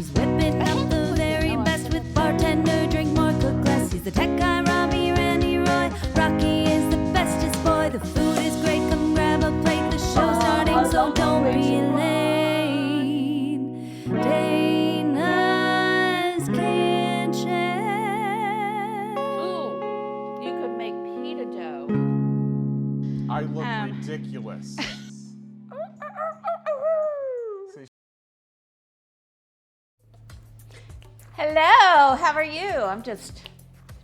She's whipping up the very best with bartender, drink more, cook less. He's the tech guy, Robbie, Randy, Roy. Rocky is the bestest boy. The food is great, come grab a plate. The show's starting, so don't be late. Dana's Kitchen. Ooh, you could make pita dough. I look ridiculous. Hello, how are you? I'm just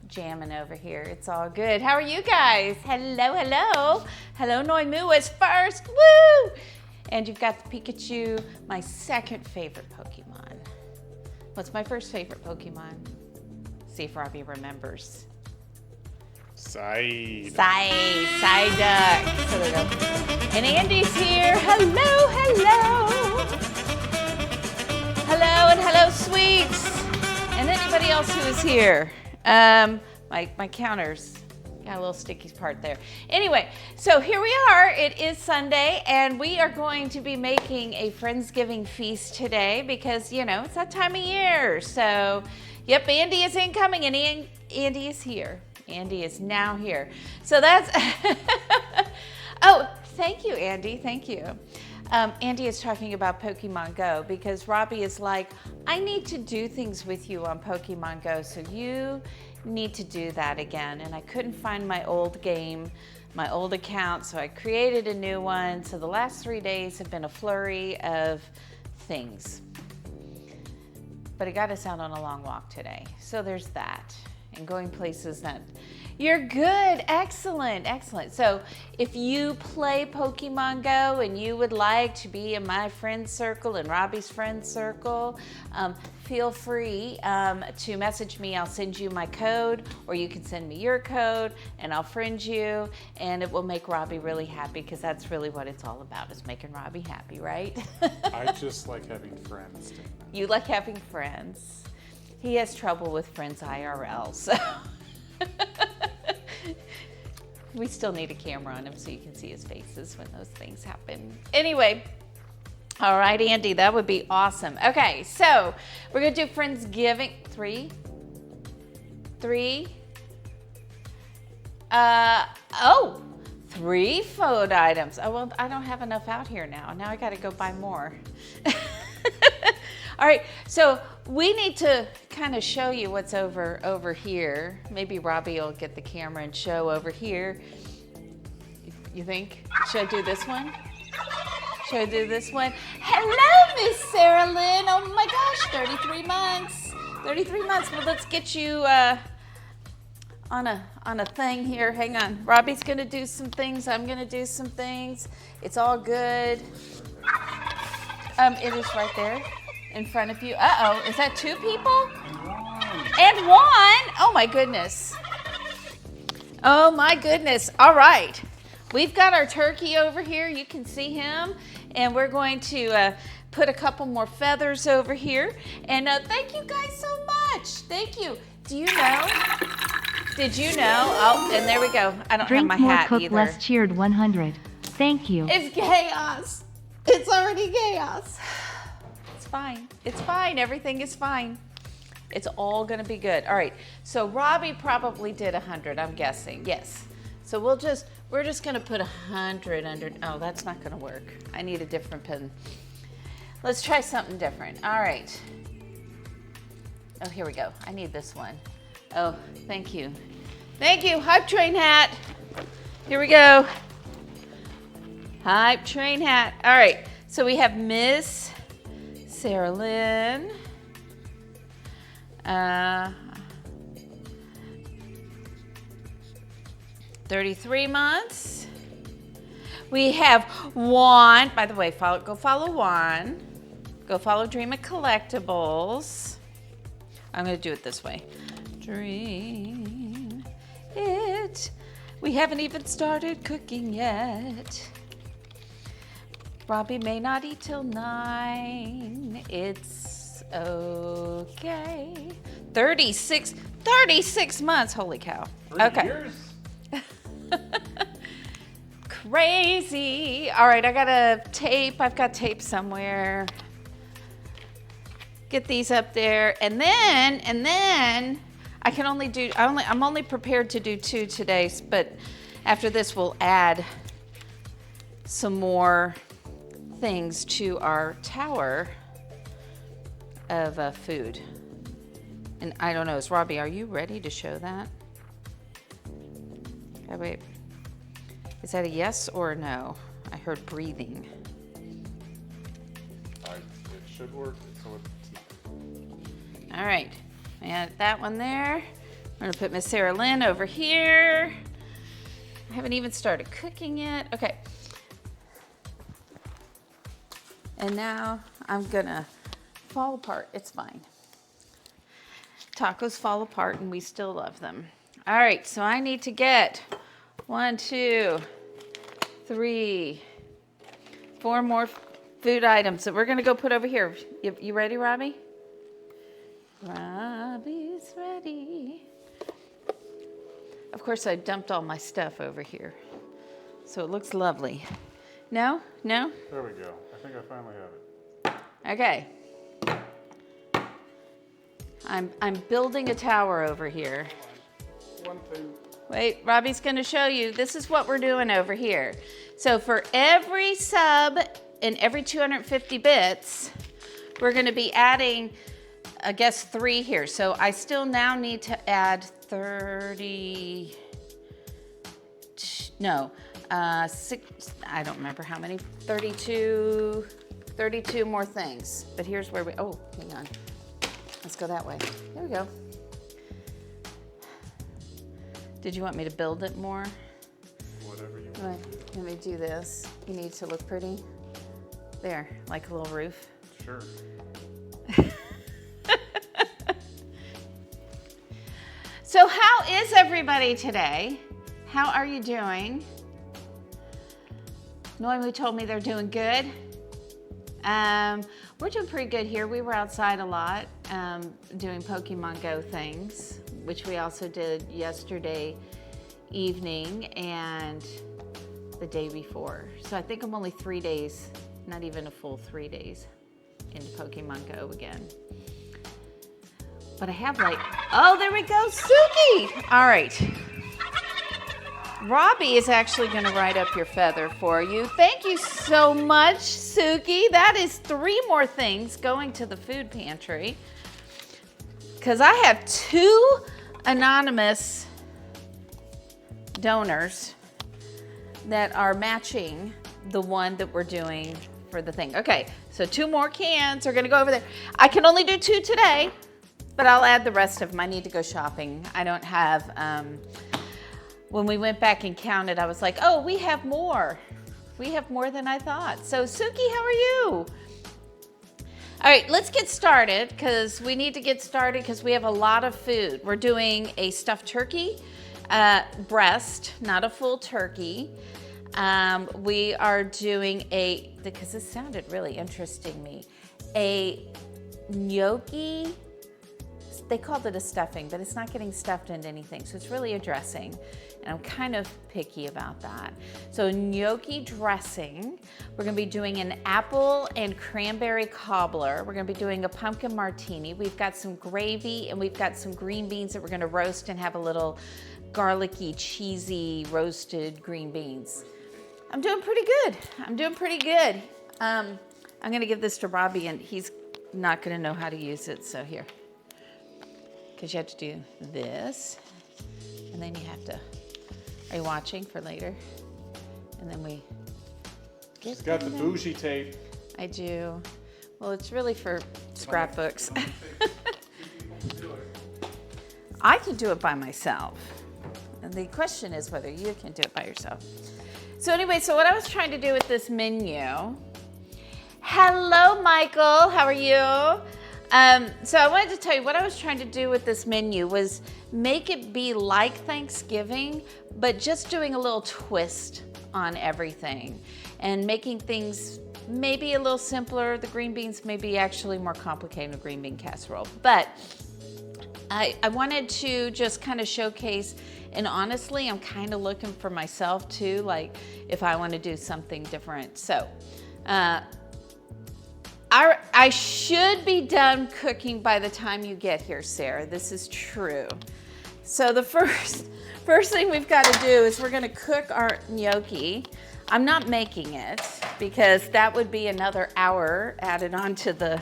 jamming over here. It's all good. How are you guys? Hello, hello. Hello, Noimu is first. Woo! And you've got the Pikachu, my second favorite Pokemon. What's my first favorite Pokemon? See if Robbie remembers. Psyduck. Psyduck. And Andy's here. Hello, hello. Hello and hello, sweets. And anybody else who is here. My counters got a little sticky part there. Anyway, so here we are. It is Sunday, and we are going to be making a Friendsgiving feast today because, you know, it's that time of year. So, yep, Andy is incoming, and Andy is here. Andy is now here. So that's, oh, thank you, Andy, thank you. Andy is talking about Pokemon Go because Robbie is like, I need to do things with you on Pokemon Go, so you need to do that again. And I couldn't find my old game, my old account, so I created a new one. So the last 3 days have been a flurry of things. But it got us out on a long walk today. So there's that. And going places that you're good. Excellent, excellent. So if you play Pokemon Go and you would like to be in my friend circle and Robbie's friend circle, feel free to message me. I'll send you my code, or you can send me your code and I'll friend you, and it will make Robbie really happy because that's really what it's all about, is making Robbie happy, right? I just like having friends. You like having friends. He has trouble with friends IRL, so we still need a camera on him so you can see his faces when those things happen. Anyway, all right, Andy, that would be awesome. Okay, so we're gonna do Friendsgiving. Three. Three food items. Oh, well, I don't have enough out here now. Now I gotta go buy more. All right, so we need to kind of show you what's over here. Maybe Robbie will get the camera and show over here. You think? Should I do this one? Should I do this one? Hello, Miss Sarah Lynn. Oh my gosh, 33 months. 33 months. Well, let's get you on a thing here. Hang on. Robbie's gonna do some things. I'm gonna do some things. It's all good. It is right there in front of you. Uh-oh, is that two people? And one. Oh my goodness. Oh my goodness. All right. We've got our turkey over here. You can see him. And we're going to put a couple more feathers over here. And thank you guys so much. Thank you. Do you know? Did you know? Oh, and there we go. I don't have my hat cook either. Less cheered 100. Thank you. It's chaos. It's already chaos. It's fine. It's fine. Everything is fine. It's all gonna be good. All right. So Robbie probably did 100, I'm guessing. Yes. So we're just gonna put 100 under. Oh, that's not gonna work. I need a different pen. Let's try something different. All right. Oh, here we go. I need this one. Oh, thank you. Thank you. Hype train hat. Here we go. Hype train hat. All right. So we have Miss Sarah Lynn. 33 months. We have Juan. By the way, go follow Juan. Go follow Dream of Collectibles. I'm going to do it this way. Dream it. We haven't even started cooking yet. Robbie may not eat till 9. It's okay. 36 months. Holy cow. 3 years? Crazy. All right, I got a tape. I've got tape somewhere. get these up there, and then I can only do, I'm only prepared to do 2 today, but after this we'll add some more things to our tower of food. And I don't know, is Robbie, are you ready to show that? Oh, wait. Is that a yes or a no? I heard breathing. It should work. So it's All right, and that one there. I'm gonna put Miss Sarah Lynn over here. I haven't even started cooking yet. Okay. And now I'm gonna fall apart. It's fine. Tacos fall apart and we still love them. All right, so I need to get 1, 2, 3, 4 more food items that we're gonna go put over here. You ready, Robbie? Robbie's ready. Of course, I dumped all my stuff over here, so it looks lovely. No? No? there we go. I think I finally have it. Okay. I'm building a tower over here. One thing. Wait, Robbie's gonna show you. This is what we're doing over here. So for every sub and every 250 bits, we're gonna be adding, I guess, 3 here. So I still now need to add 30, no, 6, I don't remember how many, 32 more things. But here's where oh, hang on. Let's go that way. There we go. Did you want me to build it more? Whatever you want. Let me do this. You need to look pretty. There, like a little roof. Sure. So how is everybody today? How are you doing? Noemi told me they're doing good. We're doing pretty good here. We were outside a lot doing Pokemon Go things, which we also did yesterday evening and the day before. So I think I'm only 3 days, not even a full 3 days into Pokemon Go again. But I have like, oh, there we go, Suki. All right. Robbie is actually gonna write up your feather for you. Thank you so much, Suki. That is 3 more things going to the food pantry. Because I have 2 anonymous donors that are matching the one that we're doing for the thing. Okay, so 2 more cans are gonna go over there. I can only do 2 today, but I'll add the rest of them. I need to go shopping. I don't have, when we went back and counted, I was like, oh, we have more. We have more than I thought. So Suki, how are you? All right, let's get started because we need to get started because we have a lot of food. We're doing a stuffed turkey breast, not a full turkey. We are doing because this sounded really interesting to me, a gnocchi. They called it a stuffing, but it's not getting stuffed into anything. So it's really a dressing. And I'm kind of picky about that. So gnocchi dressing. We're gonna be doing an apple and cranberry cobbler. We're gonna be doing a pumpkin martini. We've got some gravy and we've got some green beans that we're gonna roast and have a little garlicky, cheesy, roasted green beans. I'm doing pretty good. I'm doing pretty good. I'm gonna give this to Robbie and he's not gonna know how to use it, so here. Because you have to do this, and then you have to, are you watching for later? And then we get She's got the them. bougie tape. I do. Well, it's really for scrapbooks. I can do it by myself. And the question is whether you can do it by yourself. So anyway, so what I was trying to do with this menu. Hello, Michael, how are you? So I wanted to tell you what I was trying to do with this menu was make it be like Thanksgiving, but just doing a little twist on everything and making things maybe a little simpler. The green beans may be actually more complicated than a green bean casserole, but I wanted to just kind of showcase, and honestly, I'm kind of looking for myself too, like if I want to do something different. So, I should be done cooking by the time you get here, Sarah. This is true. So the first thing we've got to do is we're going to cook our gnocchi. I'm not making it because that would be another hour added onto the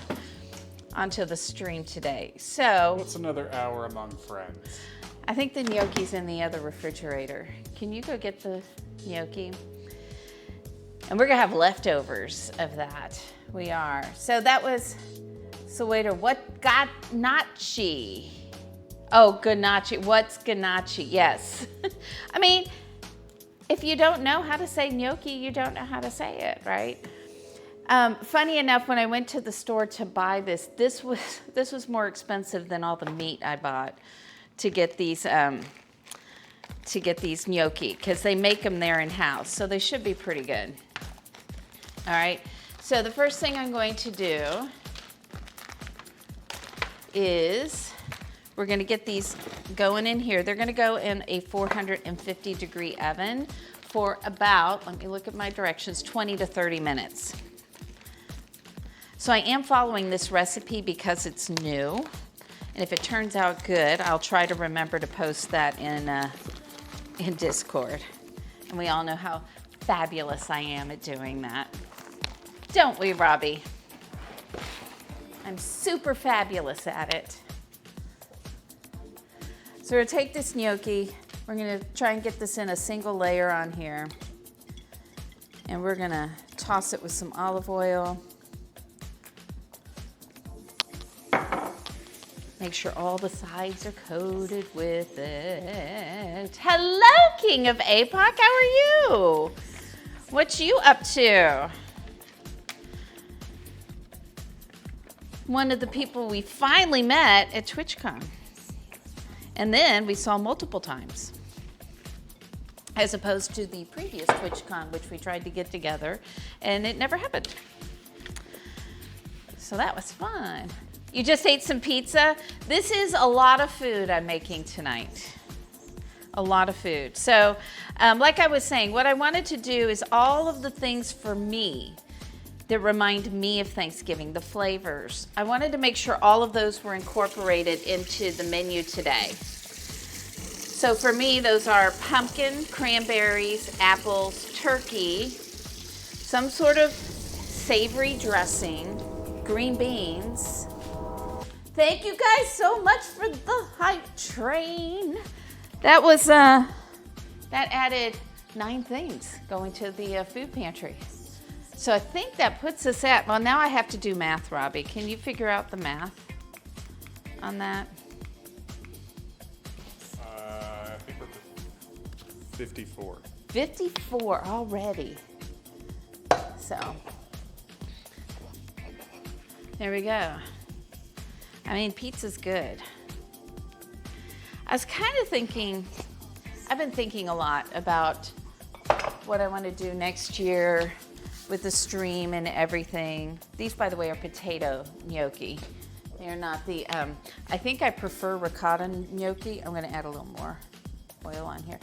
stream today. So What's another hour among friends? I think the gnocchi's in the other refrigerator. Can you go get the gnocchi? And we're gonna have leftovers of that. We are. So that was, so waiter, what got gnocchi? Oh, gnocchi. What's gnocchi? Yes. I mean, if you don't know how to say gnocchi, you don't know how to say it, right? Funny enough, when I went to the store to buy this was more expensive than all the meat I bought to get these gnocchi, because they make them there in house, so they should be pretty good. All right. So the first thing I'm going to do is we're going to get these going in here. They're going to go in a 450-degree oven for about, let me look at my directions, 20 to 30 minutes. So I am following this recipe because it's new. And if it turns out good, I'll try to remember to post that in Discord. And we all know how fabulous I am at doing that. Don't we, Robbie? I'm super fabulous at it. So we're gonna take this gnocchi, we're gonna try and get this in a single layer on here. And we're gonna toss it with some olive oil. Make sure all the sides are coated with it. Hello, King of APOC, how are you? What you up to? One of the people we finally met at TwitchCon. And then we saw multiple times. As opposed to the previous TwitchCon, which we tried to get together, and it never happened. So that was fun. You just ate some pizza? This is a lot of food I'm making tonight. A lot of food. So, like I was saying, what I wanted to do is all of the things for me that remind me of Thanksgiving, the flavors. I wanted to make sure all of those were incorporated into the menu today. So for me, those are pumpkin, cranberries, apples, turkey, some sort of savory dressing, green beans. Thank you guys so much for the hype train. That was, that added 9 things going to the food pantry. So I think that puts us at, well, now I have to do math, Robbie. Can you figure out the math on that? I think we're 54. 54 already. So, there we go. I mean, pizza's good. I was kind of thinking, I've been thinking a lot about what I want to do next year with the stream and everything. These, by the way, are potato gnocchi. They're not the, I think I prefer ricotta gnocchi. I'm gonna add a little more oil on here.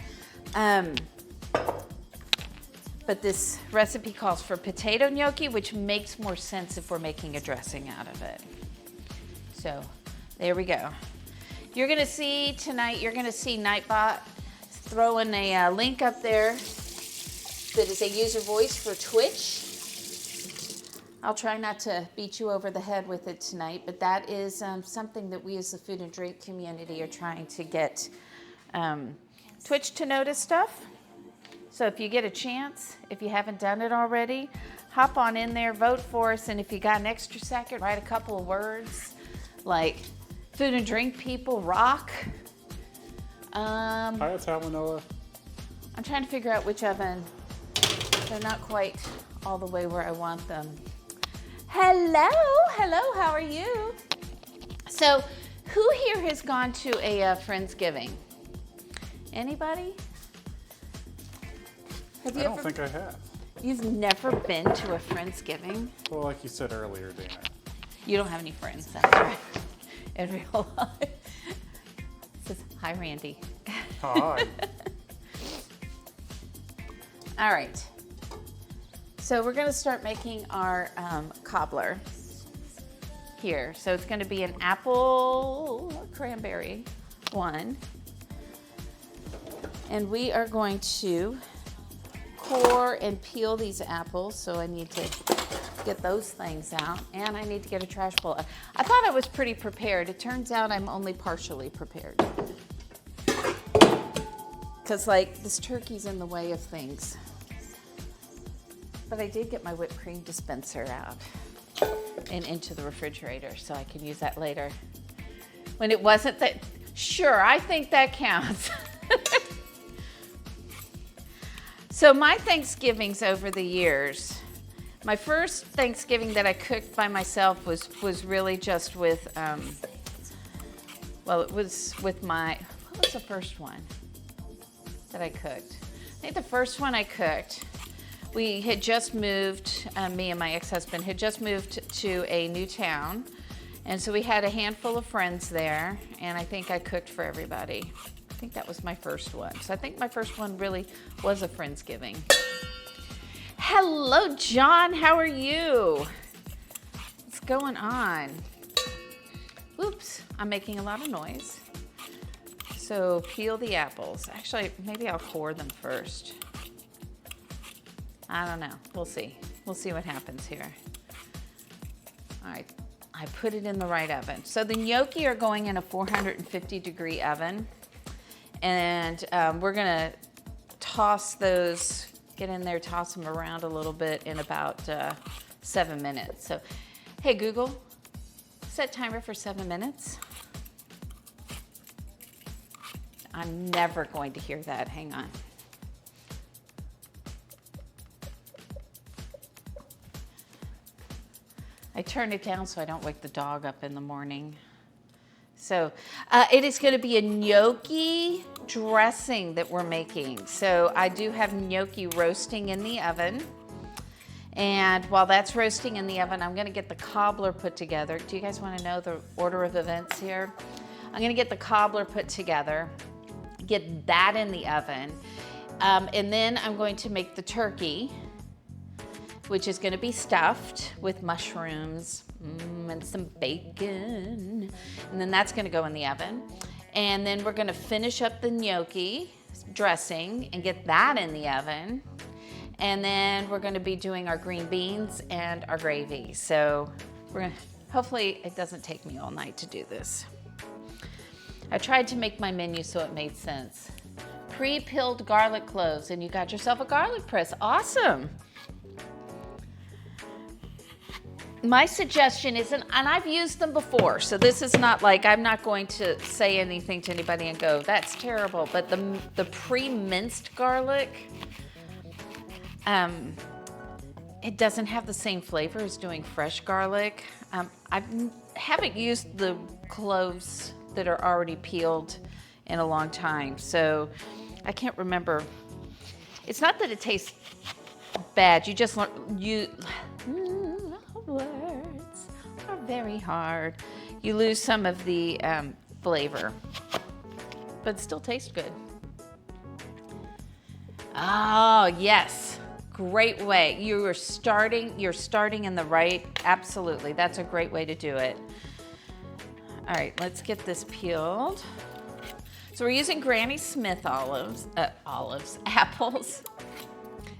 But this recipe calls for potato gnocchi, which makes more sense if we're making a dressing out of it. So there we go. You're gonna see tonight, you're gonna see Nightbot throwing a link up there that is a user voice for Twitch. I'll try not to beat you over the head with it tonight, but that is something that we as the food and drink community are trying to get Twitch to notice stuff. So if you get a chance, if you haven't done it already, hop on in there, vote for us, and if you got an extra second, write a couple of words like food and drink people rock. Hi, it's Manoa. I'm trying to figure out which oven. They're not quite all the way where I want them. Hello, hello, how are you? So, who here has gone to a Friendsgiving? Anybody? Have you I don't think I have. You've never been to a Friendsgiving? Well, like you said earlier, Dana. You don't have any friends, that's right. In real life. It says, hi, Randy. Hi. All right. So we're going to start making our cobbler. here. So it's gonna be an apple cranberry one. And we are going to core and peel these apples. So I need to get those things out, and I need to get a trash bowl. I thought I was pretty prepared. It turns out I'm only partially prepared. Because like this turkey's in the way of things. But I did get my whipped cream dispenser out and into the refrigerator so I can use that later. When it wasn't that, sure, I think that counts. So my Thanksgivings over the years, my first Thanksgiving that I cooked by myself was really just with, well, it was with what was the first one that I cooked? I think the first one I cooked, we had just moved, me and my ex-husband had just moved to a new town. And so we had a handful of friends there, and I think I cooked for everybody. I think that was my first one. So I think my first one really was a Friendsgiving. Hello, John. How are you? What's going on? Oops, I'm making a lot of noise. So peel the apples. Actually, maybe I'll core them first. I don't know. We'll see. We'll see what happens here. All right, I put it in the right oven. So the gnocchi are going in a 450-degree oven. And we're gonna toss those, get in there, toss them around a little bit in about 7 minutes. So, hey Google, set timer for 7 minutes. I'm never going to hear that, hang on. I turn it down so I don't wake the dog up in the morning. So it is going to be a gnocchi dressing that we're making. So I do have gnocchi roasting in the oven. And while that's roasting in the oven, I'm going to get the cobbler put together. Do you guys want to know the order of events here? I'm going to get the cobbler put together, get that in the oven. And then I'm going to make the turkey, which is going to be stuffed with mushrooms and some bacon. And then that's going to go in the oven. And then we're going to finish up the gnocchi dressing and get that in the oven. And then we're going to be doing our green beans and our gravy. So we're going to, hopefully it doesn't take me all night to do this. I tried to make my menu so it made sense. Pre-peeled garlic cloves, and you got yourself a garlic press. Awesome. My suggestion is, and I've used them before, so this is not like, I'm not going to say anything to anybody and go, that's terrible, but the pre-minced garlic, it doesn't have the same flavor as doing fresh garlic. I haven't used the cloves that are already peeled in a long time, so I can't remember. It's not that it tastes bad, you just learn, words are very hard. You lose some of the flavor, but it still tastes good. Oh, yes. Great way. You're starting in the right, absolutely. That's a great way to do it. All right, let's get this peeled. So we're using Granny Smith apples.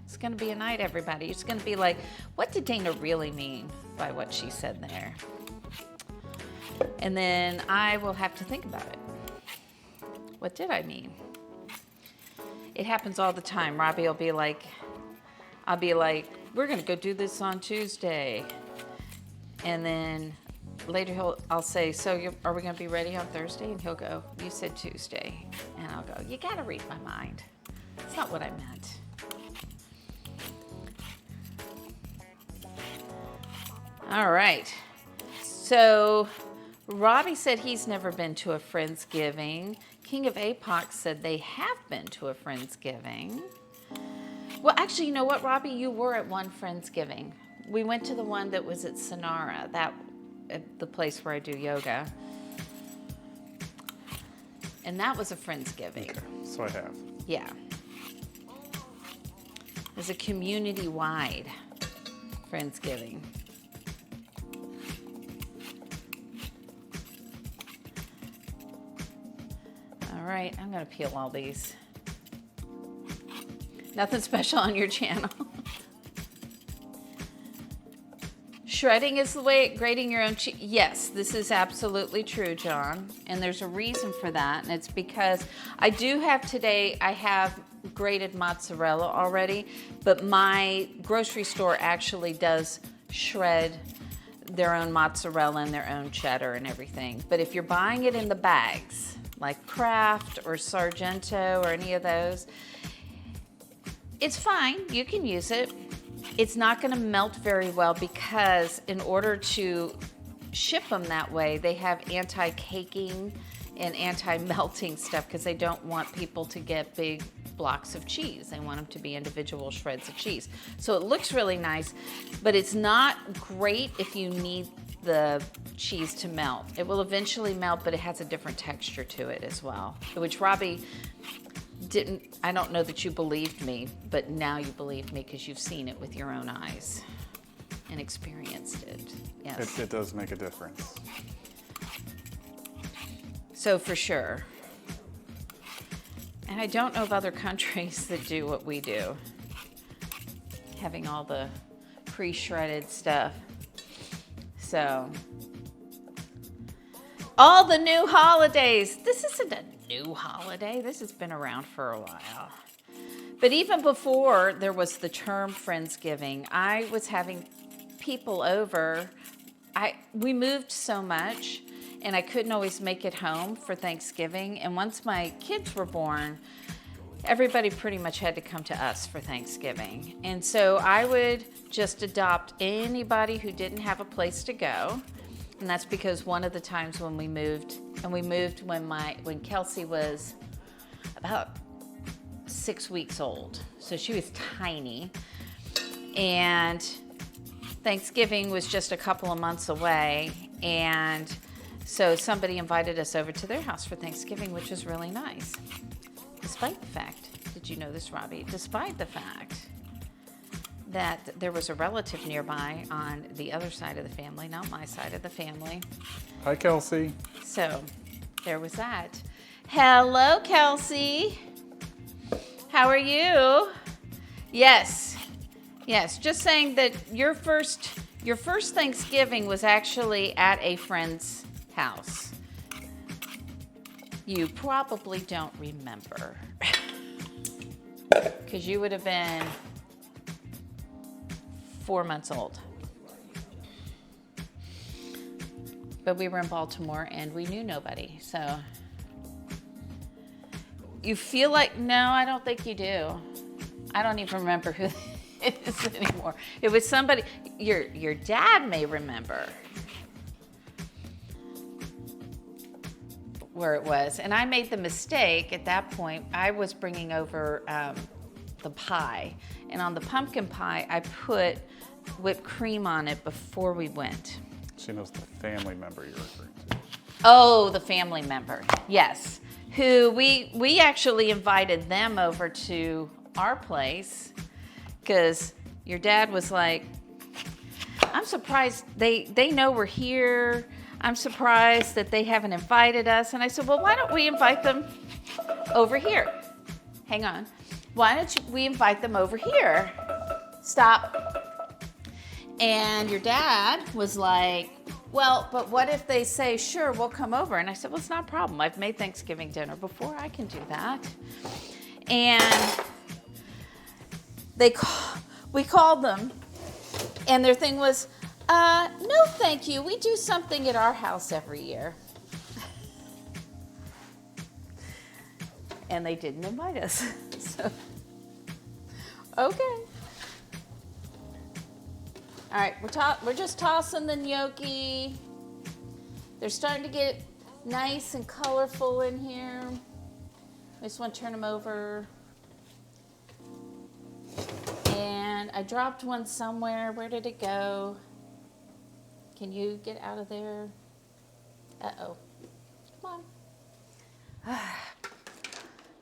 It's gonna be a night, everybody. It's gonna be like, what did Dana really mean by what she said there? And then I will have to think about it. What did I mean? It happens all the time. Robbie will be like, I'll be like, we're gonna go do this on Tuesday. And then later I'll say, so are we gonna be ready on Thursday? And he'll go, you said Tuesday. And I'll go, you gotta read my mind. That's not what I meant. All right, so Robbie said he's never been to a Friendsgiving. King of APOC said they have been to a Friendsgiving. Well, actually, you know what, Robbie? You were at one Friendsgiving. We went to the one that was at Sonara, the place where I do yoga. And that was a Friendsgiving. Okay, so I have. Yeah. It was a community-wide Friendsgiving. All right, I'm gonna peel all these. Nothing special on your channel. Shredding is the way, grating your own cheese. Yes, this is absolutely true, John. And there's a reason for that. And it's because I do have today, I have grated mozzarella already, but my grocery store actually does shred their own mozzarella and their own cheddar and everything. But if you're buying it in the bags, like Kraft or Sargento or any of those, it's fine, you can use it. It's not gonna melt very well because in order to ship them that way, they have anti-caking and anti-melting stuff because they don't want people to get big blocks of cheese. They want them to be individual shreds of cheese. So it looks really nice, but it's not great if you need the cheese to melt. It will eventually melt, but it has a different texture to it as well, which Robbie didn't, I don't know that you believed me, but now you believe me because you've seen it with your own eyes and experienced it. Yes. It does make a difference. So for sure. And I don't know of other countries that do what we do, having all the pre-shredded stuff. So, all the new holidays. This isn't a new holiday. This has been around for a while. But even before there was the term Friendsgiving, I was having people over. We moved so much, and I couldn't always make it home for Thanksgiving. And once my kids were born, everybody pretty much had to come to us for Thanksgiving. And so I would just adopt anybody who didn't have a place to go. And that's because one of the times when we moved, and we moved when Kelsey was about 6 weeks old. So she was tiny. And Thanksgiving was just a couple of months away. And so somebody invited us over to their house for Thanksgiving, which was really nice. Despite the fact, did you know this, Robbie? Despite the fact that there was a relative nearby on the other side of the family, not my side of the family. Hi, Kelsey. So there was that. Hello, Kelsey. How are you? Yes, just saying that your first Thanksgiving was actually at a friend's house. You probably don't remember because you would have been 4 months old. But we were in Baltimore and we knew nobody, so. You feel like, no, I don't think you do. I don't even remember who it is anymore. It was somebody, your dad may remember where it was. And I made the mistake at that point, I was bringing over the pie. And on the pumpkin pie, I put whipped cream on it before we went. She knows the family member you're referring to. Oh, the family member, yes. Who we actually invited them over to our place because your dad was like, I'm surprised they know we're here. I'm surprised that they haven't invited us. And I said, well, why don't we invite them over here? Hang on. Why don't we invite them over here? Stop. And your dad was like, well, but what if they say, sure, we'll come over? And I said, well, it's not a problem. I've made Thanksgiving dinner before. I can do that. And we called them, and their thing was, no, thank you. We do something at our house every year. And they didn't invite us. So, okay. All right, we're just tossing the gnocchi. They're starting to get nice and colorful in here. I just want to turn them over. And I dropped one somewhere. Where did it go? Can you get out of there? Uh-oh. Come on.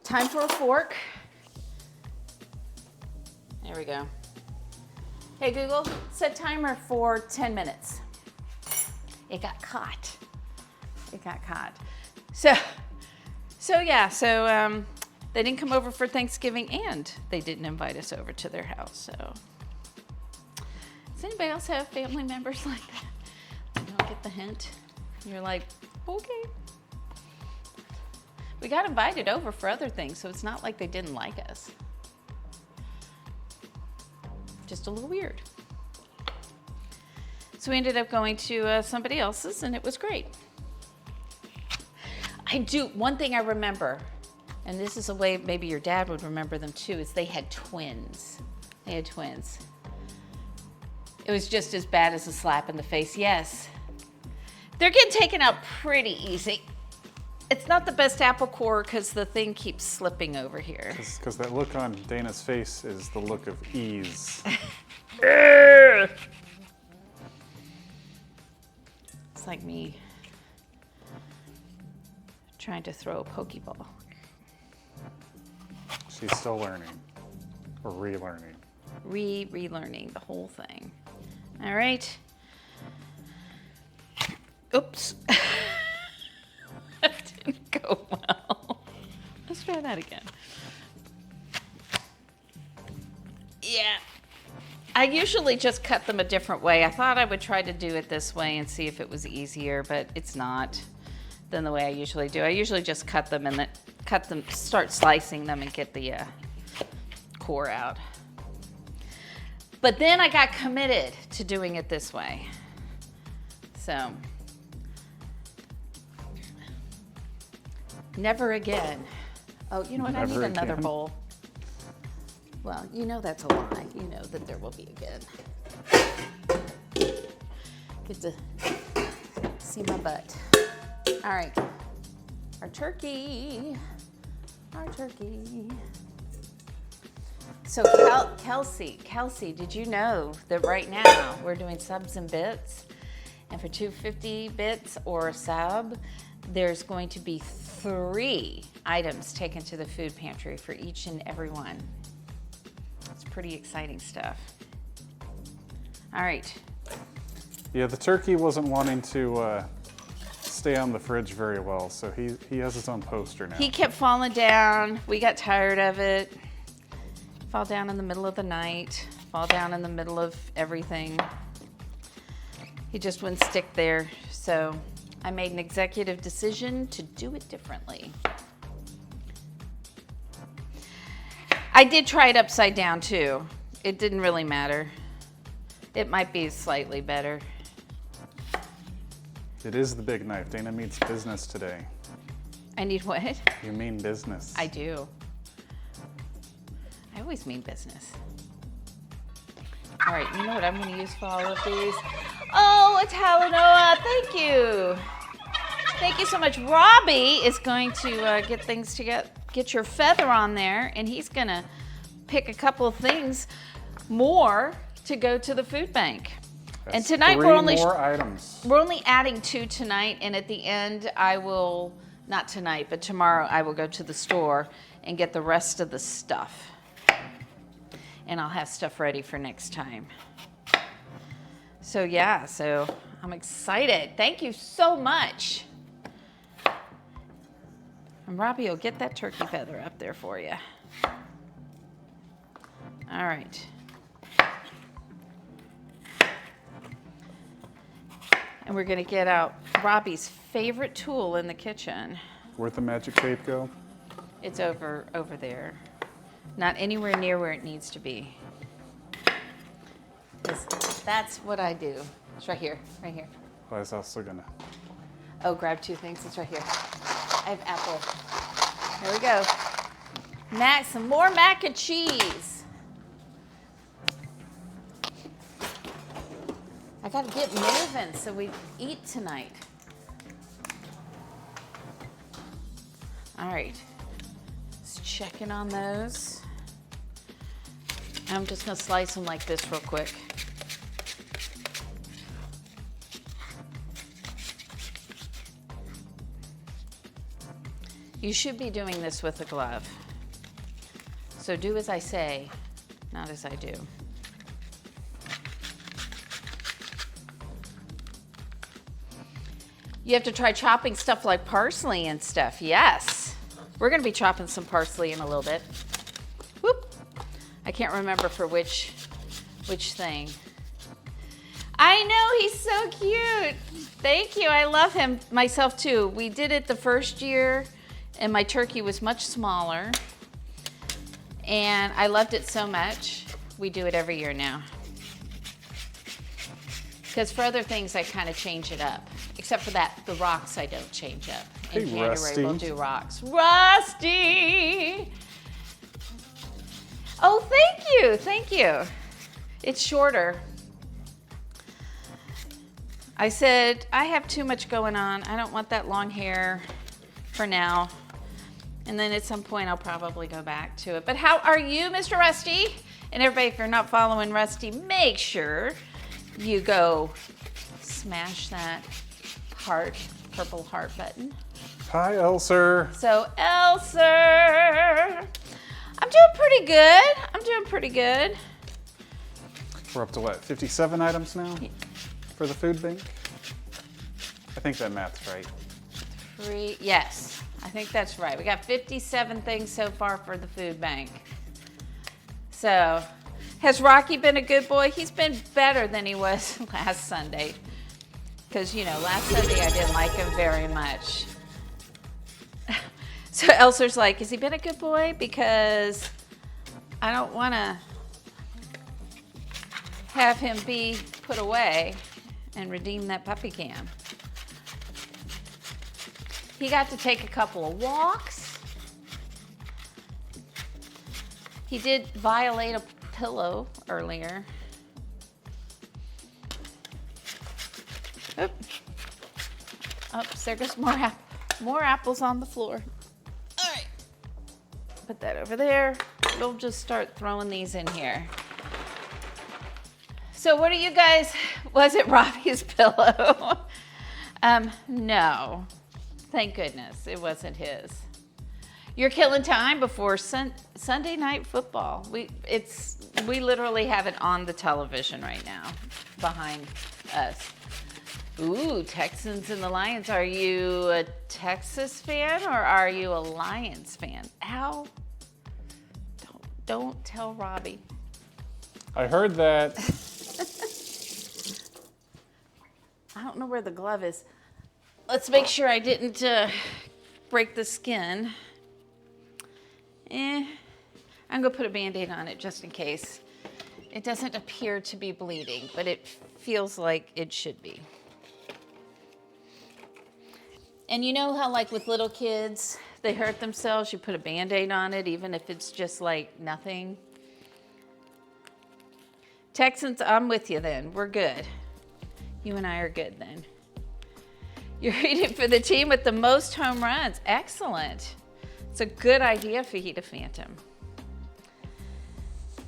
Time for a fork. There we go. Hey Google, set timer for 10 minutes. It got caught. It got caught. So they didn't come over for Thanksgiving, and they didn't invite us over to their house. So, does anybody else have family members like that? You don't get the hint. You're like, okay. We got invited over for other things, so it's not like they didn't like us. Just a little weird. So we ended up going to somebody else's, and it was great. One thing I remember, and this is a way maybe your dad would remember them too, is they had twins. They had twins. It was just as bad as a slap in the face, yes. They're getting taken out pretty easy. It's not the best apple core because the thing keeps slipping over here. Because that look on Dana's face is the look of ease. It's like me trying to throw a Pokeball. She's still learning, or relearning. Relearning the whole thing. All right. Oops. That didn't go well. Let's try that again. Yeah. I usually just cut them a different way. I thought I would try to do it this way and see if it was easier, but it's not than the way I usually do. I usually just cut them and then start slicing them and get the core out. But then I got committed to doing it this way. So, never again. Oh, you know what? I need another bowl. Well, you know that's a lie. You know that there will be again. Get to see my butt. All right. Our turkey. So Kelsey, did you know that right now we're doing subs and bits? And for 250 bits or a sub, there's going to be 3 items taken to the food pantry for each and every one. It's pretty exciting stuff. All right. Yeah, the turkey wasn't wanting to stay on the fridge very well, so he has his own poster now. He kept falling down. We got tired of it. Fall down in the middle of the night. Fall down in the middle of everything. He just wouldn't stick there. So I made an executive decision to do it differently. I did try it upside down too. It didn't really matter. It might be slightly better. It is the big knife. Dana means business today. I need what? You mean business. I do. I always mean business. All right, you know what I'm going to use for all of these? Oh, it's Halanoa. Thank you. Thank you so much. Robbie is going to get things together, get your feather on there, and he's going to pick a couple of things more to go to the food bank. That's and tonight 3 we're only more items. We're only adding 2 tonight, and at the end I will, not tonight, but tomorrow I will go to the store and get the rest of the stuff. And I'll have stuff ready for next time. So yeah, so I'm excited. Thank you so much. And Robbie will get that turkey feather up there for you. All right. And we're gonna get out Robbie's favorite tool in the kitchen. Where'd the magic tape go? It's over there. Not anywhere near where it needs to be. 'Cause that's what I do. It's right here, right here. I was also gonna. Oh, grab 2 things. It's right here. I have apple. Here we go. Some more mac and cheese. I gotta get moving so we eat tonight. All right. Just checking on those. I'm just gonna slice them like this real quick. You should be doing this with a glove. So do as I say, not as I do. You have to try chopping stuff like parsley and stuff, yes. We're gonna be chopping some parsley in a little bit. Whoop. I can't remember for which thing. I know, he's so cute. Thank you, I love him myself too. We did it the first year and my turkey was much smaller and I loved it so much. We do it every year now. Because for other things, I kind of change it up. Except for that, the rocks I don't change up. In January, Rusty. we'll do rocks. Rusty! Oh, thank you, thank you. It's shorter. I said, I have too much going on. I don't want that long hair for now. And then at some point, I'll probably go back to it. But how are you, Mr. Rusty? And everybody, if you're not following Rusty, make sure you go smash that purple heart button. Hi, Elser. So, Elser, I'm doing pretty good. We're up to what, 57 items now for the food bank? I think that math's right. Yes, I think that's right. We got 57 things so far for the food bank. So, has Rocky been a good boy? He's been better than he was last Sunday. Because, you know, last Sunday I didn't like him very much. So Elser's like, has he been a good boy? Because I don't want to have him be put away and redeem that puppy cam. He got to take a couple of walks. He did violate a pillow earlier. Oops, there goes more apples on the floor. All right, put that over there. We'll just start throwing these in here. So what are you guys, was it Robbie's pillow? No, thank goodness it wasn't his. You're killing time before Sunday night football. We literally have it on the television right now behind us. Ooh, Texans and the Lions. Are you a Texas fan or are you a Lions fan? Ow. Don't tell Robbie. I heard that. I don't know where the glove is. Let's make sure I didn't break the skin. I'm gonna put a Band-Aid on it just in case. It doesn't appear to be bleeding, but it feels like it should be. And you know how like with little kids, they hurt themselves, you put a Band-Aid on it, even if it's just like nothing. Texans, I'm with you then, we're good. You and I are good then. You're rooting for the team with the most home runs, excellent. It's a good idea for you to Phantom.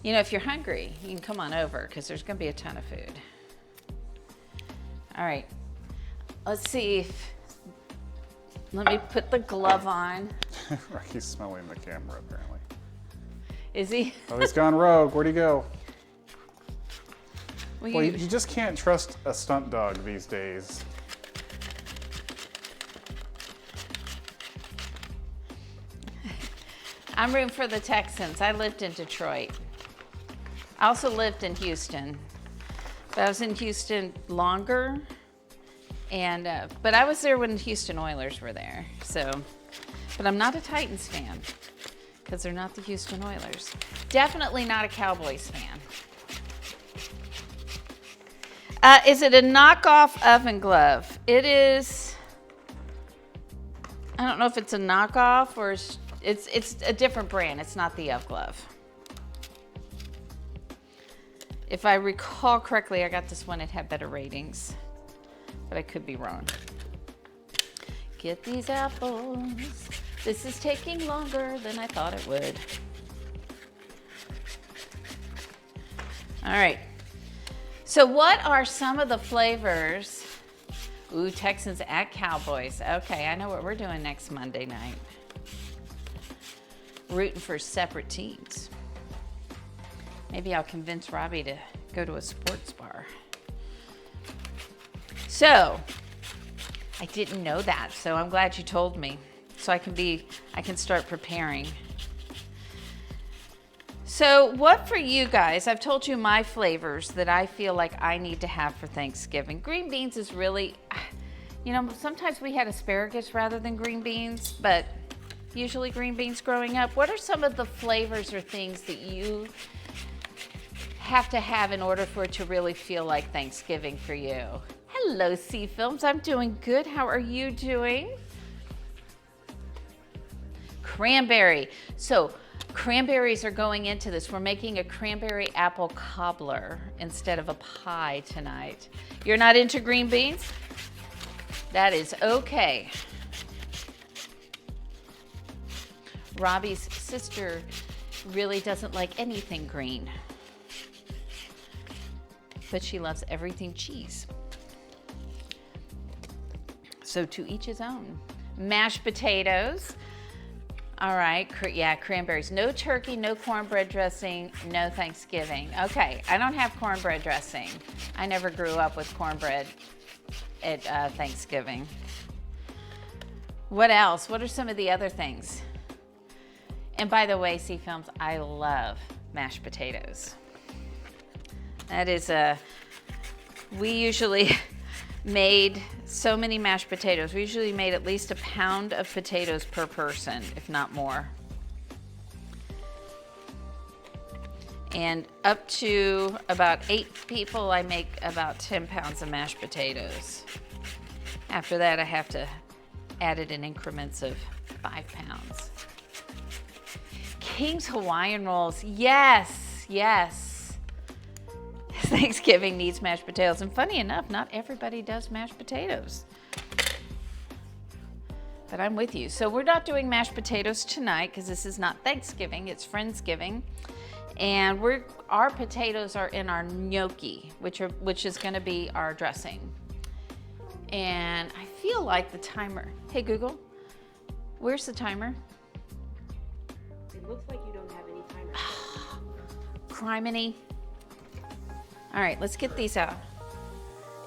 You know, if you're hungry, you can come on over because there's gonna be a ton of food. All right, let's see if, let me put the glove on. Rocky's smelling the camera, apparently. Is he? Oh, he's gone rogue. Where'd he go? Well, Well, you just can't trust a stunt dog these days. I'm rooting for the Texans. I lived in Detroit. I also lived in Houston, but I was in Houston longer. And but I was there when the Houston Oilers were there. So, but I'm not a Titans fan because they're not the Houston Oilers. Definitely not a Cowboys fan. Is it a knockoff oven glove? It is. I don't know if it's a knockoff or it's a different brand. It's not the UV glove. If I recall correctly, I got this one. It had better ratings, but I could be wrong. Get these apples. This is taking longer than I thought it would. All right. So what are some of the flavors? Ooh, Texans at Cowboys. Okay, I know what we're doing next Monday night. Rooting for separate teams. Maybe I'll convince Robbie to go to a sports bar. So, I didn't know that, so I'm glad you told me. so I can start preparing. So what for you guys, I've told you my flavors that I feel like I need to have for Thanksgiving. Green beans is really, you know, sometimes we had asparagus rather than green beans, but usually green beans growing up. What are some of the flavors or things that you have to have in order for it to really feel like Thanksgiving for you? Hello, C Films. I'm doing good. How are you doing? Cranberry. So cranberries are going into this. We're making a cranberry apple cobbler instead of a pie tonight. You're not into green beans? That is okay. Robbie's sister really doesn't like anything green, but she loves everything cheese. So to each his own. Mashed potatoes. All right, yeah, cranberries. No turkey, no cornbread dressing, no Thanksgiving. Okay, I don't have cornbread dressing. I never grew up with cornbread at Thanksgiving. What else? What are some of the other things? And by the way, C Films, I love mashed potatoes. That is we usually made so many mashed potatoes. We usually made at least a pound of potatoes per person, if not more. And up to about 8 people, I make about 10 pounds of mashed potatoes. After that, I have to add it in increments of 5 pounds. King's Hawaiian rolls, yes, yes. Thanksgiving needs mashed potatoes. And funny enough, not everybody does mashed potatoes. But I'm with you. So we're not doing mashed potatoes tonight because this is not Thanksgiving, it's Friendsgiving. And our potatoes are in our gnocchi, which is gonna be our dressing. And I feel like the timer, hey Google, where's the timer? It looks like you don't have any timer. Criminy. All right, let's get these out.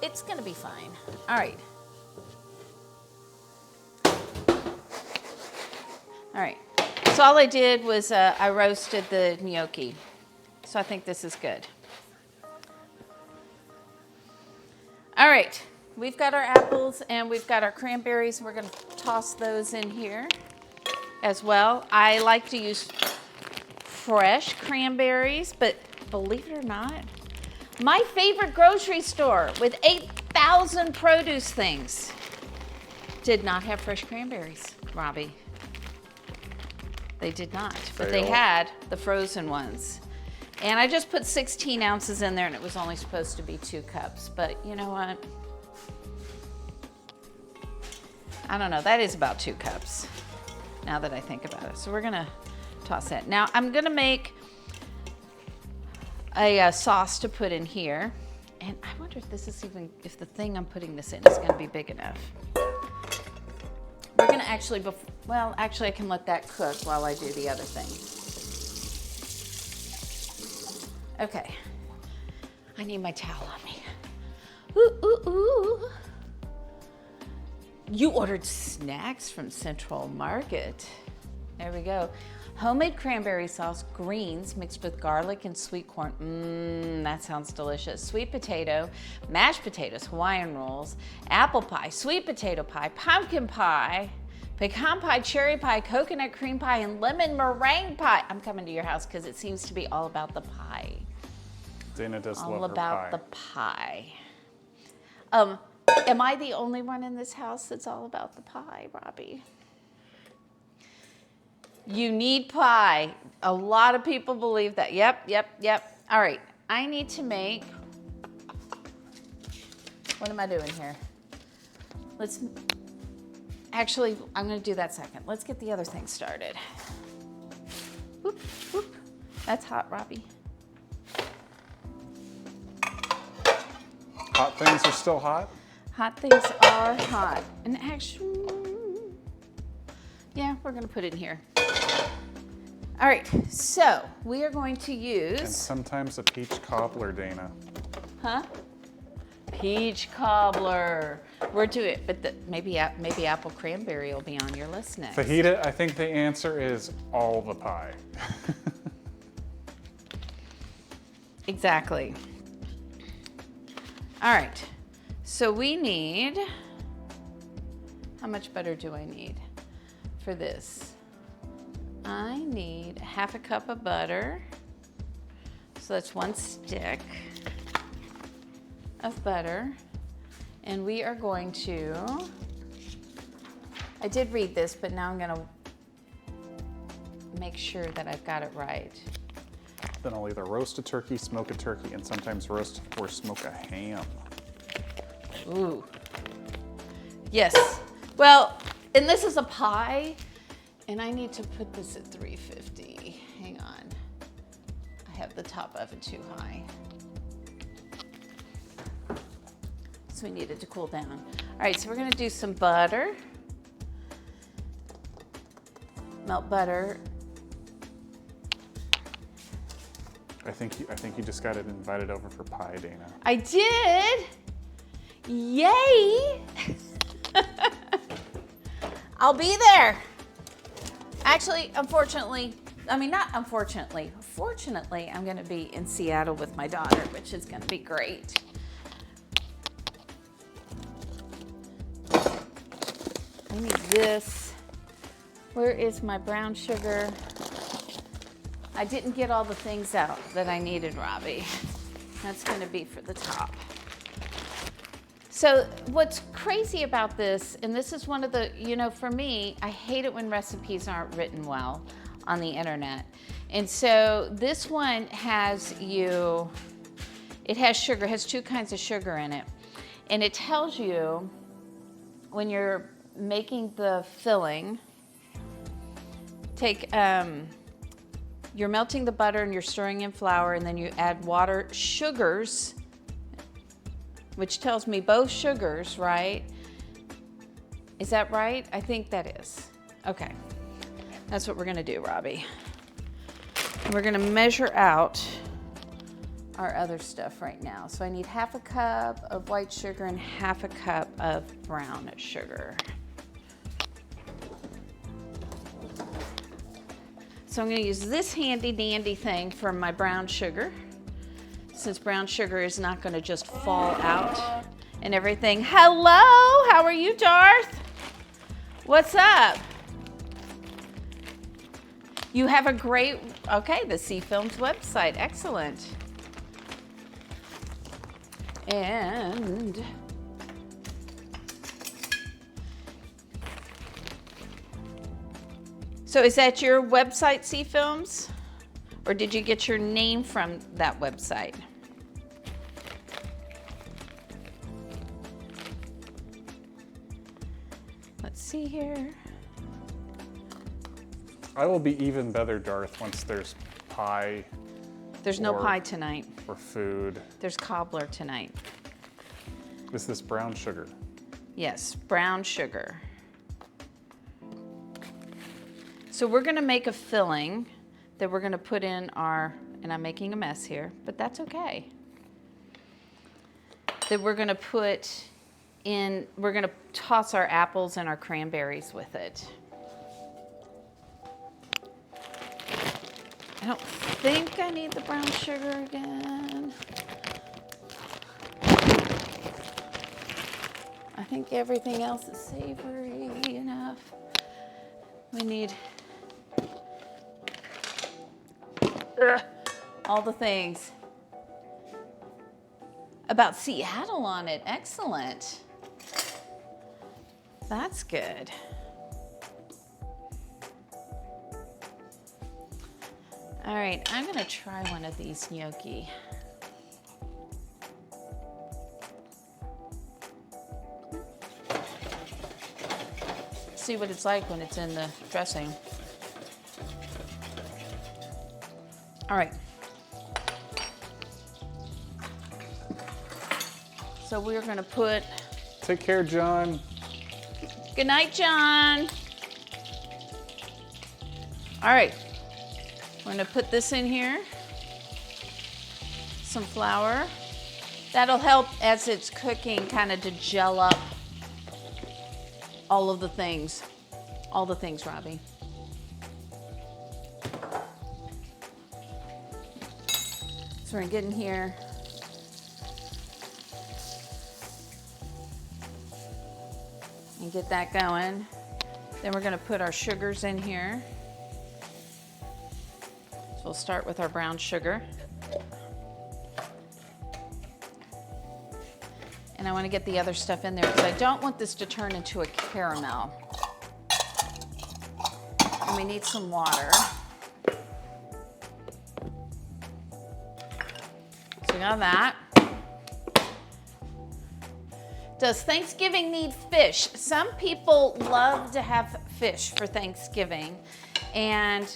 It's gonna be fine. All right. All right, so all I did was I roasted the gnocchi. So I think this is good. All right, we've got our apples and we've got our cranberries. We're gonna toss those in here as well. I like to use fresh cranberries, but believe it or not, my favorite grocery store with 8,000 produce things did not have fresh cranberries, Robbie. They did not, but they had the frozen ones. And I just put 16 ounces in there and it was only supposed to be 2 cups. But you know what? I don't know, that is about 2 cups now that I think about it. So we're gonna toss that. Now I'm gonna make a sauce to put in here. And I wonder if this is if the thing I'm putting this in is gonna be big enough. We're gonna actually, actually I can let that cook while I do the other thing. Okay, I need my towel on me. Ooh, ooh, ooh. You ordered snacks from Central Market. There we go. Homemade cranberry sauce, greens mixed with garlic and sweet corn. Mmm, that sounds delicious. Sweet potato, mashed potatoes, Hawaiian rolls, apple pie, sweet potato pie, pumpkin pie, pecan pie, cherry pie, coconut cream pie, and lemon meringue pie. I'm coming to your house because it seems to be all about the pie. Dana does All love her about pie. the pie. Am I the only one in this house that's all about the pie, Robbie? You need pie. A lot of people believe that. Yep. All right, I need to make, what am I doing here? Actually, I'm gonna do that second. Let's get the other thing started. Whoop, whoop. That's hot, Robbie. Hot things are still hot? Hot things are hot. And actually, yeah, we're gonna put it in here. All right, so we are going to use. And sometimes a peach cobbler, Dana. Huh? Peach cobbler. We're doing, but maybe apple cranberry will be on your list next. Fajita, I think the answer is all the pie. Exactly. All right, so we need, how much butter do I need for this? I need half a cup of butter. So that's 1 stick of butter. And we are going to, I did read this, but now I'm gonna make sure that I've got it right. Then I'll either roast a turkey, smoke a turkey, and sometimes roast or smoke a ham. Ooh. Yes. Well, and this is a pie, and I need to put this at 350. Hang on. I have the top oven too high. So we need it to cool down. All right, so we're gonna do some butter. Melt butter. I think you just got it invited over for pie, Dana. I did. Yay. I'll be there. Actually, unfortunately, I mean, not unfortunately, fortunately, I'm gonna be in Seattle with my daughter, which is gonna be great. I need this. Where is my brown sugar? I didn't get all the things out that I needed, Robbie. That's gonna be for the top. So what's crazy about this, and this is one of the, you know, for me, I hate it when recipes aren't written well on the internet. And so this one has it has sugar, has 2 kinds of sugar in it. And it tells you when you're making the filling, you're melting the butter and you're stirring in flour, and then you add water, sugars, which tells me both sugars, right? Is that right? I think that is. Okay. That's what we're gonna do, Robbie. And we're gonna measure out our other stuff right now. So I need half a cup of white sugar and half a cup of brown sugar. So I'm gonna use this handy dandy thing for my brown sugar, since brown sugar is not gonna just fall out and everything. Hello, how are you, Darth? What's up? You have a great, okay, the C Films website, excellent. And so is that your website, C Films? Or did you get your name from that website? Let's see here. I will be even better, Darth, once there's pie. There's no pie tonight. Or food. There's cobbler tonight. Is this brown sugar? Yes, brown sugar. So we're gonna make a filling that we're gonna put in our, and I'm making a mess here, but that's okay. That we're gonna put in, we're gonna toss our apples and our cranberries with it. I don't think I need the brown sugar again. I think everything else is savory enough. We need all the things. About Seattle on it, excellent. That's good. All right, I'm gonna try one of these gnocchi. See what it's like when it's in the dressing. All right. So we're gonna put. Take care, John. Good night, John. All right. We're gonna put this in here. Some flour. That'll help as it's cooking kind of to gel up all of the things. All the things, Robbie. So we're gonna get in here. And get that going. Then we're gonna put our sugars in here. So we'll start with our brown sugar. And I wanna get the other stuff in there because I don't want this to turn into a caramel. And we need some water. So we got that. Does Thanksgiving need fish? Some people love to have fish for Thanksgiving. And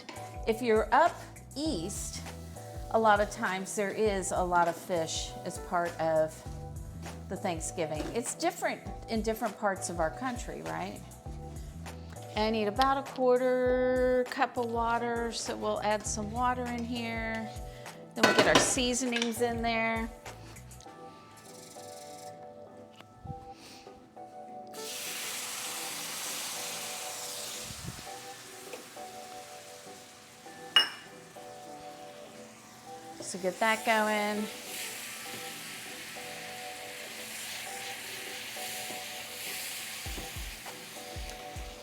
if you're up east, a lot of times there is a lot of fish as part of the Thanksgiving. It's different in different parts of our country, right? I need about a 1/4 cup of water, so we'll add some water in here. Then we'll get our seasonings in there. So get that going.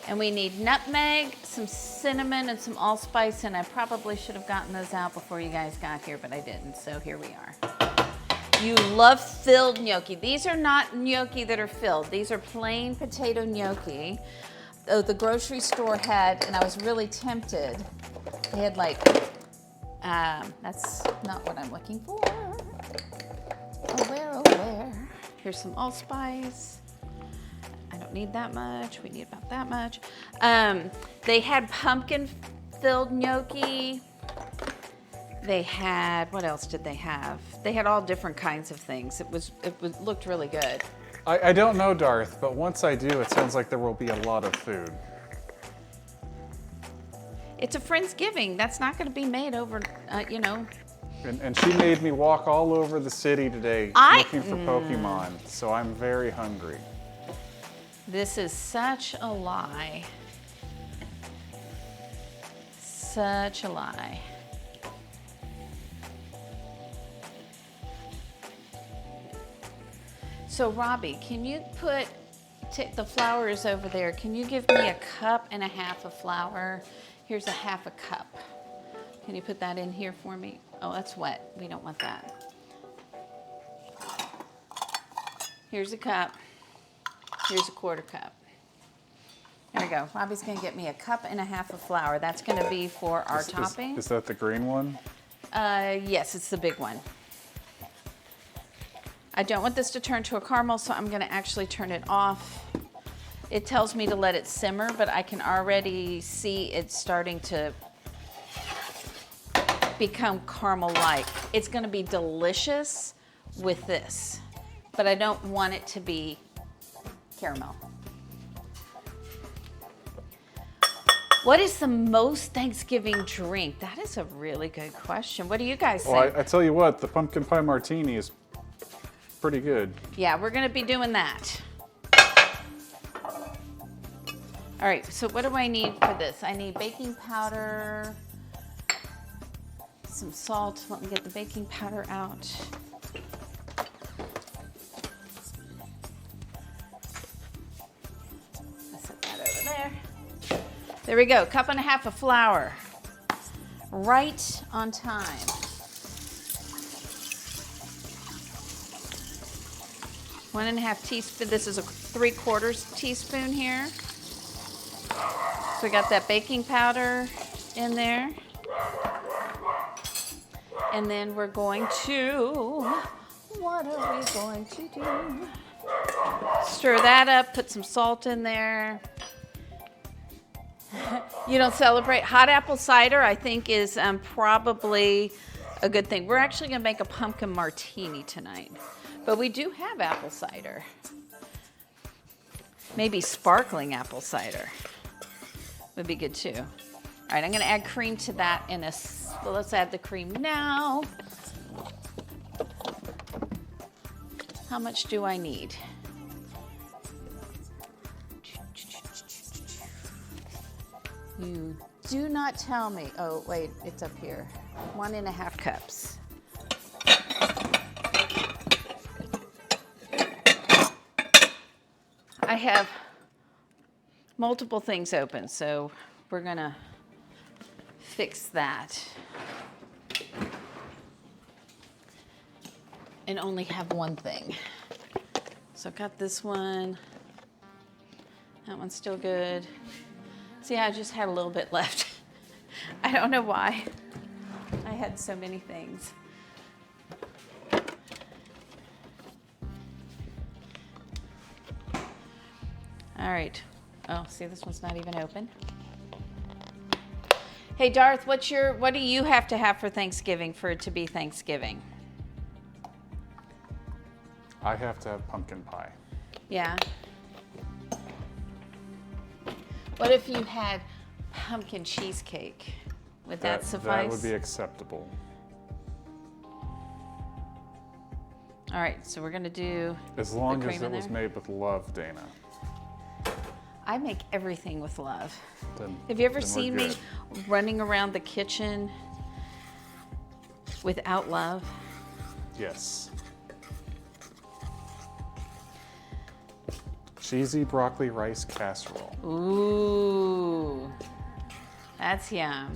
And we need nutmeg, some cinnamon, and some allspice, and I probably should have gotten those out before you guys got here, but I didn't, so here we are. You love filled gnocchi. These are not gnocchi that are filled. These are plain potato gnocchi. Oh, the grocery store had, and I was really tempted, they had like, that's not what I'm looking for. Oh, where? Here's some allspice. I don't need that much. We need about that much. They had pumpkin-filled gnocchi. They had, what else did they have? They had all different kinds of things. It looked really good. I don't know, Darth, but once I do, it sounds like there will be a lot of food. It's a Friendsgiving. That's not going to be made over, you know. And she made me walk all over the city today looking for Pokemon, so I'm very hungry. This is such a lie. Such a lie. So Robbie, can you take the flour is over there. Can you give me 1.5 cups of flour? Here's 1/2 cup. Can you put that in here for me? Oh, that's wet. We don't want that. Here's 1 cup. Here's 1/4 cup. There we go. Robbie's gonna get me 1.5 cups of flour. That's gonna be for our topping. Is that the green one? Yes, it's the big one. I don't want this to turn to a caramel, so I'm gonna actually turn it off. It tells me to let it simmer, but I can already see it starting to become caramel-like. It's gonna be delicious with this, but I don't want it to be caramel. What is the most Thanksgiving drink? That is a really good question. What do you guys think? Well, I tell you what, the pumpkin pie martini is pretty good. Yeah, we're gonna be doing that. All right, so what do I need for this? I need baking powder, some salt. Let me get the baking powder out. I'll set that over there. There we go, 1.5 cups of flour. Right on time. One and a half teaspoon. This is a 3/4 teaspoon here. So we got that baking powder in there. And then we're going to, what are we going to do? Stir that up, put some salt in there. You don't celebrate? Hot apple cider, I think, is probably a good thing. We're actually gonna make a pumpkin martini tonight, but we do have apple cider. Maybe sparkling apple cider would be good too. All right, I'm gonna add cream to that well, let's add the cream now. How much do I need? You do not tell me. Oh, wait, it's up here. 1.5 cups. I have multiple things open, so we're gonna fix that. And only have one thing. So I've got this one. That one's still good. See, I just had a little bit left. I don't know why. I had so many things. All right. Oh, see, this one's not even open. Hey, Darth, what do you have to have for Thanksgiving for it to be Thanksgiving? I have to have pumpkin pie. Yeah. What if you had pumpkin cheesecake? Would that suffice? That would be acceptable. All right, so we're gonna do As long the as cream it in was there? made with love, Dana. I make everything with love. Then, Have you ever then we're seen me good. running around the kitchen without love? Yes. Cheesy broccoli rice casserole. Ooh, that's yum.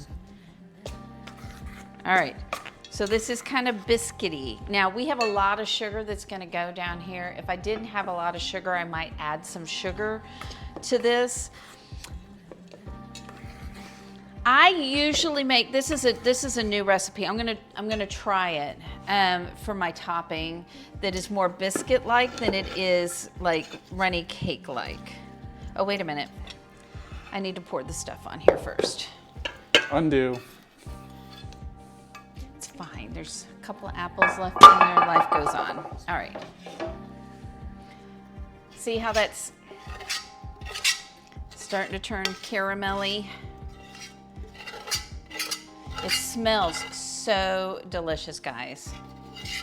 All right, so this is kind of biscuity. Now we have a lot of sugar that's gonna go down here. If I didn't have a lot of sugar, I might add some sugar to this. I usually make, this is a new recipe. I'm gonna try it for my topping that is more biscuit-like than it is like runny cake-like. Oh, wait a minute. I need to pour the stuff on here first. Undo. It's fine. There's a couple of apples left in there. Life goes on. All right. See how that's starting to turn caramelly? It smells so delicious, guys.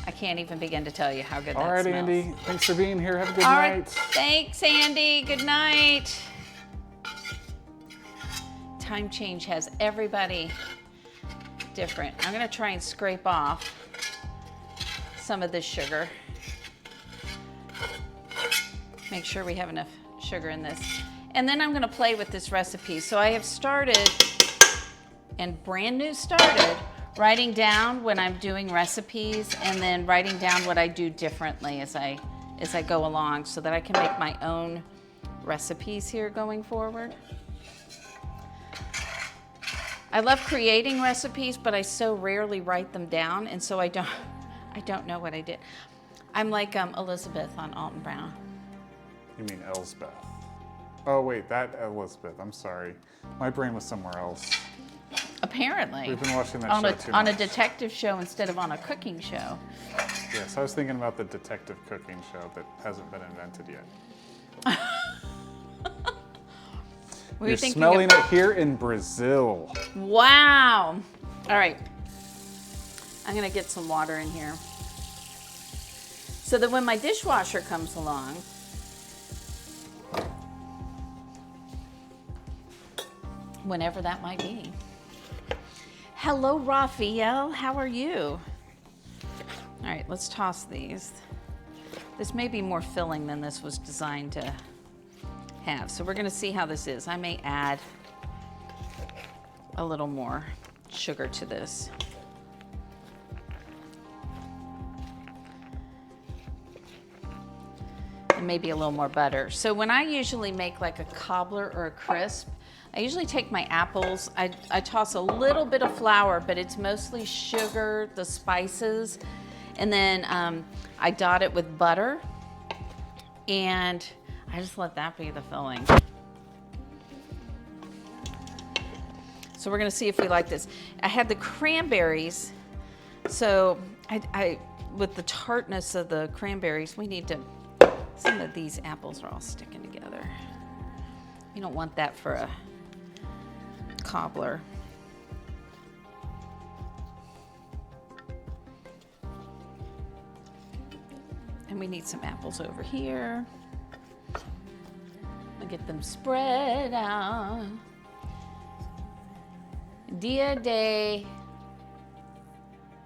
I can't even begin to tell you how good that All right, smells. Andy. Thanks for being here. Have a good All night. right. Thanks, Andy. Good night. Time change has everybody different. I'm gonna try and scrape off some of this sugar. Make sure we have enough sugar in this. And then I'm gonna play with this recipe. So I have started, and brand new started, writing down when I'm doing recipes and then writing down what I do differently as I go along so that I can make my own recipes here going forward. I love creating recipes, but I so rarely write them down, and so I don't know what I did. I'm like Elizabeth on Alton Brown. You mean Elsbeth. Oh, wait, that Elizabeth. I'm sorry. My brain was somewhere else. Apparently. We've been watching that on show a, too on a much. detective show instead of on a cooking show. Yes, I was thinking about the detective cooking show that hasn't been invented yet. Were You're you thinking smelling of- it here in Brazil. Wow. All right. I'm gonna get some water in here so that when my dishwasher comes along, whenever that might be. Hello, Raphael. How are you? All right, let's toss these. This may be more filling than this was designed to have. So we're gonna see how this is. I may add a little more sugar to this. And maybe a little more butter. So when I usually make like a cobbler or a crisp, I usually take my apples, I toss a little bit of flour, but it's mostly sugar, the spices, and then I dot it with butter, and I just let that be the filling. So we're gonna see if we like this. I had the cranberries, so I with the tartness of the cranberries, we need to, some of these apples are all sticking together. You don't want that for a cobbler. And we need some apples over here. I'll get them spread out. Dia de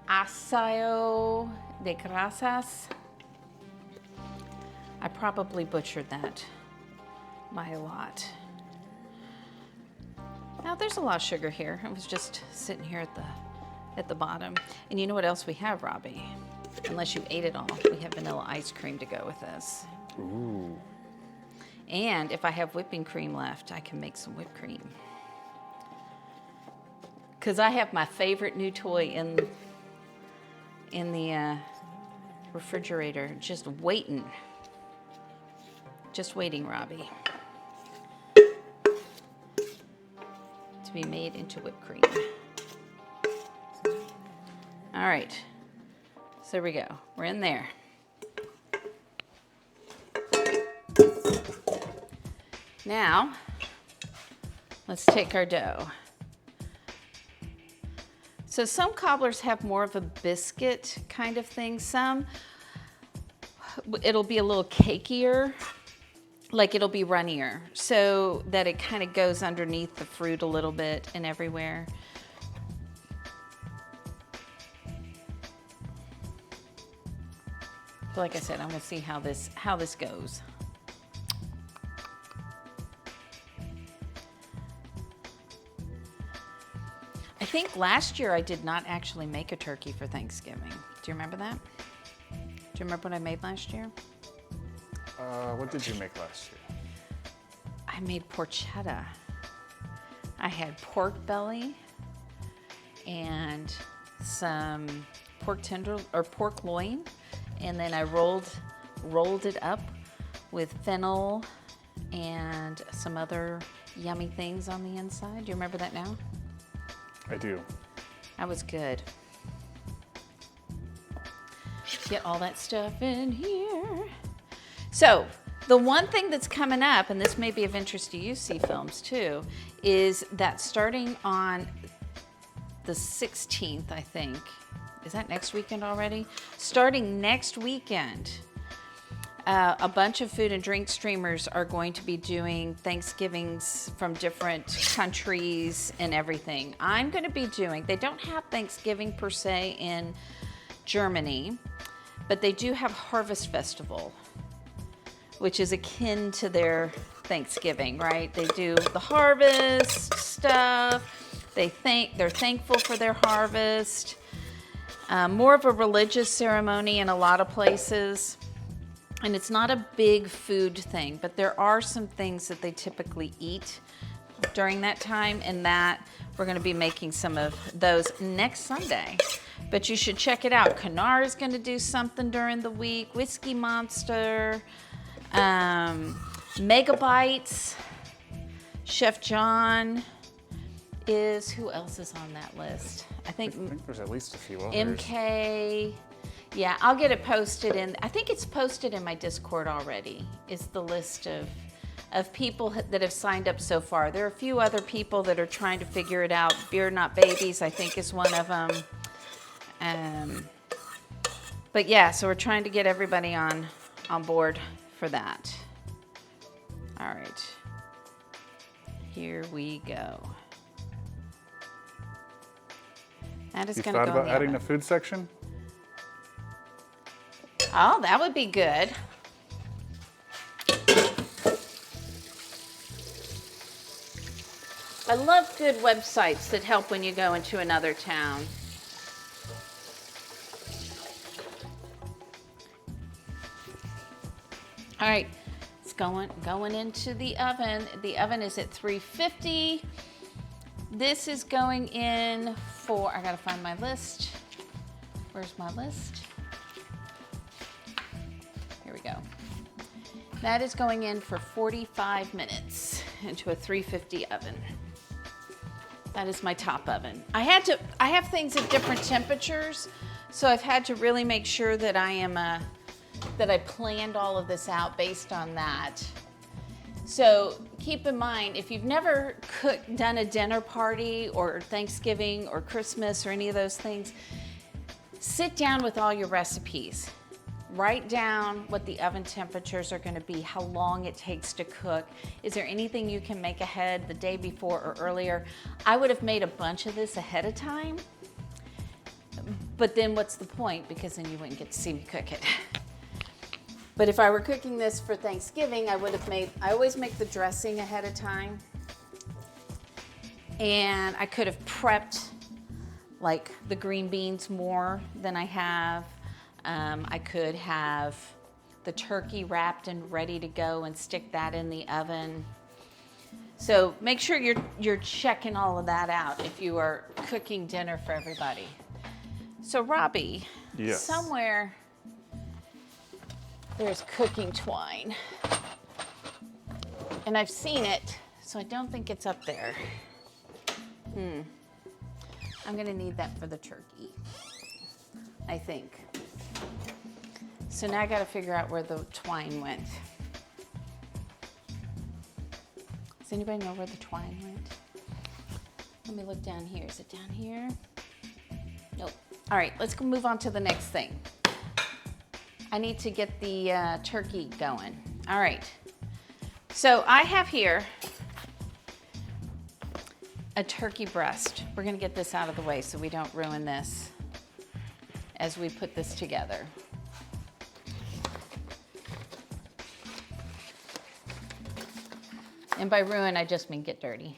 Aseo de Grasas. I probably butchered that by a lot. Now there's a lot of sugar here. It was just sitting here at the bottom. And you know what else we have, Robbie? Unless you ate it all, we have vanilla ice cream to go with this. Ooh. And if I have whipping cream left, I can make some whipped cream. Because I have my favorite new toy in the refrigerator, just waiting. Just waiting, Robbie. To be made into whipped cream. All right. So there we go. We're in there. Now, let's take our dough. So some cobblers have more of a biscuit kind of thing. Some, it'll be a little cakier, like it'll be runnier, so that it kind of goes underneath the fruit a little bit and everywhere. But like I said, I'm gonna see how this goes. I think last year I did not actually make a turkey for Thanksgiving. Do you remember that? Do you remember what I made last year? What did you make last year? I made porchetta. I had pork belly and some pork tender or pork loin, and then I rolled it up with fennel and some other yummy things on the inside. Do you remember that now? I do. That was good. Get all that stuff in here. So the one thing that's coming up, and this may be of interest to you, C Films too, is that starting on the 16th, I think, is that next weekend already? Starting next weekend, a bunch of food and drink streamers are going to be doing Thanksgivings from different countries and everything. I'm going to be doing, they don't have Thanksgiving per se in Germany, but they do have Harvest Festival, which is akin to their Thanksgiving, right? They do the harvest stuff. They're thankful for their harvest. More of a religious ceremony in a lot of places. And it's not a big food thing, but there are some things that they typically eat during that time, and that we're going to be making some of those next Sunday. But you should check it out. Canar is going to do something during the week. Whiskey Monster, Megabytes, Chef John is, who else is on that list? I think there's at least a few others. MK. Yeah, I'll get it posted in, I think it's posted in my Discord already, is the list of people that have signed up so far. There are a few other people that are trying to figure it out. Beer Not Babies, I think, is one of them. But yeah, so we're trying to get everybody on board for that. All right, here we go. That is going to go in the oven. You thought about adding a food section? Oh, that would be good. I love good websites that help when you go into another town. All right, it's going into the oven. The oven is at 350. This is going in for, I gotta find my list. Where's my list? Here we go. That is going in for 45 minutes into a 350 oven. That is my top oven. I have things at different temperatures, so I've had to really make sure that that I planned all of this out based on that. So keep in mind, if you've never done a dinner party or Thanksgiving or Christmas or any of those things, sit down with all your recipes. Write down what the oven temperatures are going to be, how long it takes to cook. Is there anything you can make ahead the day before or earlier? I would have made a bunch of this ahead of time, but then what's the point? Because then you wouldn't get to see me cook it. But if I were cooking this for Thanksgiving, I always make the dressing ahead of time. And I could have prepped like the green beans more than I have. I could have the turkey wrapped and ready to go and stick that in the oven. So make sure you're checking all of that out if you are cooking dinner for everybody. So Robbie, Yes. somewhere there's cooking twine. And I've seen it, so I don't think it's up there. I'm gonna need that for the turkey, I think. So now I gotta figure out where the twine went. Does anybody know where the twine went? Let me look down here. Is it down here? Nope. All right, let's go move on to the next thing. I need to get the turkey going. All right. So I have here a turkey breast. We're gonna get this out of the way so we don't ruin this as we put this together. And by ruin, I just mean get dirty.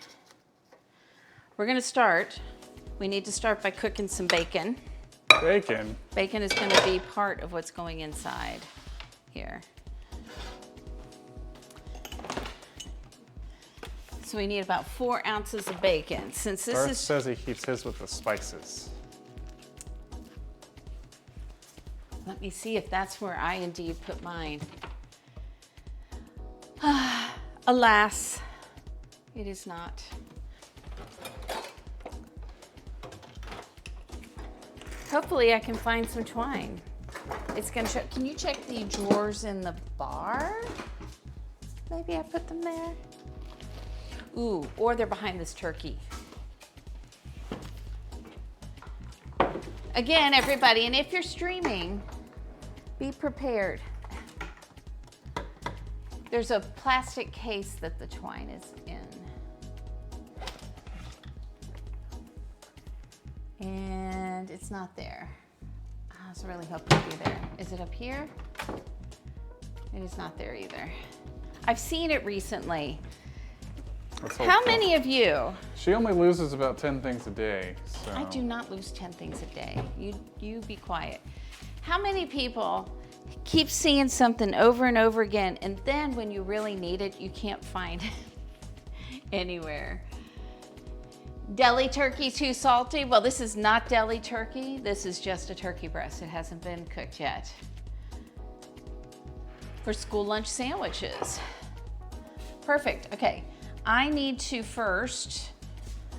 We're gonna start. We need to start by cooking some bacon. Bacon. Bacon is gonna be part of what's going inside here. So we need about 4 ounces of bacon. Since this Garth says he keeps his with the spices. Let me see if that's where I indeed put mine. Alas, it is not. Hopefully I can find some twine. It's gonna show. Can you check the drawers in the bar? Maybe I put them there. Ooh, or they're behind this turkey. Again, everybody, and if you're streaming, be prepared. There's a plastic case that the twine is in. And it's not there. I was really hoping it'd be there. Is it up here? It is not there either. I've seen it recently. Let's hope How so. many of you? She only loses about 10 things a day. So. I do not lose 10 things a day. You be quiet. How many people keep seeing something over and over again, and then when you really need it, you can't find it anywhere? Deli turkey too salty? Well, this is not deli turkey. This is just a turkey breast. It hasn't been cooked yet. For school lunch sandwiches. Perfect. Okay. I need to first,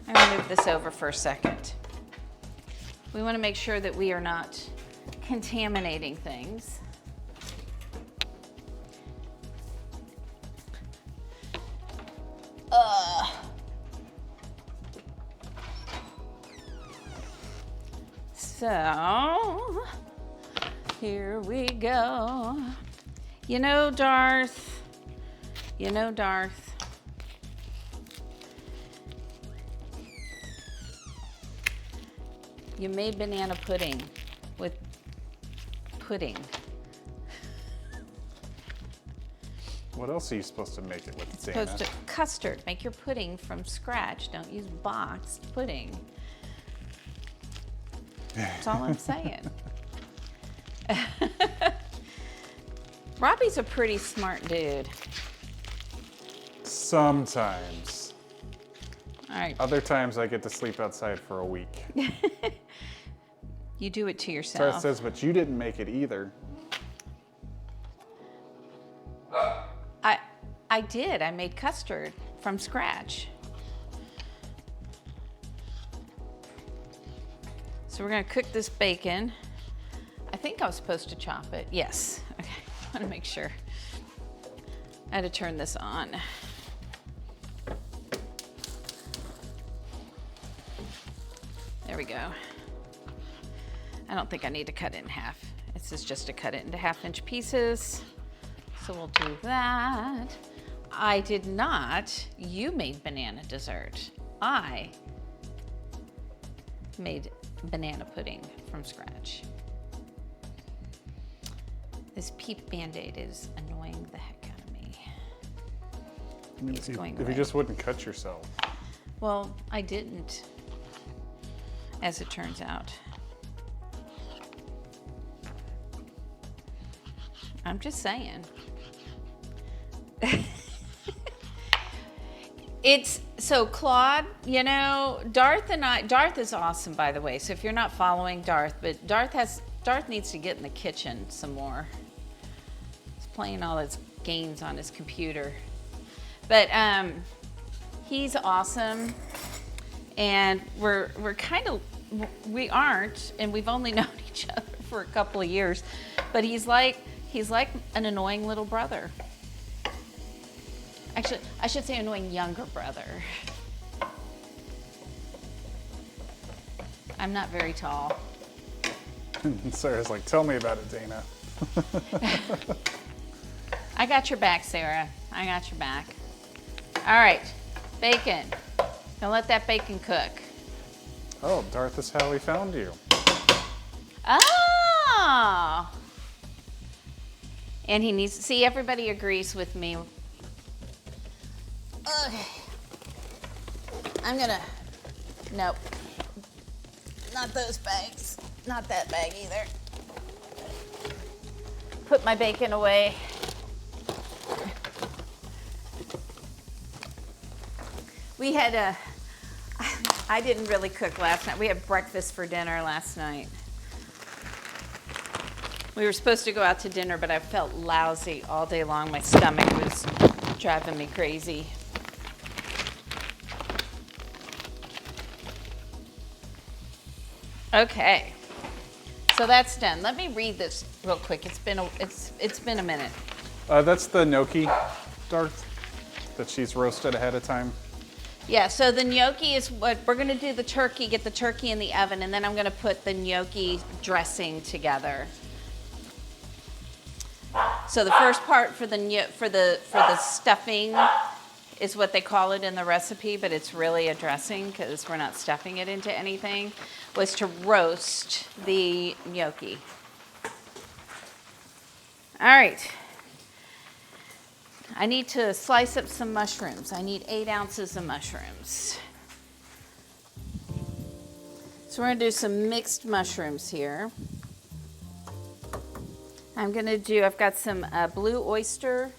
I'm gonna move this over for a second. We wanna make sure that we are not contaminating things. So, here we go. You know, Darth, you made banana pudding with pudding. What else are you supposed to make it with, It's Dana? supposed to custard. Make your pudding from scratch. Don't use boxed pudding. That's all I'm saying. Robbie's a pretty smart dude. Sometimes. All right, Other times I get to sleep outside for a week. you do it to Garth yourself. says, but you didn't make it either. I did. I made custard from scratch. So we're gonna cook this bacon. I think I was supposed to chop it. Yes. Okay. I want to make sure. I had to turn this on. There we go. I don't think I need to cut it in half. This is just to cut it into 1/2-inch pieces. So we'll do that. I did not. You made banana dessert. I made banana pudding from scratch. This Peep Band-Aid is annoying the heck out of me. I mean, It's if going you away. just wouldn't cut yourself. Well, I didn't, as it turns out. I'm just saying. It's so Claude, you know, Darth is awesome, by the way. So if you're not following Darth, but Darth needs to get in the kitchen some more. He's playing all his games on his computer. But he's awesome, and we aren't, and we've only known each other for a couple of years, but he's like an annoying little brother. Actually, I should say annoying younger brother. I'm not very tall. Sarah's like, tell me about it, Dana. I got your back, Sarah. I got your back. All right, bacon. Now let that bacon cook. Oh, Darth is how we found you. Oh! And he needs to see, everybody agrees with me. Okay. Nope. Not those bags. Not that bag either. Put my bacon away. We had I didn't really cook last night. We had breakfast for dinner last night. We were supposed to go out to dinner, but I felt lousy all day long. My stomach was driving me crazy. Okay, so that's done. Let me read this real quick. It's been a minute. That's the gnocchi, Darth, that she's roasted ahead of time. Yeah, so the gnocchi is what we're gonna do. The turkey, get the turkey in the oven, and then I'm gonna put the gnocchi dressing together. So the first part for the stuffing is what they call it in the recipe, but it's really a dressing because we're not stuffing it into anything, was to roast the gnocchi. All right. I need to slice up some mushrooms. I need 8 ounces of mushrooms. So we're gonna do some mixed mushrooms here. I've got some blue oyster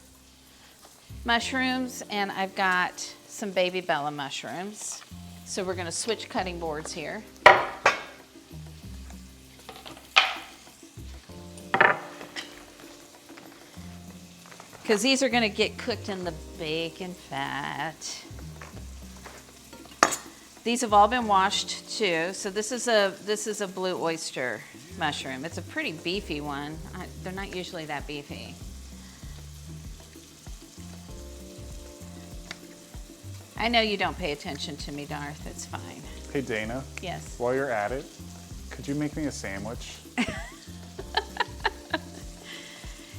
mushrooms, and I've got some baby Bella mushrooms. So we're gonna switch cutting boards here. Because these are gonna get cooked in the bacon fat. These have all been washed too. So this is a blue oyster mushroom. It's a pretty beefy one. They're not usually that beefy. I know you don't pay attention to me, Darth. It's fine. Hey, Dana. Yes. While you're at it, could you make me a sandwich?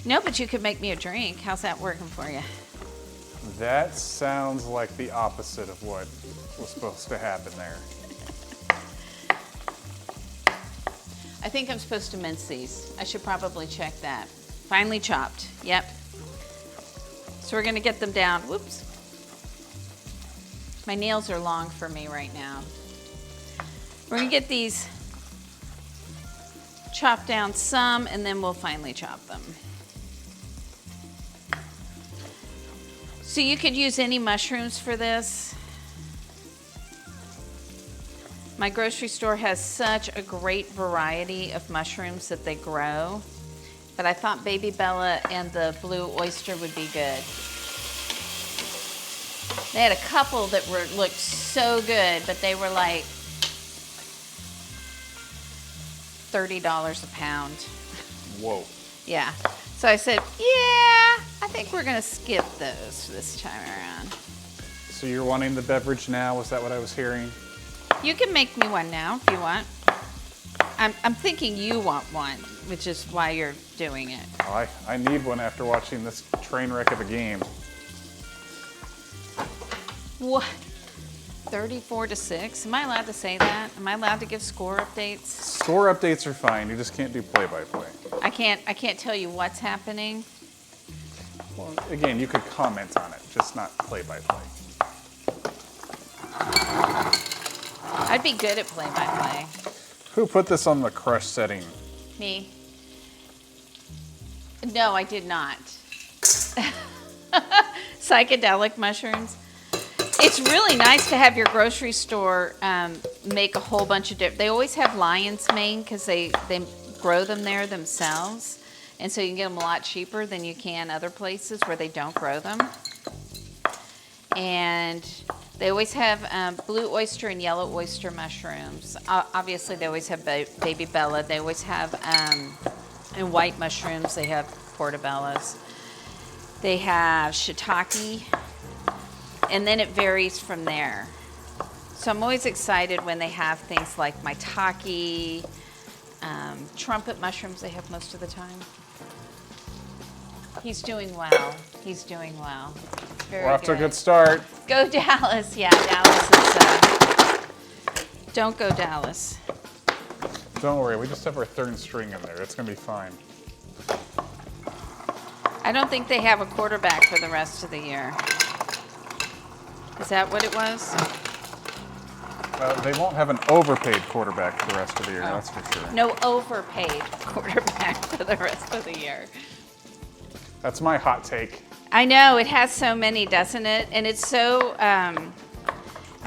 No, but you could make me a drink. How's that working for you? That sounds like the opposite of what was supposed to happen there. I think I'm supposed to mince these. I should probably check that. Finely chopped. Yep. So we're gonna get them down. Whoops. My nails are long for me right now. We're gonna get these chopped down some, and then we'll finely chop them. So you could use any mushrooms for this. My grocery store has such a great variety of mushrooms that they grow, but I thought Baby Bella and the blue oyster would be good. They had a couple that looked so good, but they were like $30 a pound. Whoa. Yeah. So I said, yeah, I think we're gonna skip those this time around. So you're wanting the beverage now? Was that what I was hearing? You can make me one now if you want. I'm thinking you want one, which is why you're doing it. Oh, I need one after watching this train wreck of a game. What? 34-6? Am I allowed to say that? Am I allowed to give score updates? Score updates are fine. You just can't do play-by-play. I can't tell you what's happening. Well, again, you could comment on it, just not play-by-play. I'd be good at play-by-play. Who put this on the crush setting? Me? No, I did not. Psychedelic mushrooms. It's really nice to have your grocery store make a whole bunch of different. They always have lion's mane because they grow them there themselves. And so you can get them a lot cheaper than you can other places where they don't grow them. And they always have blue oyster and yellow oyster mushrooms. Obviously, they always have baby bella. They always have, and white mushrooms, they have portobellas. They have shiitake. And then it varies from there. So I'm always excited when they have things like maitake, trumpet mushrooms they have most of the time. He's doing well. He's doing well. Very We're off to a good start. Go Dallas. Yeah, Dallas is, don't go Dallas. Don't worry, we just have our third string in there. It's going to be fine. I don't think they have a quarterback for the rest of the year. Is that what it was? They won't have an overpaid quarterback for the rest of the year, that's for sure. No overpaid quarterback for the rest of the year. That's my hot take. I know, it has so many, doesn't it? And it's so,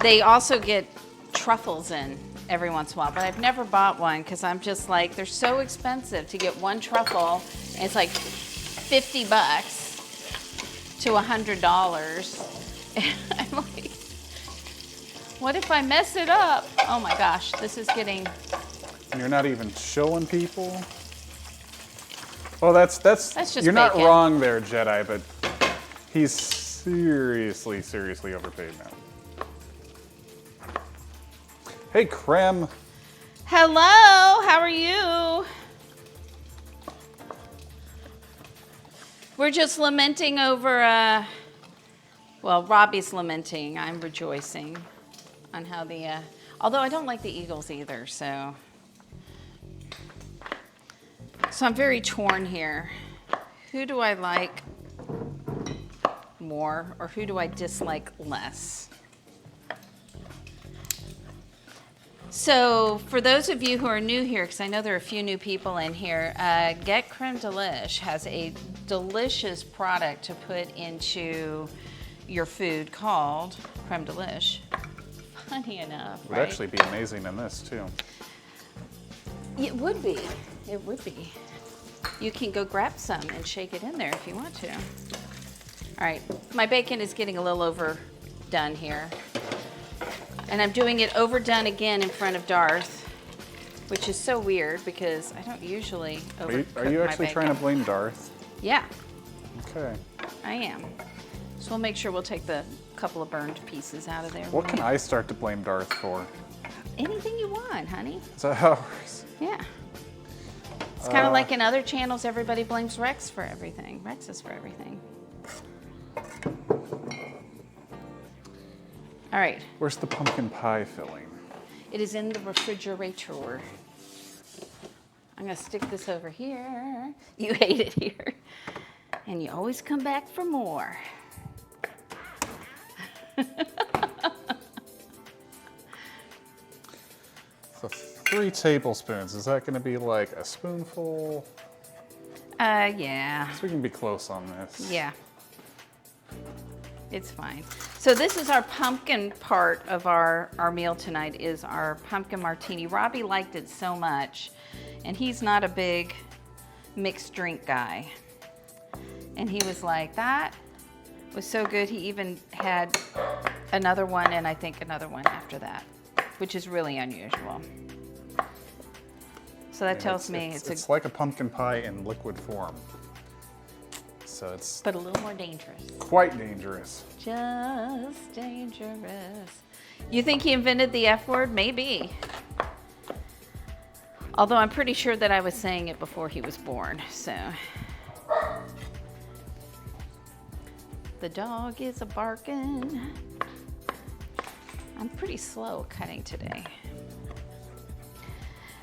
they also get truffles in every once in a while, but I've never bought one because I'm just like, they're so expensive to get one truffle, and it's like $50 to $100. I'm like, what if I mess it up? Oh my gosh, this is getting... And you're not even showing people? Well, that's just you're not bacon. wrong there, Jedi, but he's seriously overpaid now. Hey, Creme. Hello, how are you? We're just lamenting over, well, Robbie's lamenting, I'm rejoicing on how the, although I don't like the Eagles either, so I'm very torn here. Who do I like more, or who do I dislike less? So for those of you who are new here, because I know there are a few new people in here, Get Creme Delish has a delicious product to put into your food called Creme Delish. Funny enough, It would right? actually be amazing in this, too. It would be. It would be. You can go grab some and shake it in there if you want to. All right, my bacon is getting a little overdone here. And I'm doing it overdone again in front of Darth, which is so weird because I don't usually overcook Are you my actually bacon. trying to blame Darth? Yeah, Okay. I am. So we'll make sure we'll take the couple of burned pieces out of there. What can I start to blame Darth for? Anything you want, honey. Is that how it works? Yeah. It's kind of like in other channels, everybody blames Rex for everything. Rex is for everything. All right. Where's the pumpkin pie filling? It is in the refrigerator. I'm gonna stick this over here. You hate it here. And you always come back for more. So 3 tablespoons. Is that going to be like a spoonful? Yeah. So we can be close on this. Yeah. It's fine. So this is our pumpkin part of our meal tonight, is our pumpkin martini. Robbie liked it so much, and he's not a big mixed drink guy. And he was like, that was so good. He even had another one, and I think another one after that, which is really unusual. So that tells me it's like a pumpkin pie in liquid form. So it's but a little more dangerous. quite dangerous. Just dangerous. You think he invented the F word? Maybe. Although I'm pretty sure that I was saying it before he was born, so. The dog is a barking. I'm pretty slow cutting today.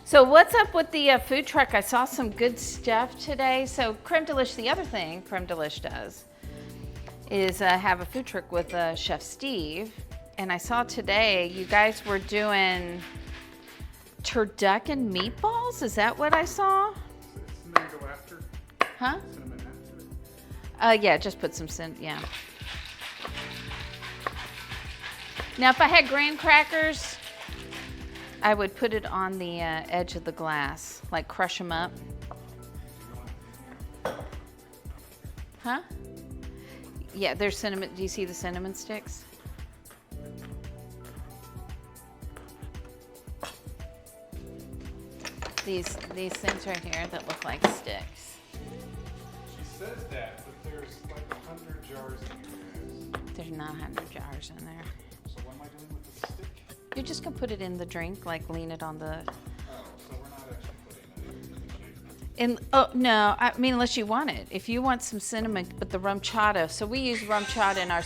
So what's up with the food truck? I saw some good stuff today. So Creme Delish, the other thing Creme Delish does is have a food truck with Chef Steve. And I saw today you guys were doing turducken meatballs. Is that what I saw? Cinnamon go after? Huh? Cinnamon after? Yeah, just put some cinnamon, yeah. Now if I had graham crackers, I would put it on the edge of the glass, like crush them up. Huh? Yeah, there's cinnamon. Do you see the cinnamon sticks? These things right here that look like sticks. She says that, but there's like 100 jars in here. There's not 100 jars in there. So what am I doing with the stick? You're just gonna put it in the drink, like lean it on the. Oh, so we're not actually putting it in the drink. Oh no, I mean unless you want it. If you want some cinnamon, but the rum chata. So we use rum chata in our.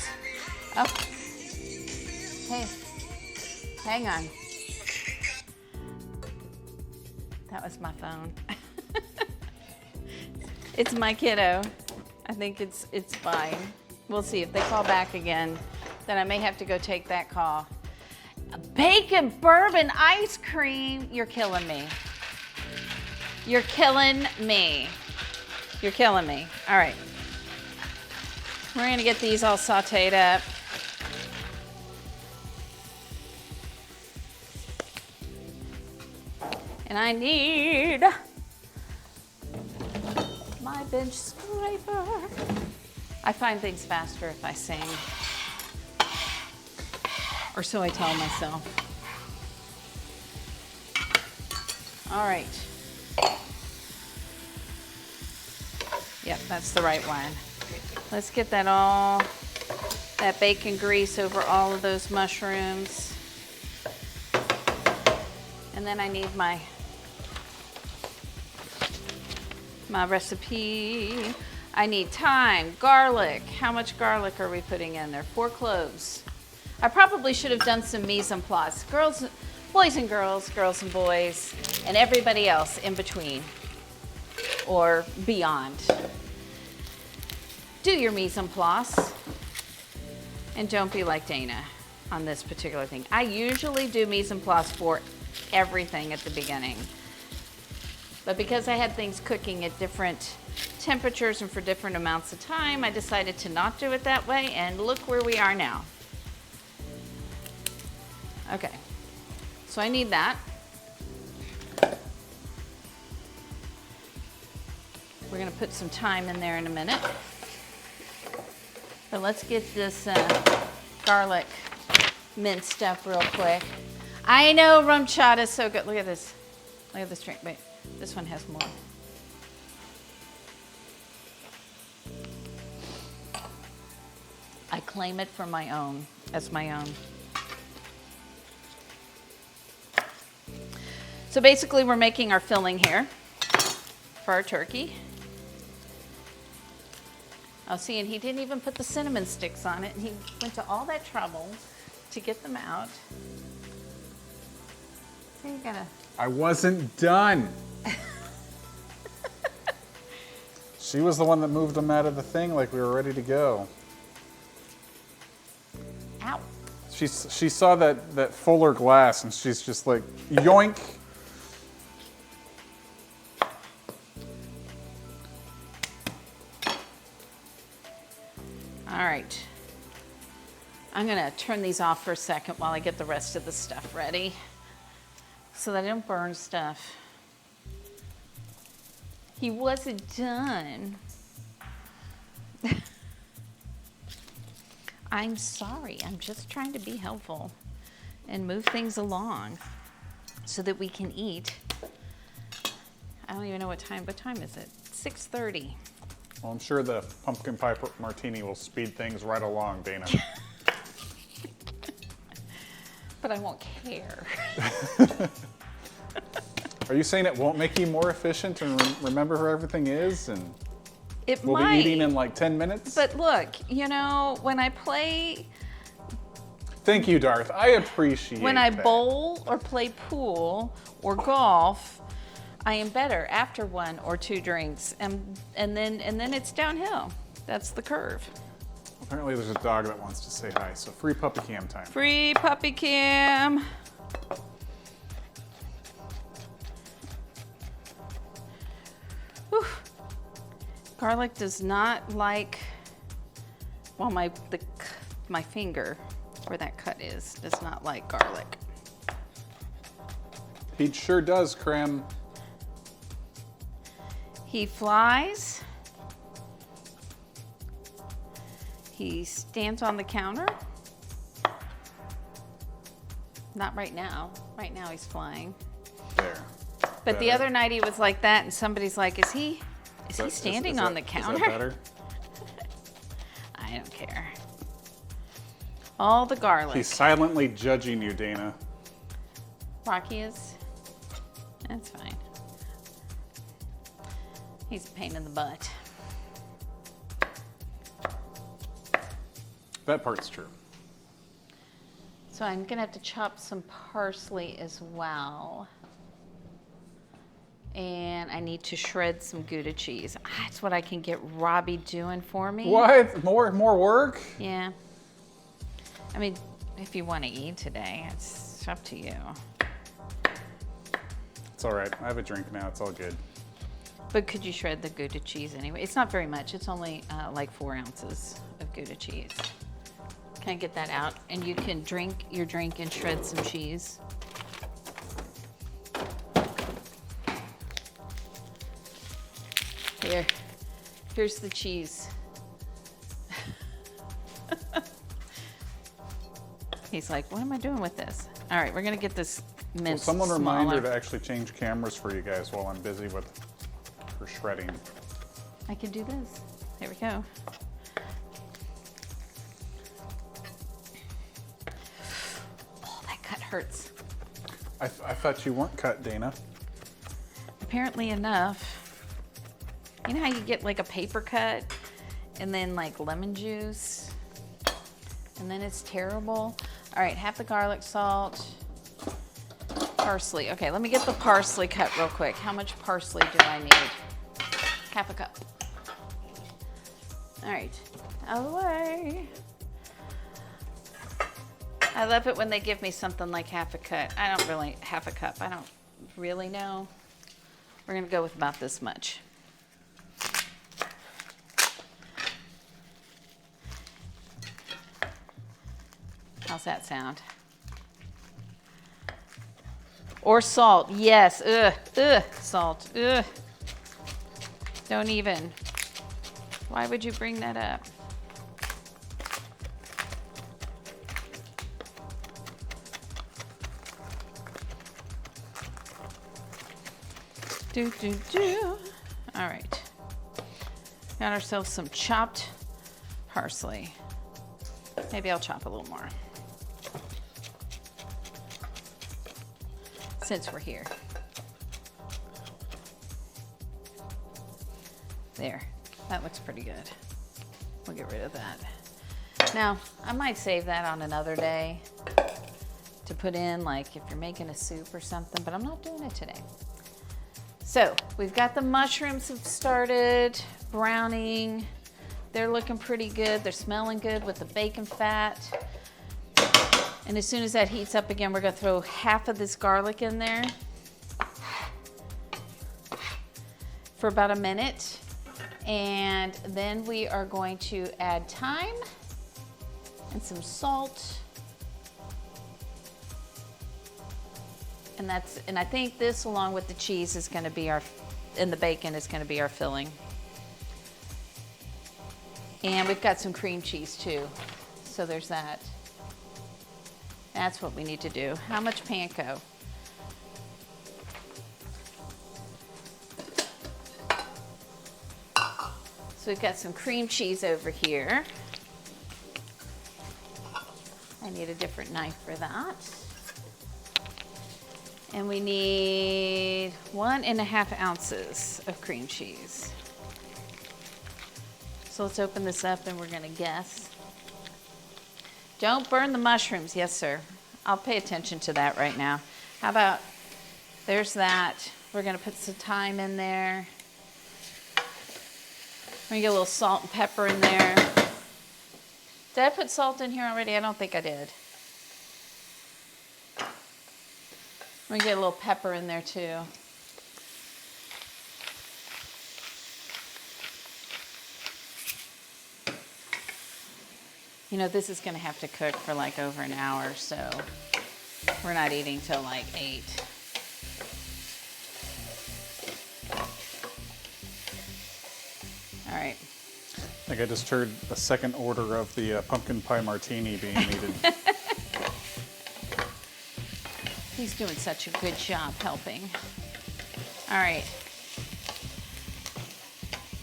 Oh. Hey. Hang on. That was my phone. It's my kiddo. I think it's fine. We'll see if they call back again. Then I may have to go take that call. Bacon bourbon ice cream. You're killing me. You're killing me. You're killing me. All right. We're gonna get these all sauteed up. And I need my bench scraper. I find things faster if I sing. Or so I tell myself. All right. Yep, that's the right one. Let's get that bacon grease over all of those mushrooms. And then I need my recipe. I need thyme, garlic. How much garlic are we putting in there? 4 cloves. I probably should have done some mise en place. Boys and girls and boys, and everybody else in between or beyond. Do your mise en place and don't be like Dana on this particular thing. I usually do mise en place for everything at the beginning. But because I had things cooking at different temperatures and for different amounts of time, I decided to not do it that way, and look where we are now. Okay, so I need that. We're gonna put some thyme in there in a minute. But let's get this garlic minced up real quick. I know rum chata is so good. Look at this. Look at this drink. Wait, this one has more. I claim it for my own, as my own. So basically we're making our filling here for our turkey. Oh, see, and he didn't even put the cinnamon sticks on it, and he went to all that trouble to get them out. So you gotta. I wasn't done. She was the one that moved them out of the thing like we were ready to go. Ow. She saw that fuller glass and she's just like, yoink. All right. I'm gonna turn these off for a second while I get the rest of the stuff ready so that I don't burn stuff. He wasn't done. I'm sorry, I'm just trying to be helpful and move things along so that we can eat. I don't even know what time is it? 6:30. Well, I'm sure the pumpkin pie martini will speed things right along, Dana. But I won't care. Are you saying it won't make you more efficient and remember where everything is? And It we'll might. be eating in like 10 minutes? But look, you know, when I play, Thank you, Darth. I appreciate when I that. bowl or play pool or golf, I am better after 1 or 2 drinks, and then it's downhill. That's the curve. Apparently there's a dog that wants to say hi, so free puppy cam time. Free puppy cam. Whew. Garlic does not like, well, my finger where that cut is does not like garlic. He sure does, Creme. He flies. He stands on the counter. Not right now. Right now he's flying. There. But the Better. other night he was like that, and somebody's like, is he standing on the Is counter? that better? I don't care. All the garlic. He's silently judging you, Dana. Rocky is. That's fine. He's a pain in the butt. That part's true. So I'm gonna have to chop some parsley as well. And I need to shred some Gouda cheese. That's what I can get Robbie doing for me. What? More work? Yeah. I mean, if you want to eat today, it's up to you. It's all right. I have a drink now. It's all good. But could you shred the Gouda cheese anyway? It's not very much. It's only like 4 ounces of Gouda cheese. Can I get that out? And you can drink your drink and shred some cheese. Here's the cheese. He's like, what am I doing with this? All right, we're gonna get this Will minced someone remind smaller. her to actually change cameras for you guys while I'm busy with her shredding? I can do this. There we go. Oh, that cut hurts. I thought you weren't cut, Dana. Apparently enough. You know how you get like a paper cut and then like lemon juice and then it's terrible? All right, half the garlic salt, parsley. Okay, let me get the parsley cut real quick. How much parsley do I need? Half a cup. All right, out of the way. I love it when they give me something like half a cup. Half a cup. I don't really know. We're gonna go with about this much. How's that sound? Or salt, yes, salt, Don't even. Why would you bring that up? All right. Got ourselves some chopped parsley. Maybe I'll chop a little more. Since we're here. There, that looks pretty good. We'll get rid of that. Now, I might save that on another day to put in, like if you're making a soup or something, but I'm not doing it today. So, we've got the mushrooms have started browning. They're looking pretty good. They're smelling good with the bacon fat. And as soon as that heats up again, we're gonna throw half of this garlic in there for about a minute. And then we are going to add thyme and some salt. And I think this, along with the cheese, is gonna be and the bacon is gonna be our filling. And we've got some cream cheese too. So there's that. That's what we need to do. How much panko? So we've got some cream cheese over here. I need a different knife for that. And we need 1.5 ounces of cream cheese. So let's open this up and we're gonna guess. Don't burn the mushrooms. Yes, sir. I'll pay attention to that right now. How about, there's that. We're gonna put some thyme in there. We're gonna get a little salt and pepper in there. Did I put salt in here already? I don't think I did. We're gonna get a little pepper in there too. You know, this is gonna have to cook for like over an hour, so we're not eating till like 8. All right. I think I just heard a second order of the pumpkin pie martini being needed. He's doing such a good job helping. All right.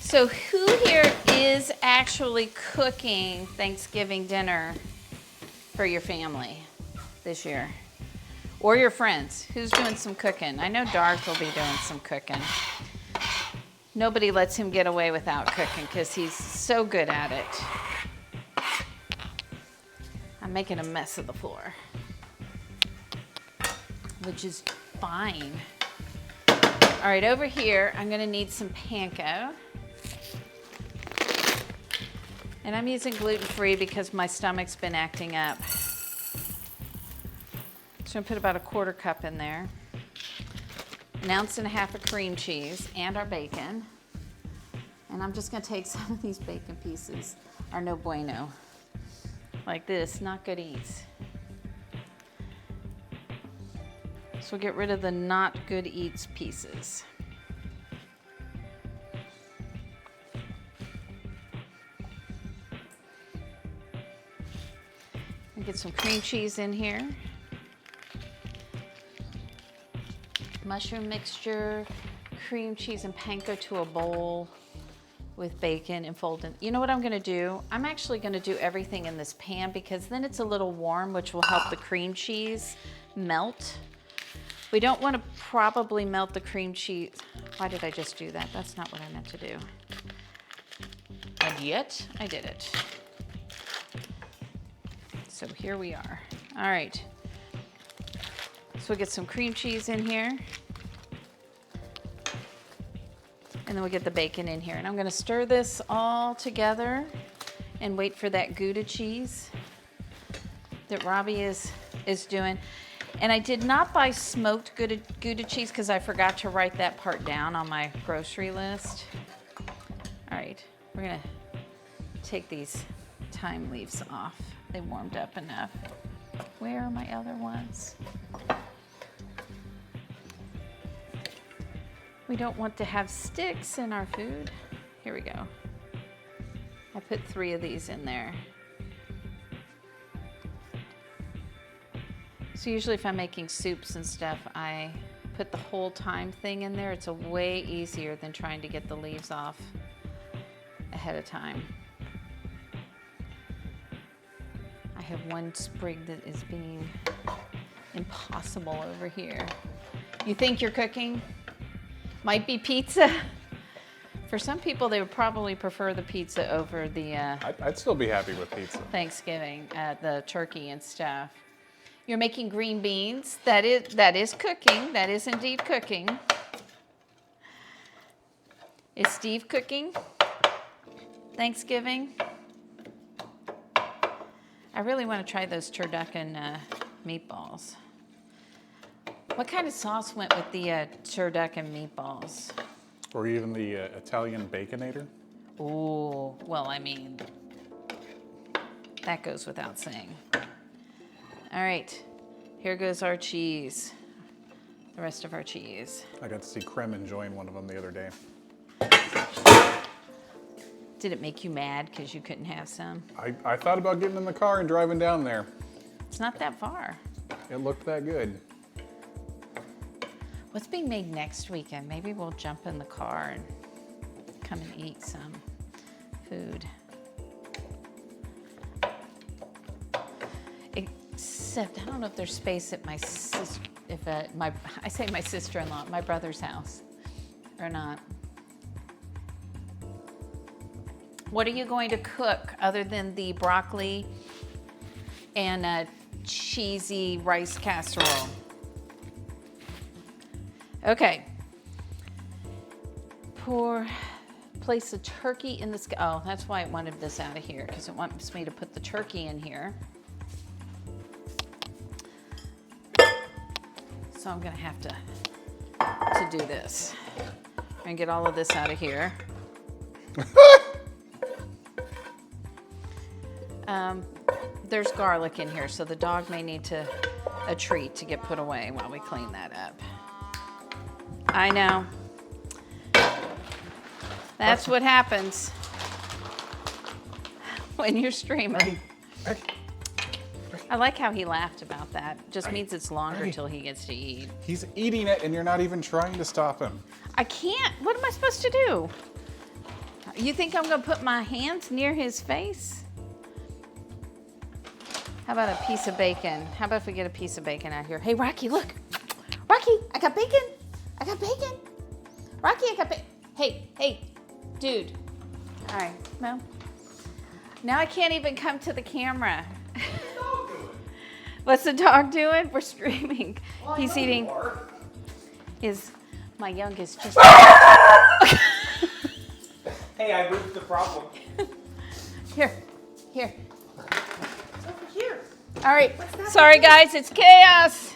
So who here is actually cooking Thanksgiving dinner for your family this year? Or your friends? Who's doing some cooking? I know Darth will be doing some cooking. Nobody lets him get away without cooking because he's so good at it. I'm making a mess of the floor, which is fine. All right, over here, I'm gonna need some panko. And I'm using gluten-free because my stomach's been acting up. So I'm gonna put about 1/4 cup in there. 1.5 ounces of cream cheese and our bacon. And I'm just gonna take some of these bacon pieces, are no bueno. Like this, not good eats. So we'll get rid of the not good eats pieces. And get some cream cheese in here. Mushroom mixture, cream cheese and panko to a bowl with bacon and fold in. You know what I'm gonna do? I'm actually gonna do everything in this pan because then it's a little warm, which will help the cream cheese melt. We don't wanna probably melt the cream cheese. Why did I just do that? That's not what I meant to do. And yet, I did it. So here we are. All right. So we'll get some cream cheese in here. And then we'll get the bacon in here. And I'm gonna stir this all together and wait for that Gouda cheese that Robbie is doing. And I did not buy smoked Gouda cheese because I forgot to write that part down on my grocery list. All right, we're gonna take these thyme leaves off. They warmed up enough. Where are my other ones? We don't want to have sticks in our food. Here we go. I put 3 of these in there. So usually if I'm making soups and stuff, I put the whole thyme thing in there. It's a way easier than trying to get the leaves off ahead of time. I have one sprig that is being impossible over here. You think you're cooking? Might be pizza. For some people, they would probably prefer the pizza over the I'd still be happy with pizza. Thanksgiving, the turkey and stuff. You're making green beans. That is cooking. That is indeed cooking. Is Steve cooking? Thanksgiving? I really want to try those turducken meatballs. What kind of sauce went with the turducken meatballs? Or even the Italian Baconator. Ooh, well, I mean, that goes without saying. All right, here goes our cheese. The rest of our cheese. I got to see Krem enjoying one of them the other day. Did it make you mad because you couldn't have some? I thought about getting in the car and driving down there. It's not that far. It looked that good. What's being made next weekend? Maybe we'll jump in the car and come and eat some food. Except, I don't know if there's space at my I say my sister-in-law, my brother's house, or not. What are you going to cook other than the broccoli and a cheesy rice casserole? Okay. Place the turkey in the oh, that's why it wanted this out of here, because it wants me to put the turkey in here. So I'm gonna have to do this and get all of this out of here. There's garlic in here, so the dog may need a treat to get put away while we clean that up. I know. That's what happens when you're streaming. I like how he laughed about that. Just means it's longer till he gets to eat. He's eating it and you're not even trying to stop him. I can't. What am I supposed to do? You think I'm gonna put my hands near his face? How about a piece of bacon? How about if we get a piece of bacon out here? Hey, Rocky, look. Rocky, I got bacon. I got bacon. Rocky, I got bacon. Hey, dude. All right, well, now I can't even come to the camera. What's the dog doing? We're streaming. Well, he's eating. My youngest just. Hey, I moved the problem. Here. It's over here. All right. Sorry, guys. It's chaos.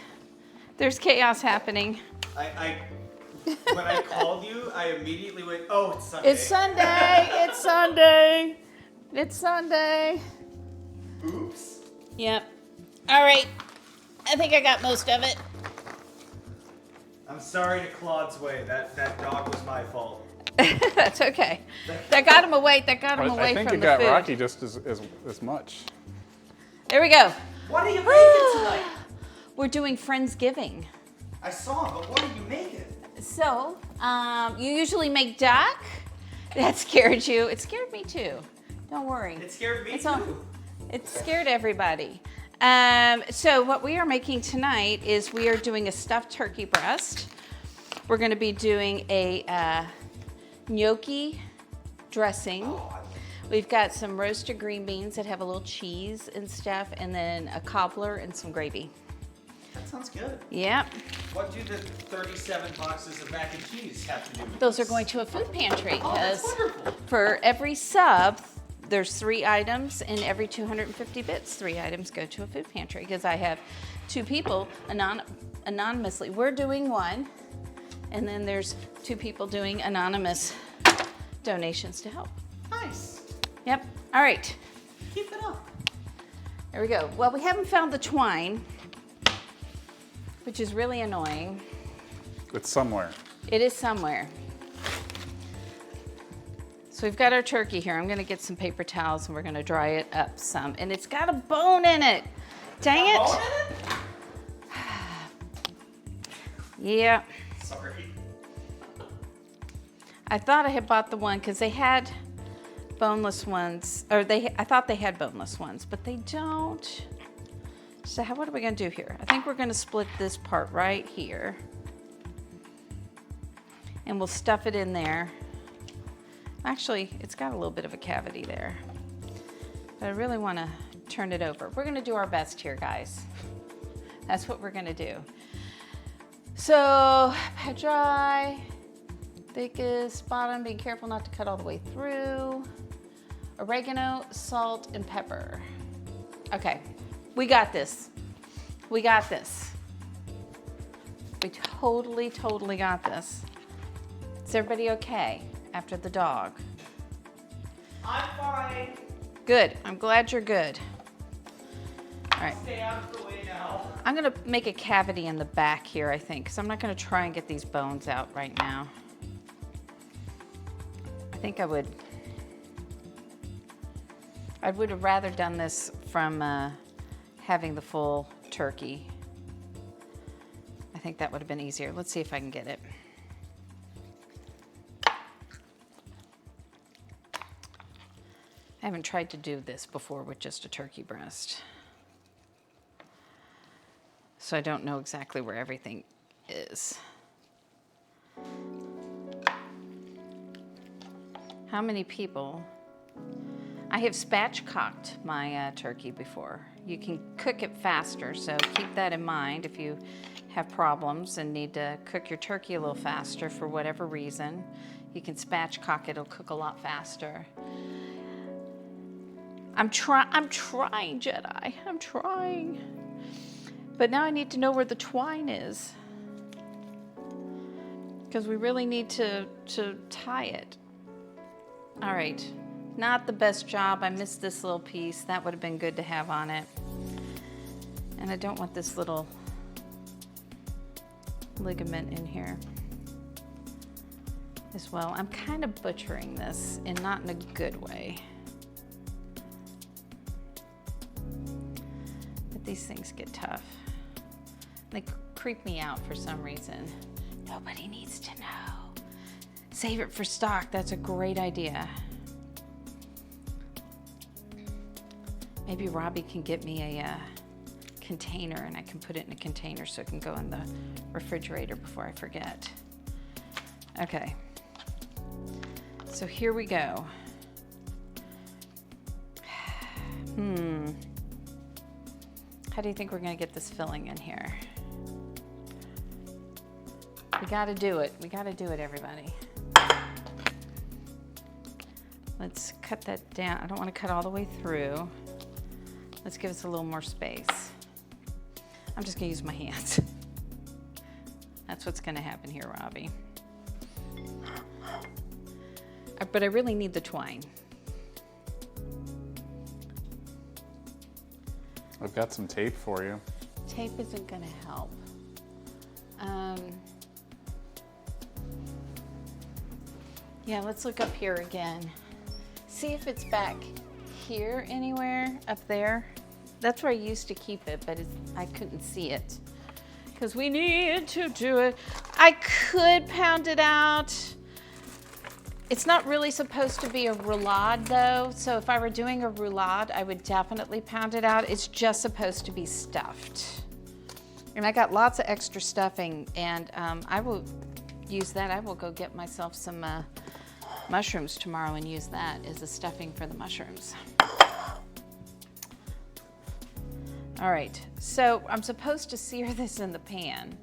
There's chaos happening. When I called you, I immediately went, oh, it's Sunday. It's Sunday. It's Sunday. It's Sunday. Oops. Yep. All right. I think I got most of it. I'm sorry to Claude's way. That dog was my fault. That's okay. That got him away. That got him I away think from it the got food. Rocky just as much. There we go. What are you making tonight? We're doing Friendsgiving. I saw, but what are you making? So, you usually make duck. That scared you. It scared me too. Don't worry. It scared me It's too. all- It scared everybody. So what we are making tonight is we are doing a stuffed turkey breast. We're going to be doing a gnocchi dressing. We've got some roasted green beans that have a little cheese and stuff, and then a cobbler and some gravy. That sounds good. Yep. What do the 37 boxes of mac and cheese have to do with Those this? are going to a food pantry. Oh, that's 'cause wonderful. For every sub, there's 3 items, and every 250 bits, 3 items go to a food pantry, because I have 2 people anonymously. We're doing one, and then there's 2 people doing anonymous donations to help. Nice. Yep. All right. Keep it up. There we go. Well, we haven't found the twine, which is really annoying. It's somewhere. It is somewhere. So we've got our turkey here. I'm gonna get some paper towels and we're gonna dry it up some. And it's got a bone in it. Dang it. Bone in it? Yeah. Sorry. I thought I had bought the one because they had boneless ones, or I thought they had boneless ones, but they don't. So what are we gonna do here? I think we're gonna split this part right here. And we'll stuff it in there. Actually, it's got a little bit of a cavity there. But I really wanna turn it over. We're gonna do our best here, guys. That's what we're gonna do. So, pat dry, thickest bottom, being careful not to cut all the way through. Oregano, salt, and pepper. Okay, we got this. We got this. We totally got this. Is everybody okay after the dog? I'm fine. Good, I'm glad you're good. All right. Stay out of the way now. I'm gonna make a cavity in the back here, I think, because I'm not gonna try and get these bones out right now. I think I would have rather done this from having the full turkey. I think that would have been easier. Let's see if I can get it. I haven't tried to do this before with just a turkey breast. so I don't know exactly where everything is. How many people? I have spatchcocked my turkey before. You can cook it faster, so keep that in mind if you have problems and need to cook your turkey a little faster for whatever reason. You can spatchcock it, it'll cook a lot faster. I'm trying, Jedi, I'm trying. But now I need to know where the twine is, because we really need to tie it. All right, not the best job. I missed this little piece. That would have been good to have on it. And I don't want this little ligament in here as well. I'm kind of butchering this and not in a good way. But these things get tough. They creep me out for some reason. Nobody needs to know. Save it for stock. That's a great idea. Maybe Robbie can get me a container and I can put it in a container so it can go in the refrigerator before I forget. Okay. So here we go. How do you think we're going to get this filling in here? We got to do it. We got to do it, everybody. Let's cut that down. I don't want to cut all the way through. Let's give us a little more space. I'm just going to use my hands. That's what's going to happen here, Robbie. But I really need the twine. I've got some tape for you. Tape isn't going to help. Yeah, let's look up here again. See if it's back here anywhere, up there. That's where I used to keep it, but I couldn't see it. Because we need to do it. I could pound it out. It's not really supposed to be a roulade though, so if I were doing a roulade, I would definitely pound it out. It's just supposed to be stuffed. And I got lots of extra stuffing, and I will use that. I will go get myself some mushrooms tomorrow and use that as a stuffing for the mushrooms. All right, so I'm supposed to sear this in the pan.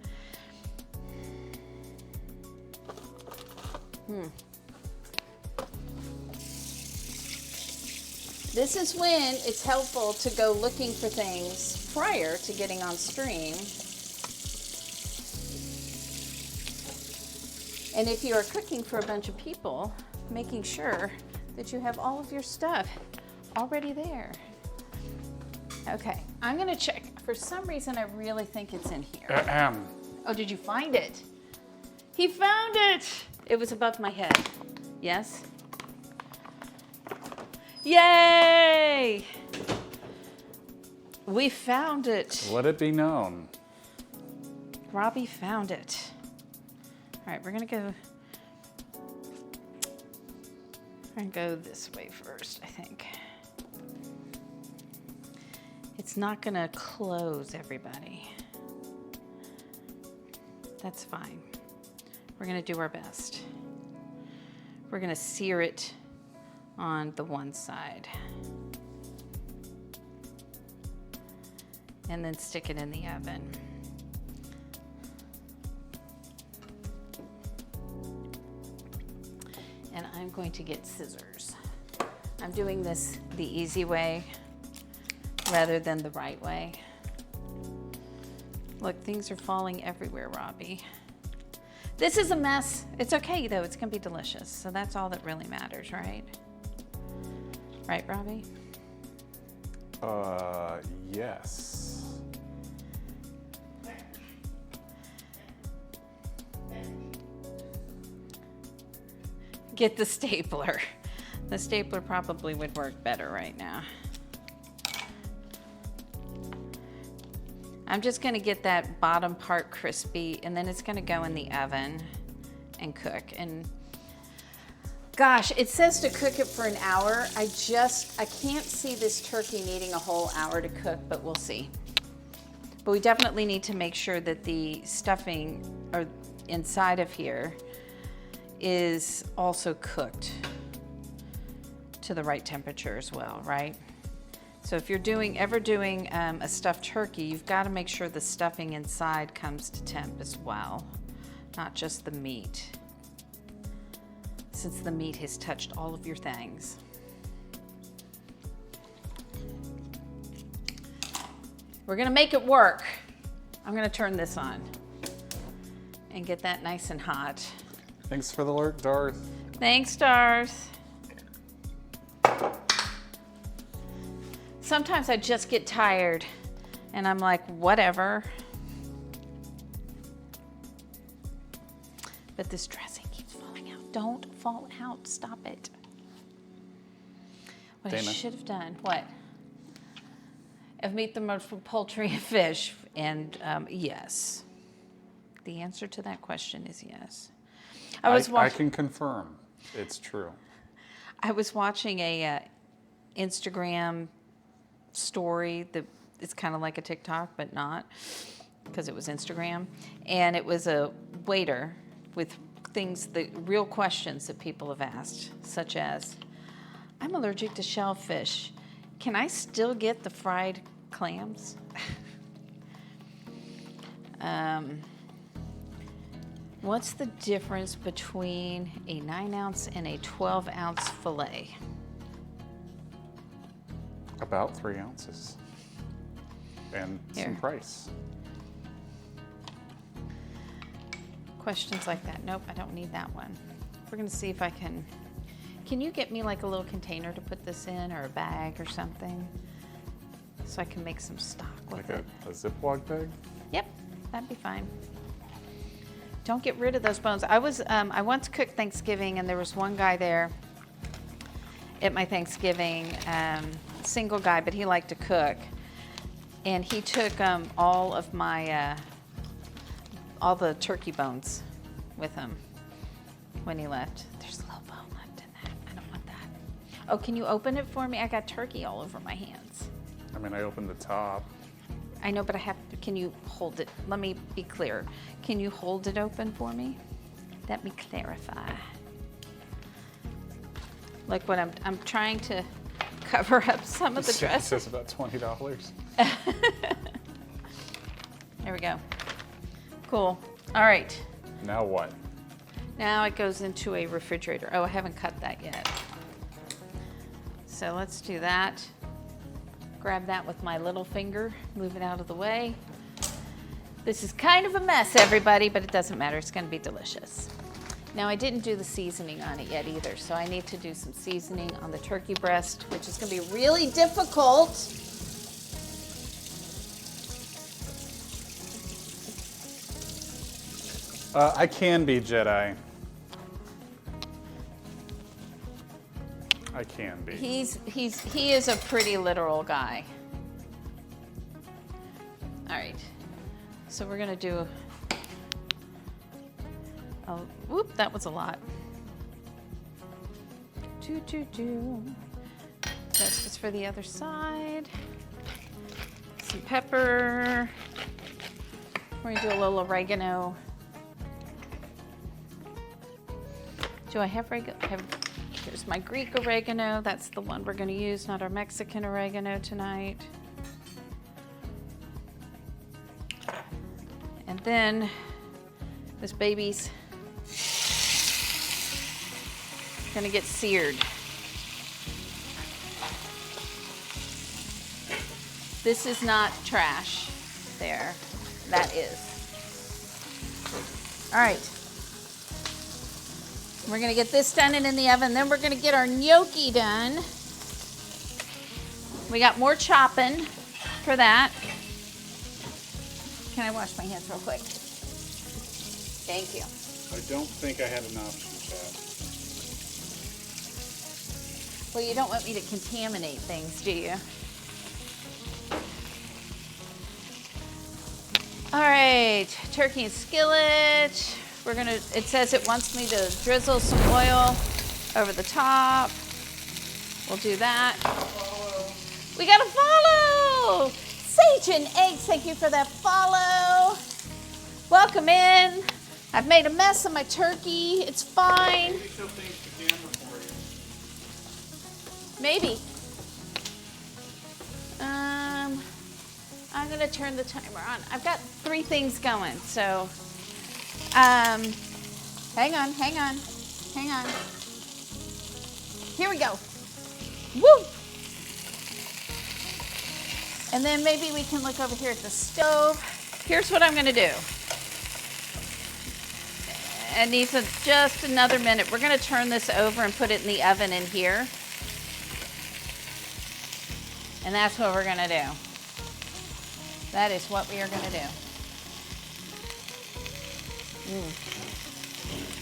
This is when it's helpful to go looking for things prior to getting on stream. And if you are cooking for a bunch of people, making sure that you have all of your stuff already there. Okay, I'm gonna check. For some reason, I really think it's in here. Oh, did you find it? He found it! It was above my head. Yes? Yay! We found it. Let it be known. Robbie found it. All right, we're gonna go this way first, I think. It's not gonna close, everybody. That's fine. We're gonna do our best. We're gonna sear it on the one side. And then stick it in the oven. And I'm going to get scissors. I'm doing this the easy way rather than the right way. Look, things are falling everywhere, Robbie. This is a mess. It's okay though, it's gonna be delicious. So that's all that really matters, right? Right, Robbie? Yes. Get the stapler. The stapler probably would work better right now. I'm just gonna get that bottom part crispy, and then it's gonna go in the oven and cook. And gosh, it says to cook it for an hour. I can't see this turkey needing a whole hour to cook, but we'll see. But we definitely need to make sure that the stuffing or inside of here is also cooked to the right temperature as well, right? So if you're ever doing a stuffed turkey, you've got to make sure the stuffing inside comes to temp as well, not just the meat, since the meat has touched all of your things. We're gonna make it work. I'm gonna turn this on and get that nice and hot. Thanks for the alert, Darth. Thanks, Darth. Sometimes I just get tired and I'm like, whatever. But this dressing keeps falling out. Don't fall out, stop it. What I Dana. should have done, what? Of meat, the most from poultry and fish, and yes. The answer to that question is yes. I can confirm it's true. I was watching a Instagram story that it's kind of like a TikTok, but not, because it was Instagram. And it was a waiter with the real questions that people have asked, such as, I'm allergic to shellfish. Can I still get the fried clams? What's the difference between a 9-ounce and a 12-ounce fillet? About 3 ounces. And Here. some price. Questions like that. Nope, I don't need that one. We're gonna see if I can you get me like a little container to put this in, or a bag or something, so I can make some stock with Like it? a Ziploc bag? Yep, that'd be fine. Don't get rid of those bones. I once cooked Thanksgiving, and there was one guy there at my Thanksgiving, single guy, but he liked to cook. And he took all of my, all the turkey bones with him when he left. There's a little bone left in that. I don't want that. Oh, can you open it for me? I got turkey all over my hands. I mean, I opened the top. I know, but can you hold it? Let me be clear. Can you hold it open for me? Let me clarify. Like what I'm trying to cover up some of the It dress. says about $20. There we go. Cool. All right. Now what? Now it goes into a refrigerator. Oh, I haven't cut that yet. So let's do that. Grab that with my little finger, move it out of the way. This is kind of a mess, everybody, but it doesn't matter. It's going to be delicious. Now, I didn't do the seasoning on it yet either, so I need to do some seasoning on the turkey breast, which is going to be really difficult. I can be Jedi. I can be. He is a pretty literal guy. All right, so we're gonna do. Oh, whoop! That was a lot. This is for the other side. Some pepper. We're gonna do a little oregano. Do I have oregano? Here's my Greek oregano. That's the one we're going to use, not our Mexican oregano tonight. And then this baby's going to get seared. This is not trash there. That is. All right. We're gonna get this done and in the oven, then we're gonna get our gnocchi done. We got more chopping for that. Can I wash my hands real quick? Thank you. I don't think I had an option, Chad. Well, you don't want me to contaminate things, do you? All right, turkey and skillet. It says it wants me to drizzle some oil over the top. We'll do that. We gotta follow. Sage and Eggs, thank you for that follow. Welcome in. I've made a mess of my turkey. It's fine. Maybe she'll think the camera for you. Maybe. I'm gonna turn the timer on. I've got 3 things going, so hang on. Here we go. Woo! And then maybe we can look over here at the stove. Here's what I'm gonna do. It needs just another minute. We're gonna turn this over and put it in the oven in here. And that's what we're gonna do. That is what we are gonna do.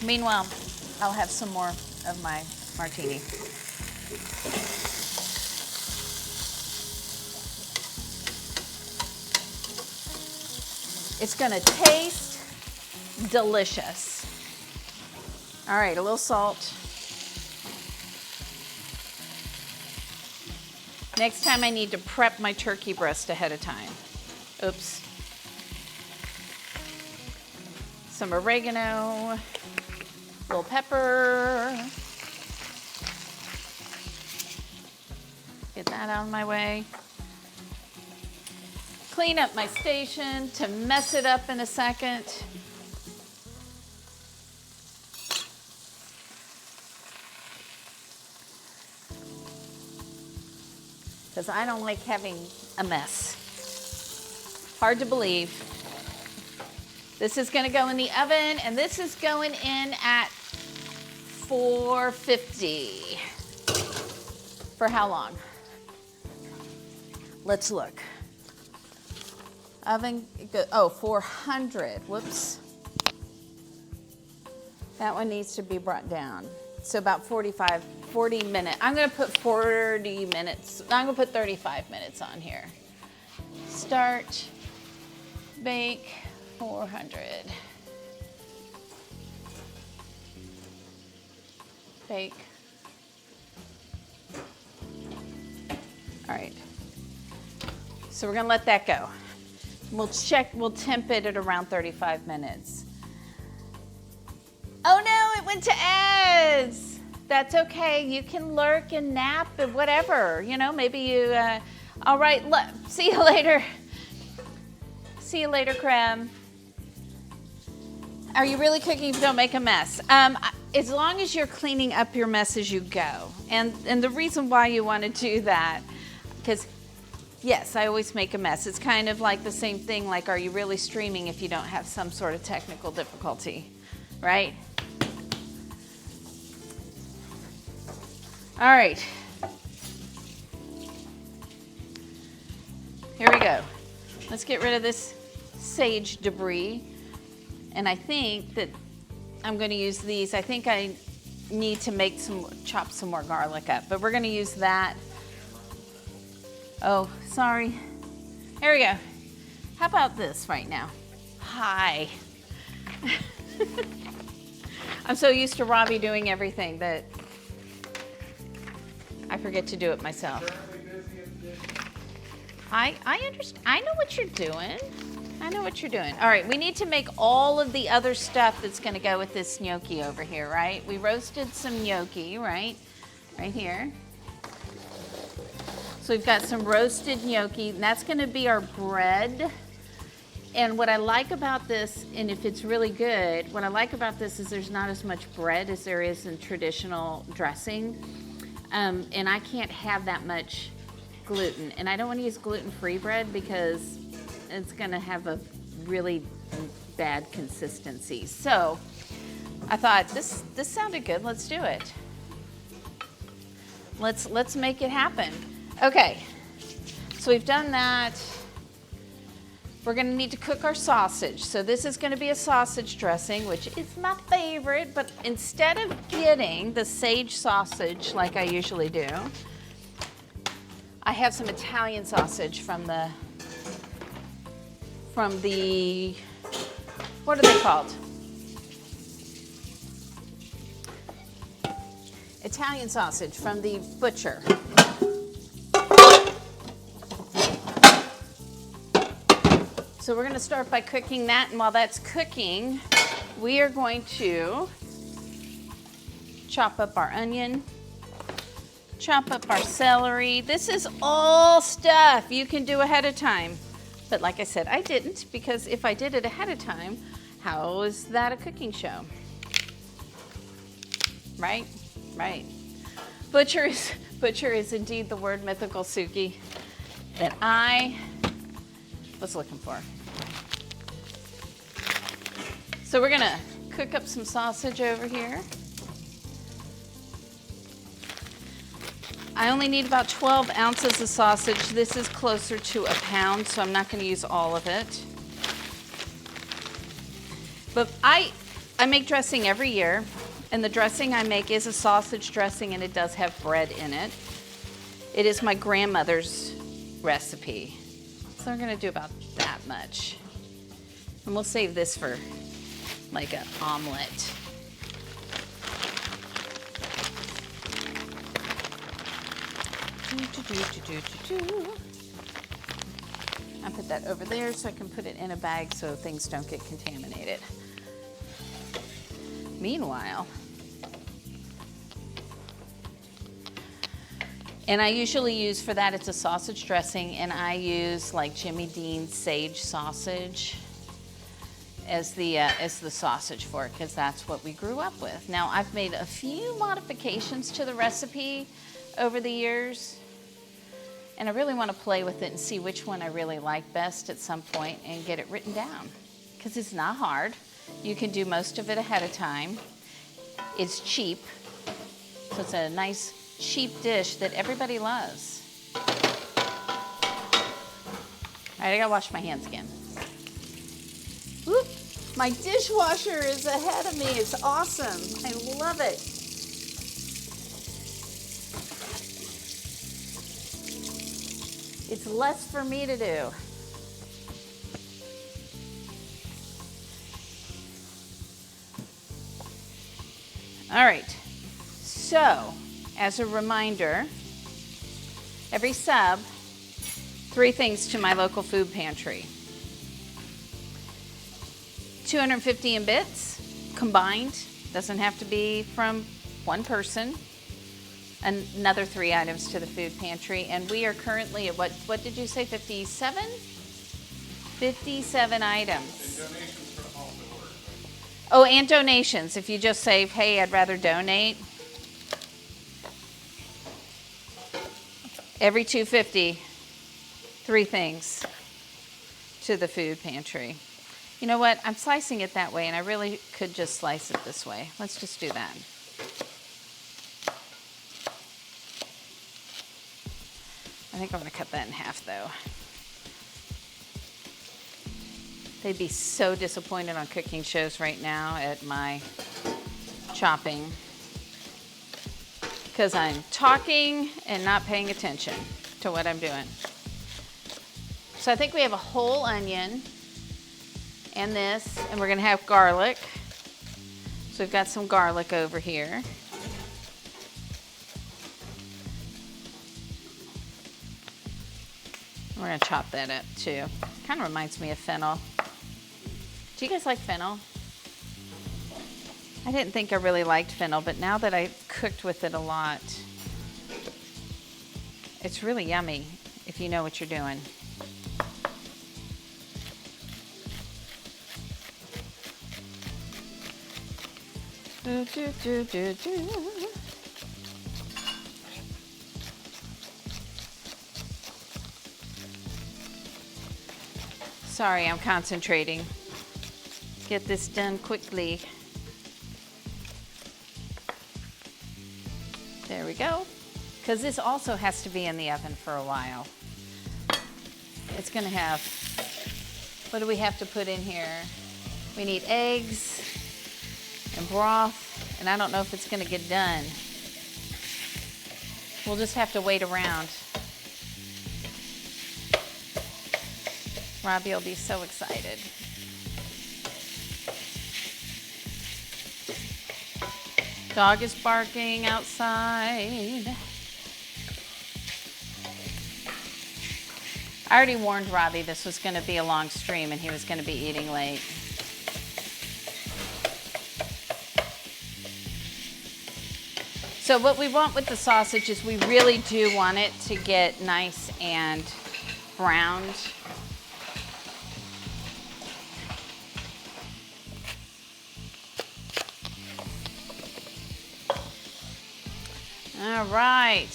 Meanwhile, I'll have some more of my martini. It's gonna taste delicious. All right, a little salt. Next time I need to prep my turkey breast ahead of time. Oops. Some oregano, little pepper. Get that out of my way. Clean up my station to mess it up in a second. Because I don't like having a mess. Hard to believe. This is gonna go in the oven, and this is going in at 450. For how long? Let's look. Oven, 400, whoops. That one needs to be brought down. So about 40 minutes. I'm gonna put 40 minutes. I'm gonna put 35 minutes on here. Start, bake, 400. Bake. All right. So we're gonna let that go. We'll temp it at around 35 minutes. Oh no, it went to ads. That's okay, you can lurk and nap and whatever. You know, maybe you, all right, see you later. See you later, Creme. Are you really cooking if you don't make a mess? As long as you're cleaning up your mess as you go. And the reason why you want to do that, because yes, I always make a mess. It's kind of like the same thing, like are you really streaming if you don't have some sort of technical difficulty, right? All right. Here we go. Let's get rid of this sage debris. And I think that I'm going to use these. I think I need to chop some more garlic up, but we're going to use that. Oh, sorry. Here we go. How about this right now? Hi. I'm so used to Robbie doing everything that I forget to do it myself. I understand. I know what you're doing. I know what you're doing. All right, we need to make all of the other stuff that's going to go with this gnocchi over here, right? We roasted some gnocchi, right? Right here. So we've got some roasted gnocchi, and that's going to be our bread. And what I like about this, and if it's really good, what I like about this is there's not as much bread as there is in traditional dressing. And I can't have that much gluten. And I don't want to use gluten-free bread because it's going to have a really bad consistency. So I thought this sounded good. Let's do it. Let's make it happen. Okay, so we've done that. We're gonna need to cook our sausage. So this is gonna be a sausage dressing, which is my favorite, but instead of getting the sage sausage like I usually do, I have some Italian sausage from the, what are they called? Italian sausage from the butcher. So we're gonna start by cooking that, and while that's cooking, we are going to chop up our onion, chop up our celery. This is all stuff you can do ahead of time. But like I said, I didn't, because if I did it ahead of time, how is that a cooking show? Right? Right. Butcher is indeed the word, mythical Suki, that I was looking for. So we're gonna cook up some sausage over here. I only need about 12 ounces of sausage. This is closer to a pound, so I'm not gonna use all of it. But I make dressing every year, and the dressing I make is a sausage dressing, and it does have bread in it. It is my grandmother's recipe. So we're gonna do about that much. And we'll save this for like an omelet. I put that over there so I can put it in a bag so things don't get contaminated. Meanwhile, and I usually use for that, it's a sausage dressing, and I use like Jimmy Dean's sage sausage as the sausage for it, because that's what we grew up with. Now, I've made a few modifications to the recipe over the years, and I really want to play with it and see which one I really like best at some point and get it written down, because it's not hard. You can do most of it ahead of time. It's cheap, so it's a nice cheap dish that everybody loves. All right, I gotta wash my hands again. Whoop, my dishwasher is ahead of me. It's awesome. I love it. It's less for me to do. All right, so as a reminder, every sub, 3 things to my local food pantry. 250 in bits combined, doesn't have to be from one person. Another 3 items to the food pantry, and we are currently at what did you say, 57? 57 items. Oh, and donations. If you just say, hey, I'd rather donate. Every 250, 3 things to the food pantry. You know what? I'm slicing it that way, and I really could just slice it this way. Let's just do that. I think I'm going to cut that in half, though. They'd be so disappointed on cooking shows right now at my chopping, because I'm talking and not paying attention to what I'm doing. So I think we have a whole onion and this, and we're going to have garlic. So we've got some garlic over here. We're going to chop that up too. Kind of reminds me of fennel. Do you guys like fennel? I didn't think I really liked fennel, but now that I've cooked with it a lot, it's really yummy if you know what you're doing. Sorry, I'm concentrating. Get this done quickly. There we go. Because this also has to be in the oven for a while. It's gonna have, what do we have to put in here? We need eggs and broth, and I don't know if it's gonna get done. We'll just have to wait around. Robbie will be so excited. Dog is barking outside. I already warned Robbie this was going to be a long stream and he was going to be eating late. So what we want with the sausage is we really do want it to get nice and browned. All right.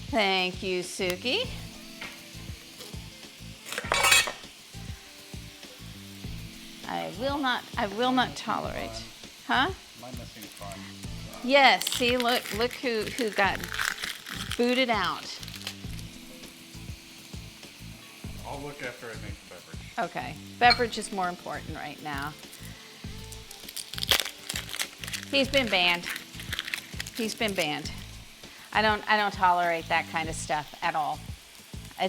Thank you, Suki. I will not tolerate. Huh? Am I missing fun? Yes, see, look who got booted out. I'll look after I make the beverage. Okay, beverage is more important right now. He's been banned. He's been banned. I don't tolerate that kind of stuff at all.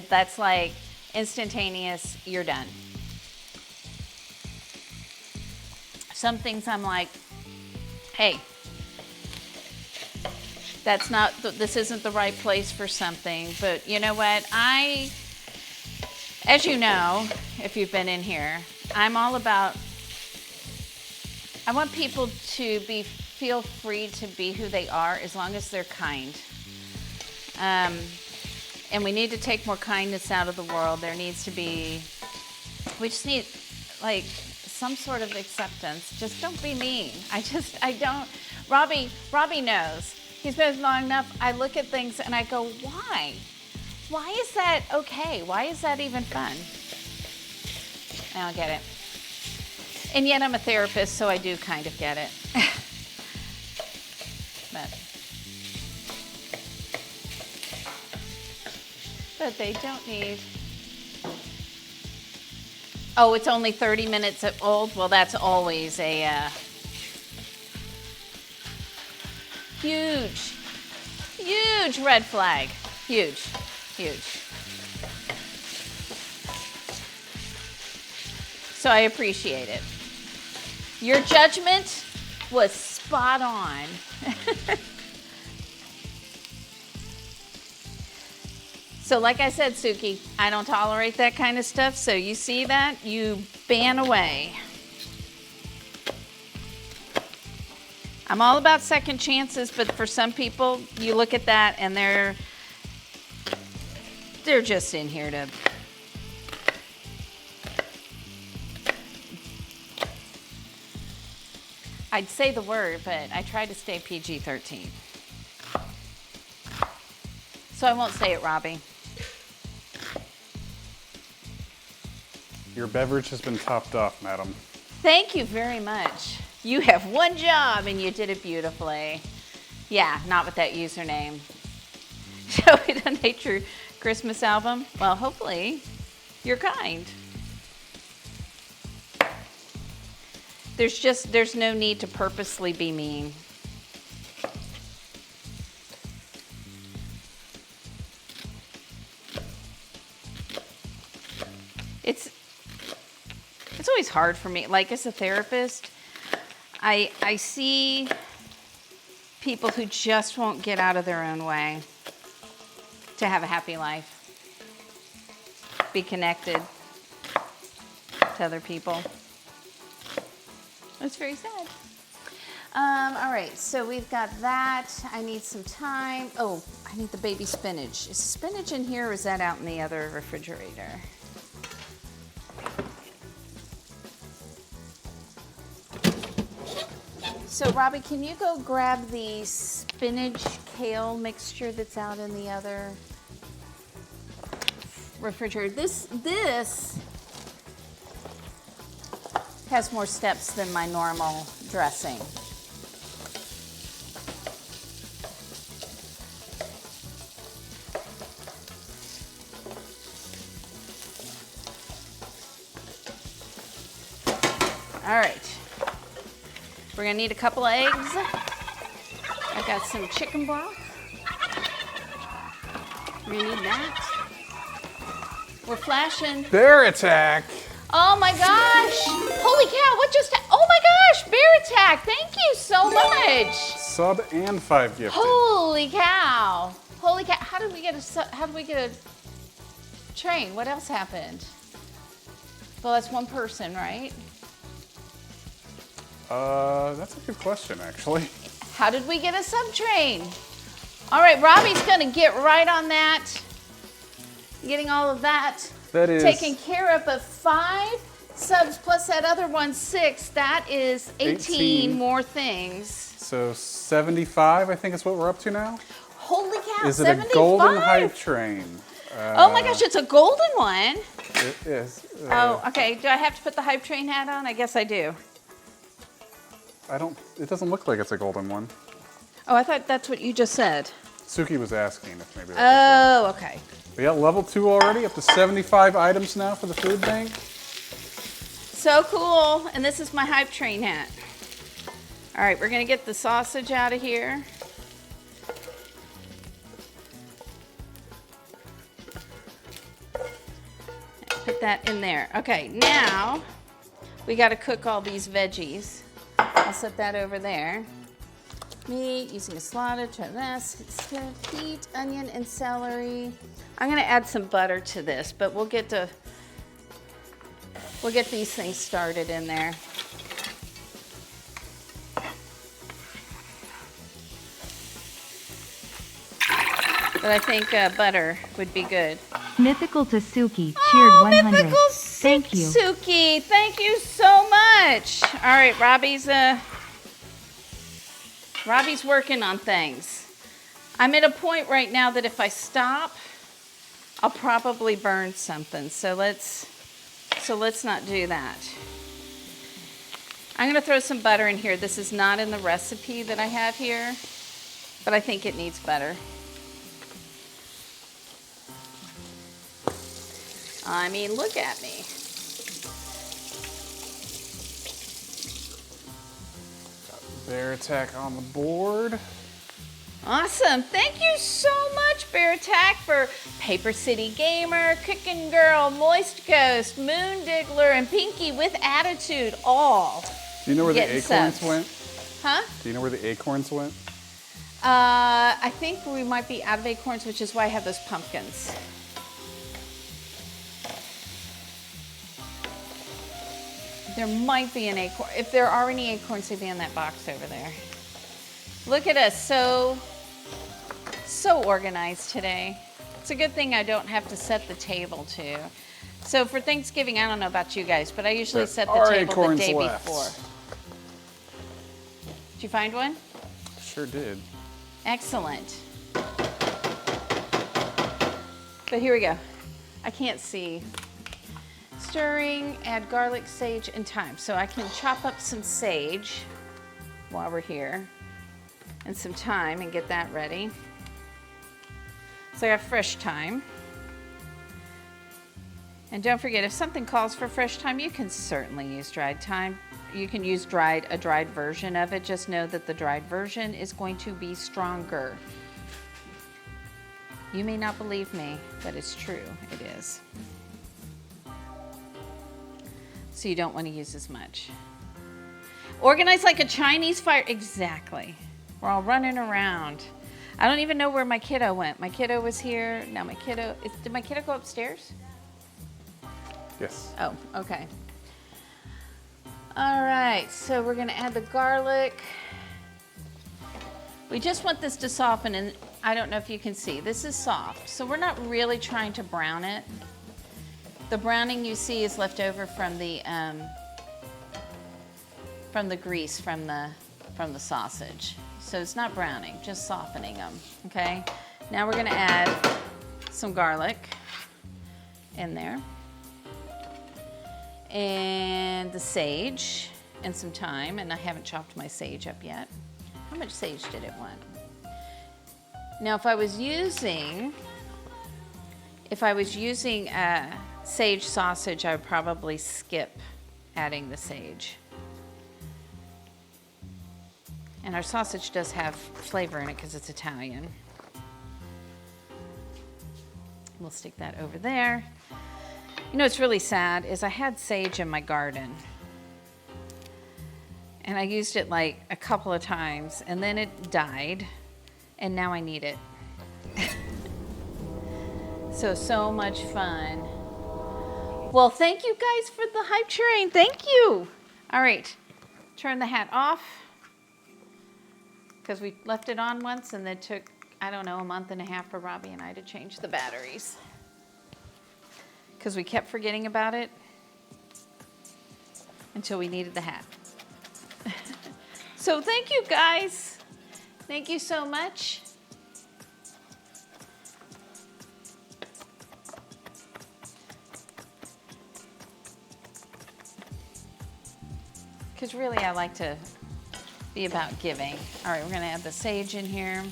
That's like instantaneous, you're done. Some things I'm like, hey, this isn't the right place for something, but you know what? As you know, if you've been in here, I'm all about, I want people to feel free to be who they are as long as they're kind. And we need to take more kindness out of the world. There needs to be, we just need like some sort of acceptance. Just don't be mean. I don't, Robbie knows. He's been long enough. I look at things and I go, why? Why is that okay? Why is that even fun? I don't get it. And yet I'm a therapist, so I do kind of get it. But they don't need. Oh, it's only 30 minutes old? Well, that's always a huge red flag. Huge. So I appreciate it. Your judgment was spot on. So like I said, Suki, I don't tolerate that kind of stuff. So you see that? You ban away. I'm all about second chances, but for some people, you look at that and they're just in here to. I'd say the word, but I try to stay PG-13. So I won't say it, Robbie. Your beverage has been topped off, madam. Thank you very much. You have one job and you did it beautifully. Yeah, not with that username. Shall we donate your Christmas album? Well, hopefully you're kind. There's no need to purposely be mean. It's always hard for me. Like as a therapist, I see people who just won't get out of their own way to have a happy life, be connected to other people. It's very sad. All right, so we've got that. I need some time. Oh, I need the baby spinach. Is spinach in here or is that out in the other refrigerator? So Robbie, can you go grab the spinach kale mixture that's out in the other refrigerator? This has more steps than my normal dressing. All right. We're gonna need a couple of eggs. I've got some chicken broth. We're gonna need that. We're flashing. Bear attack! Oh my gosh! Holy cow, what just oh my gosh, bear attack! Thank you so much! Sub and 5 gifted. Holy cow! Holy cow! How did we get a train? What else happened? Well, that's one person, right? That's a good question, actually. How did we get a sub train? All right, Robbie's gonna get right on that. Getting all of that That is taken care of, but 5 subs plus that other one, 6. That is 18 more things. So 75, I think is what we're up to now. Holy cow! Is it 75? a golden hype train? Oh my gosh, it's a golden one. It is. Oh, okay. Do I have to put the hype train hat on? I guess I do. It doesn't look like it's a golden one. Oh, I thought that's what you just said. Suki was asking if maybe that was Oh, okay. one. We got level 2 already, up to 75 items now for the food bank. So cool. And this is my hype train hat. All right, we're gonna get the sausage out of here. Put that in there. Okay, now we gotta cook all these veggies. I'll set that over there. Meat, using a slaughter, heat, onion, and celery. I'm gonna add some butter to this, but we'll get these things started in there. But I think butter would be good. Mythical to Suki, cheered 100. Mythical Thank you. Suki, thank you so much. All right, Robbie's working on things. I'm at a point right now that if I stop, I'll probably burn something. So let's not do that. I'm gonna throw some butter in here. This is not in the recipe that I have here, but I think it needs butter. I mean, look at me. Bear attack on the board. Awesome. Thank you so much, Bear Attack, for Paper City Gamer, Cooking Girl, Moist Ghost, Moon Diggler, and Pinky with Attitude, all. Do you know where the getting acorns subs. went? Huh? Do you know where the acorns went? I think we might be out of acorns, which is why I have those pumpkins. There might be an acorn. If there are any acorns, they'd be in that box over there. Look at us, so organized today. It's a good thing I don't have to set the table too. So for Thanksgiving, I don't know about you guys, but I usually There set the are table the acorns day left. before. Did you find one? Sure did. Excellent. But here we go. I can't see. Stirring, add garlic, sage, and thyme. So I can chop up some sage while we're here and some thyme and get that ready. So I got fresh thyme. And don't forget, if something calls for fresh thyme, you can certainly use dried thyme. You can use a dried version of it. Just know that the dried version is going to be stronger. You may not believe me, but it's true. It is. So you don't want to use as much. Organize like a Chinese fire. Exactly. We're all running around. I don't even know where my kiddo went. My kiddo was here. Now my kiddo, did my kiddo go upstairs? Yes. Oh, okay. All right, so we're gonna add the garlic. We just want this to soften, and I don't know if you can see, this is soft. So we're not really trying to brown it. The browning you see is left over from the grease from the sausage. So it's not browning, just softening them, okay? Now we're gonna add some garlic in there. And the sage and some thyme, and I haven't chopped my sage up yet. How much sage did it want? Now if I was using sage sausage, I would probably skip adding the sage. And our sausage does have flavor in it because it's Italian. We'll stick that over there. You know what's really sad is I had sage in my garden. And I used it like a couple of times and then it died and now I need it. So much fun. Well, thank you guys for the hype train. Thank you. All right, turn the hat off because we left it on once and it took, I don't know, a month and a half for Robbie and I to change the batteries because we kept forgetting about it until we needed the hat. So thank you guys. Thank you so much. Because really I like to be about giving. All right, we're gonna add the sage in here.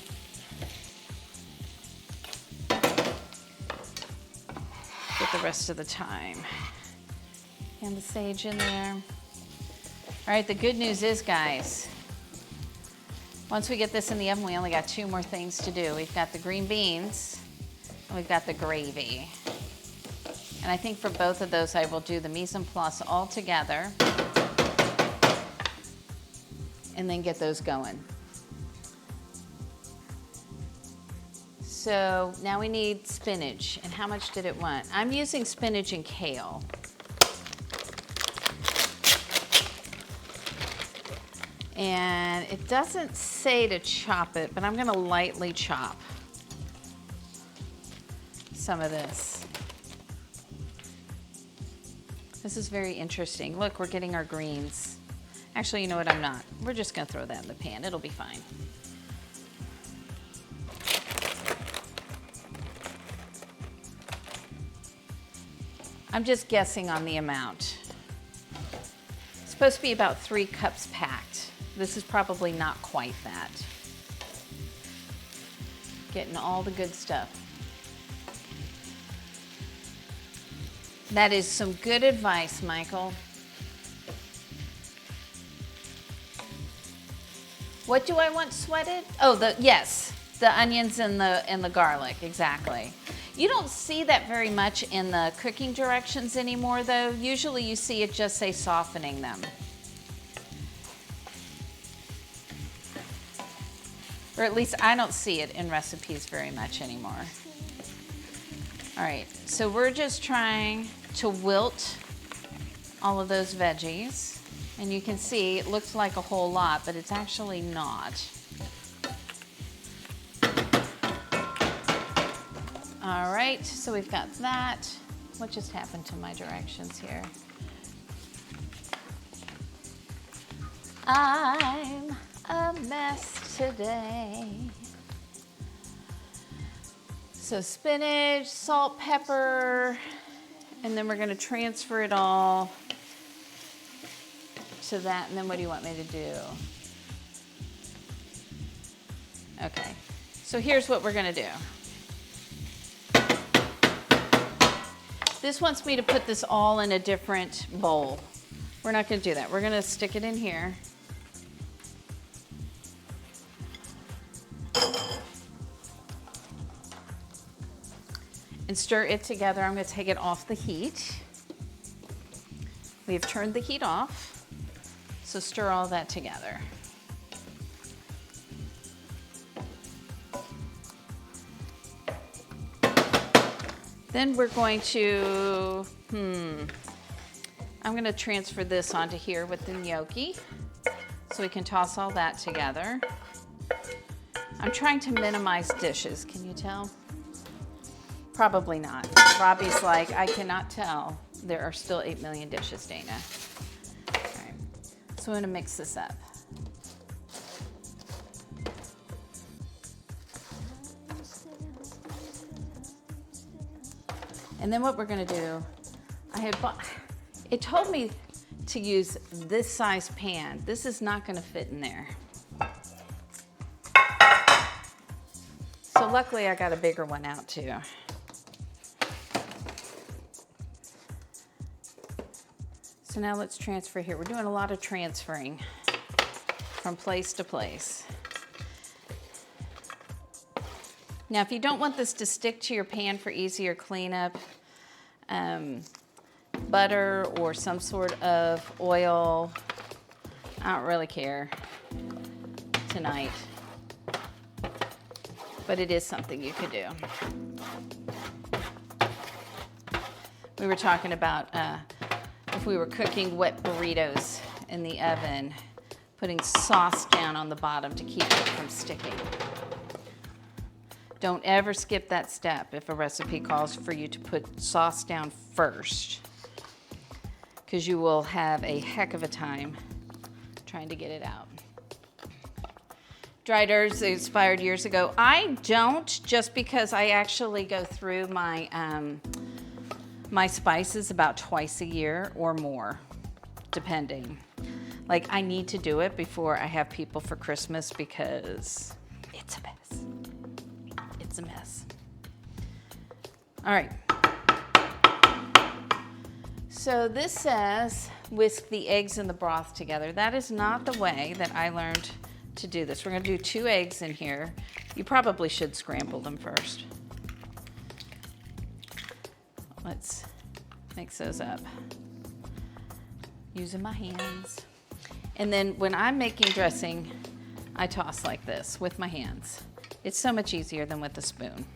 Get the rest of the thyme. And the sage in there. All right, the good news is, guys, once we get this in the oven, we only got 2 more things to do. We've got the green beans and we've got the gravy. And I think for both of those, I will do the mise en place all together and then get those going. So now we need spinach. And how much did it want? I'm using spinach and kale. And it doesn't say to chop it, but I'm gonna lightly chop some of this. This is very interesting. Look, we're getting our greens. Actually, you know what, I'm not. We're just gonna throw that in the pan. It'll be fine. I'm just guessing on the amount. It's supposed to be about 3 cups packed. This is probably not quite that. Getting all the good stuff. That is some good advice, Michael. What do I want sweated? Oh, yes, the onions and the garlic, exactly. You don't see that very much in the cooking directions anymore, though. Usually you see it just say softening them. Or at least I don't see it in recipes very much anymore. All right, so we're just trying to wilt all of those veggies. And you can see it looks like a whole lot, but it's actually not. All right, so we've got that. What just happened to my directions here? I'm a mess today. So spinach, salt, pepper, and then we're gonna transfer it all to that, and then what do you want me to do? Okay, so here's what we're gonna do. This wants me to put this all in a different bowl. We're not gonna do that. We're gonna stick it in here. And stir it together. I'm gonna take it off the heat. We have turned the heat off. So stir all that together. Then we're going to, I'm gonna transfer this onto here with the gnocchi so we can toss all that together. I'm trying to minimize dishes, can you tell? Probably not. Robbie's like, I cannot tell. There are still 8 million dishes, Dana. So I'm gonna mix this up. And then what we're gonna do, it told me to use this size pan. This is not gonna fit in there. So luckily I got a bigger one out too. So now let's transfer here. We're doing a lot of transferring from place to place. Now, if you don't want this to stick to your pan for easier cleanup, butter or some sort of oil, I don't really care tonight. but it is something you could do. We were talking about if we were cooking wet burritos in the oven, putting sauce down on the bottom to keep it from sticking. Don't ever skip that step if a recipe calls for you to put sauce down first, because you will have a heck of a time trying to get it out. Dried herbs expired years ago. I don't, just because I actually go through my my spices about twice a year or more, depending. Like, I need to do it before I have people for Christmas because it's a mess. It's a mess. All right. So this says whisk the eggs and the broth together. That is not the way that I learned to do this. We're going to do 2 eggs in here. You probably should scramble them first. Let's mix those up using my hands. And then when I'm making dressing, I toss like this with my hands. It's so much easier than with a spoon.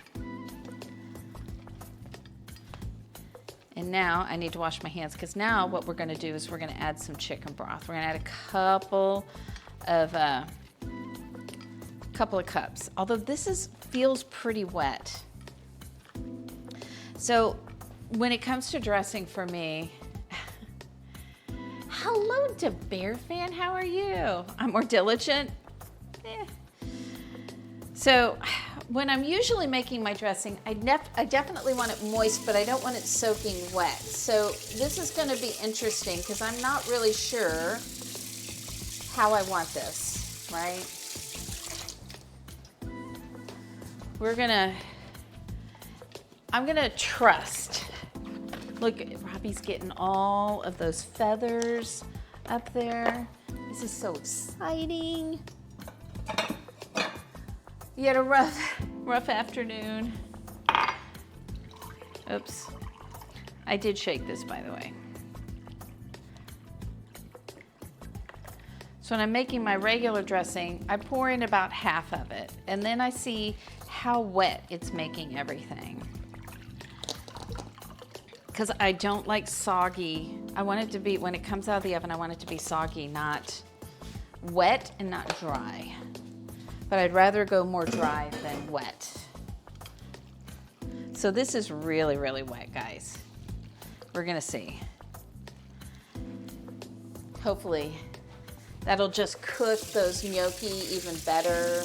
And now I need to wash my hands, because now what we're going to do is we're going to add some chicken broth. We're going to add a couple of cups. Although this feels pretty wet. So when it comes to dressing for me, hello to Bear Fan, how are you? I'm more diligent. So when I'm usually making my dressing, I definitely want it moist, but I don't want it soaking wet. So this is going to be interesting because I'm not really sure how I want this, right? I'm gonna trust. Look, Robbie's getting all of those feathers up there. This is so exciting. You had a rough afternoon. Oops. I did shake this, by the way. So when I'm making my regular dressing, I pour in about half of it, and then I see how wet it's making everything. Because I don't like soggy. I want it to be, when it comes out of the oven, I want it to be soggy, not wet and not dry. But I'd rather go more dry than wet. So this is really, really wet, guys. We're gonna see. Hopefully that'll just cook those gnocchi even better.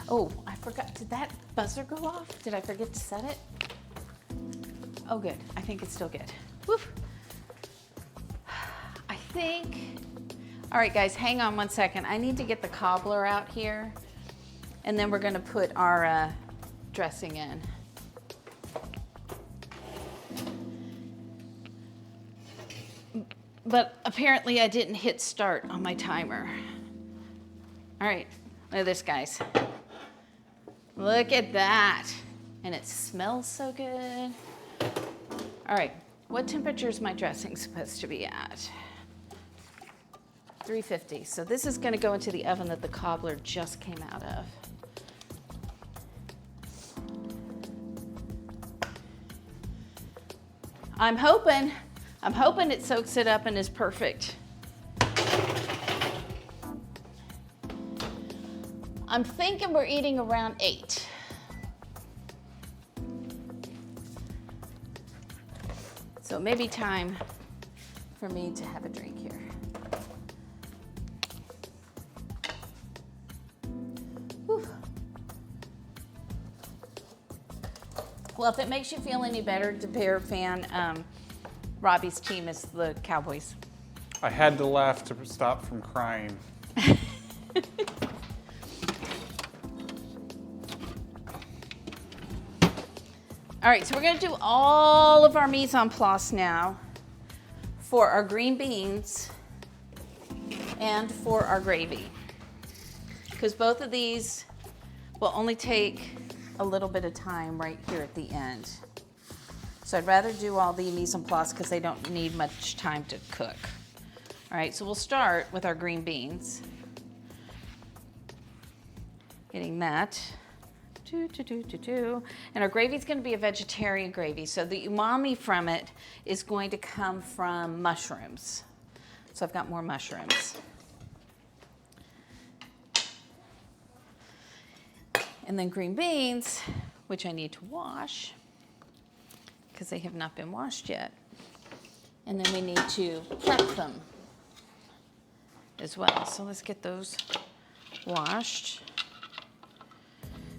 Oh, I forgot, did that buzzer go off? Did I forget to set it? Oh good, I think it's still good. Woo. I think, all right guys, hang on one second. I need to get the cobbler out here, and then we're gonna put our dressing in. But apparently I didn't hit start on my timer. All right, look at this, guys. Look at that. And it smells so good. All right, what temperature is my dressing supposed to be at? 350. So this is gonna go into the oven that the cobbler just came out of. I'm hoping it soaks it up and is perfect. I'm thinking we're eating around 8. So maybe time for me to have a drink here. Whew. Well, if it makes you feel any better, the Bear Fan, Robbie's team is the Cowboys. I had to laugh to stop from crying. All right, so we're gonna do all of our mise en place now for our green beans and for our gravy. Because both of these will only take a little bit of time right here at the end. So I'd rather do all the mise en place because they don't need much time to cook. All right, so we'll start with our green beans. Getting that. And our gravy is going to be a vegetarian gravy, so the umami from it is going to come from mushrooms. So I've got more mushrooms. And then green beans, which I need to wash because they have not been washed yet. And then we need to prep them as well. So let's get those washed.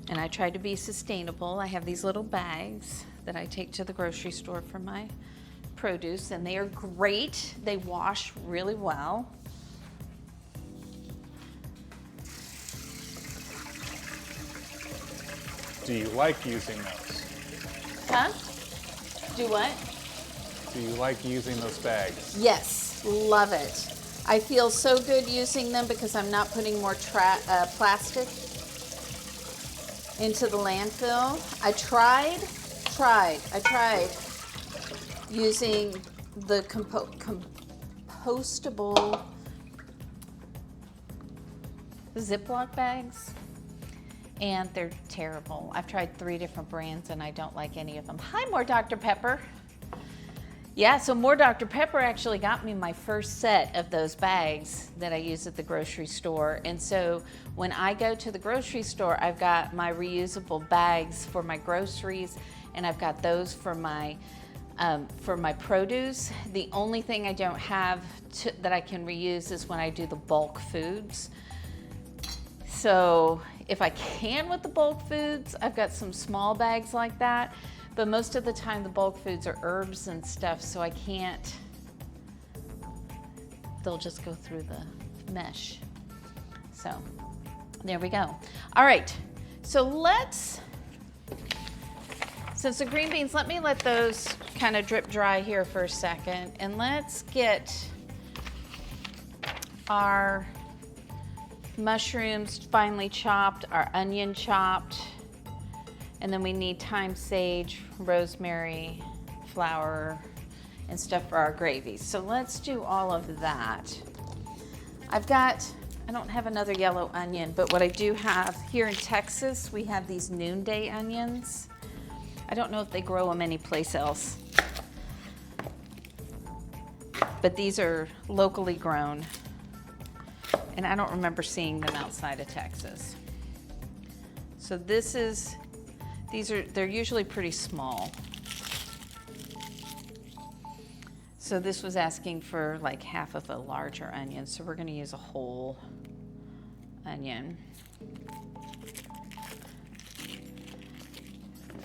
And I try to be sustainable. I have these little bags that I take to the grocery store for my produce, and they are great. They wash really well. Do you like using those? Huh? Do what? Do you like using those bags? Yes, love it. I feel so good using them because I'm not putting more plastic into the landfill. I tried using the compostable Ziploc bags, and they're terrible. I've tried 3 different brands and I don't like any of them. Hi, more Dr. Pepper. Yeah, so more Dr. Pepper actually got me my first set of those bags that I use at the grocery store. And so when I go to the grocery store, I've got my reusable bags for my groceries, and I've got those for my produce. The only thing I don't have that I can reuse is when I do the bulk foods. So if I can with the bulk foods, I've got some small bags like that. But most of the time the bulk foods are herbs and stuff, so I can't, they'll just go through the mesh. So there we go. All right, so since the green beans, let me let those kind of drip dry here for a second, and let's get our mushrooms finely chopped, our onion chopped, and then we need thyme, sage, rosemary, flour, and stuff for our gravy. So let's do all of that. I don't have another yellow onion, but what I do have here in Texas, we have these noonday onions. I don't know if they grow them anyplace else, but these are locally grown, and I don't remember seeing them outside of Texas. So they're usually pretty small. So this was asking for like half of a larger onion, so we're going to use a whole onion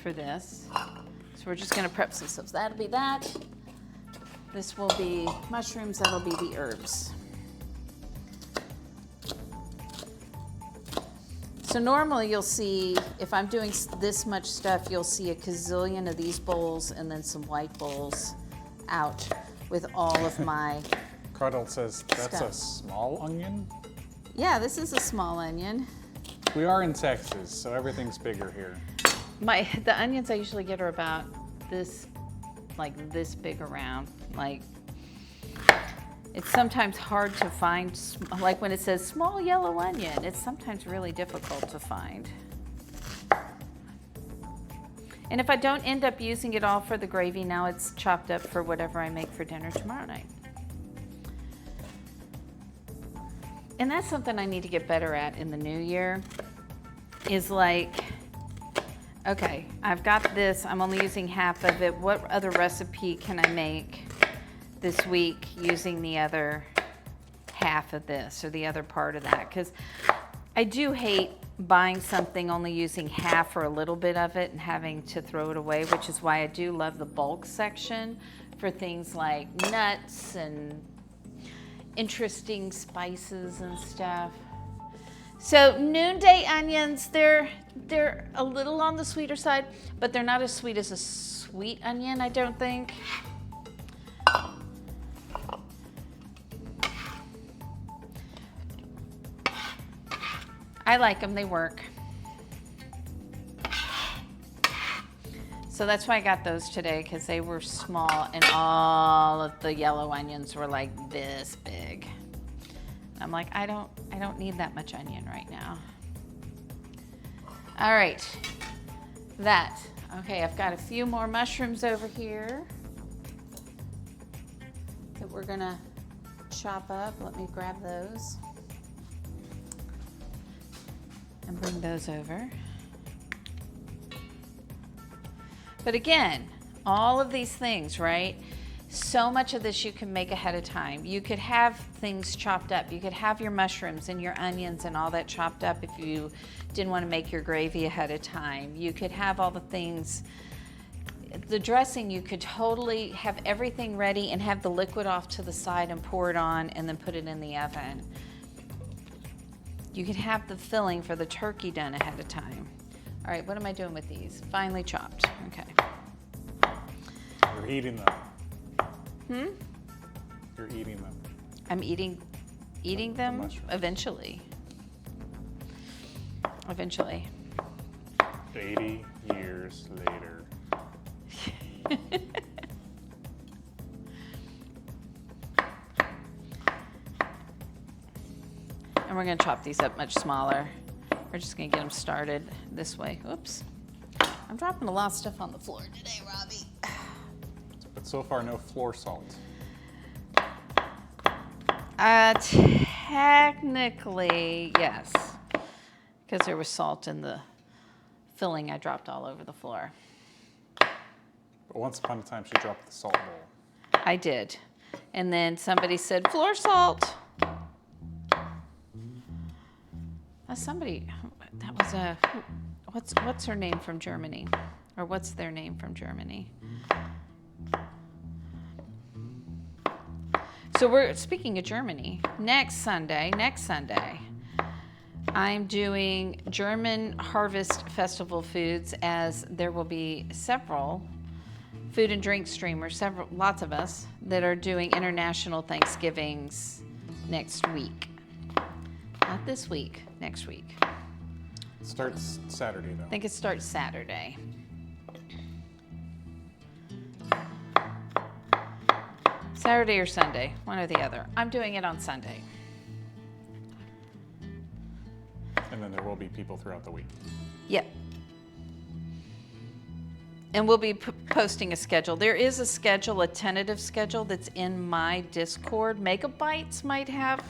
for this. So we're just going to prep some stuff. That'll be that. This will be mushrooms, that'll be the herbs. So normally you'll see, if I'm doing this much stuff, you'll see a gazillion of these bowls and then some white bowls out with all of my Cardell says that's stuff. a small onion? Yeah, this is a small onion. We are in Texas, so everything's bigger here. The onions I usually get are about this, like this big around. Like, it's sometimes hard to find, like when it says small yellow onion, it's sometimes really difficult to find. And if I don't end up using it all for the gravy, now it's chopped up for whatever I make for dinner tomorrow night. And that's something I need to get better at in the new year, is like, okay, I've got this, I'm only using half of it. What other recipe can I make this week using the other half of this or the other part of that? Because I do hate buying something only using half or a little bit of it and having to throw it away, which is why I do love the bulk section for things like nuts and interesting spices and stuff. So noonday onions, they're a little on the sweeter side, but they're not as sweet as a sweet onion, I don't think. I like them, they work. So that's why I got those today, because they were small and all of the yellow onions were like this big. I'm like, I don't need that much onion right now. All right, that. Okay, I've got a few more mushrooms over here that we're gonna chop up. Let me grab those and bring those over. But again, all of these things, right? So much of this you can make ahead of time. You could have things chopped up. You could have your mushrooms and your onions and all that chopped up if you didn't want to make your gravy ahead of time. You could have all the things. The dressing, you could totally have everything ready and have the liquid off to the side and pour it on and then put it in the oven. You could have the filling for the turkey done ahead of time. All right, what am I doing with these? Finely chopped, okay. You're eating them. You're eating them. I'm eating them mushrooms. eventually. Eventually. 80 years later. And we're gonna chop these up much smaller. We're just gonna get them started this way. Oops. I'm dropping a lot of stuff on the floor today, Robbie. But so far, no floor salt. Technically, yes. Because there was salt in the filling I dropped all over the floor. But once upon a time, she dropped the salt bowl. I did. And then somebody said, floor salt. Somebody, that was a, what's her name from Germany? Or what's their name from Germany? So we're speaking of Germany. Next Sunday, I'm doing German Harvest Festival foods, as there will be several food and drink streamers, lots of us, that are doing international Thanksgivings next week. Not this week, next week. It starts Saturday, though. I think it starts Saturday. Saturday or Sunday, one or the other. I'm doing it on Sunday. And then there will be people throughout the week. Yep. And we'll be posting a schedule. There is a schedule, a tentative schedule that's in my Discord. Megabytes might have,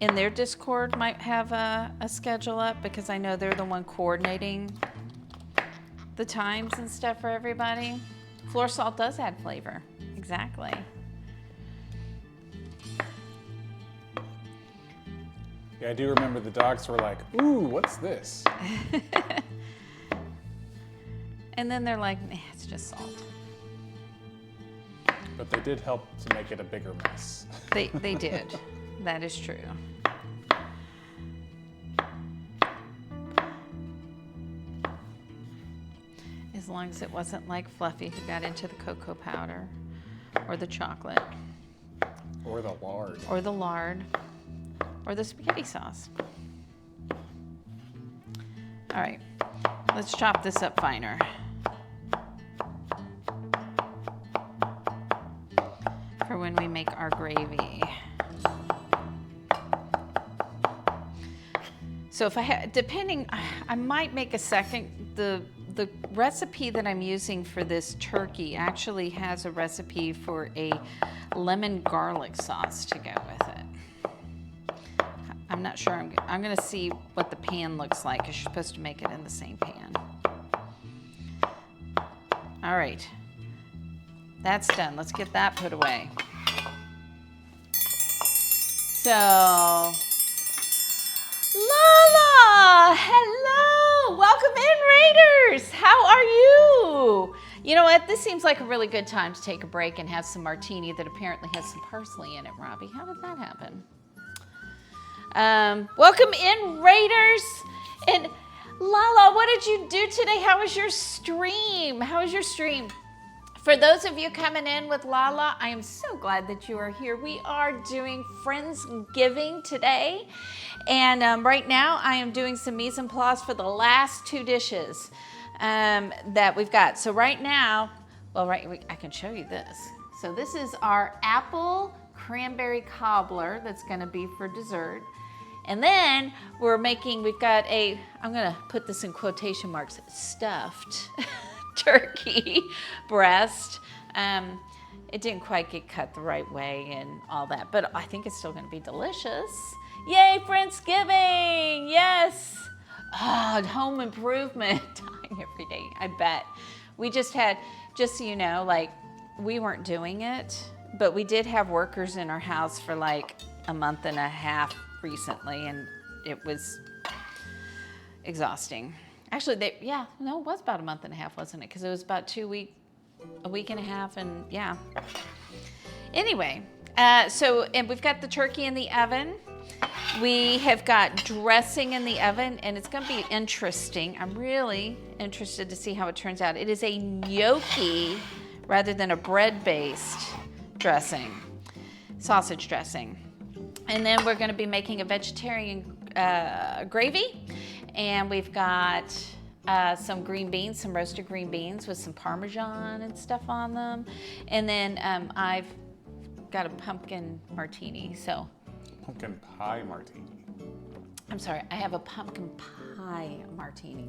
in their Discord, might have a schedule up, because I know they're the one coordinating the times and stuff for everybody. Floor salt does add flavor. Exactly. Yeah, I do remember the dogs were like, ooh, what's this? And then they're like, it's just salt. But they did help to make it a bigger mess. They did. That is true. As long as it wasn't like Fluffy, who got into the cocoa powder or the chocolate Or the lard. or the lard or the spaghetti sauce. All right, let's chop this up finer. For when we make our gravy. So if I had, depending, I might make a second. The recipe that I'm using for this turkey actually has a recipe for a lemon garlic sauce to go with it. I'm not sure. I'm going to see what the pan looks like. You're supposed to make it in the same pan. All right. That's done. Let's get that put away. So, Lala, hello. Welcome in, Raiders. How are you? You know what? This seems like a really good time to take a break and have some martini that apparently has some parsley in it, Robbie. How did that happen? Welcome in, Raiders. And Lala, what did you do today? How was your stream? For those of you coming in with Lala, I am so glad that you are here. We are doing Friendsgiving today. And right now I am doing some mise en place for the last two dishes. that we've got. So right now, well, I can show you this. So this is our apple cranberry cobbler that's gonna be for dessert. And then we've got I'm gonna put this in quotation marks, stuffed turkey breast. It didn't quite get cut the right way and all that, but I think it's still gonna be delicious. Yay, Friendsgiving, yes. Home improvement time every day, I bet. We just so you know, like, we weren't doing it, but we did have workers in our house for like a month and a half recently, and it was exhausting. Actually, it was about a month and a half, wasn't it? Because it was about a week and a half, and yeah. Anyway, and we've got the turkey in the oven. We have got dressing in the oven, and it's gonna be interesting. I'm really interested to see how it turns out. It is a gnocchi rather than a bread-based dressing, sausage dressing. And then we're gonna be making a vegetarian gravy, and we've got some green beans, some roasted green beans with some Parmesan and stuff on them. And then I've got a pumpkin martini, so. Pumpkin pie martini. I'm sorry, I have a pumpkin pie martini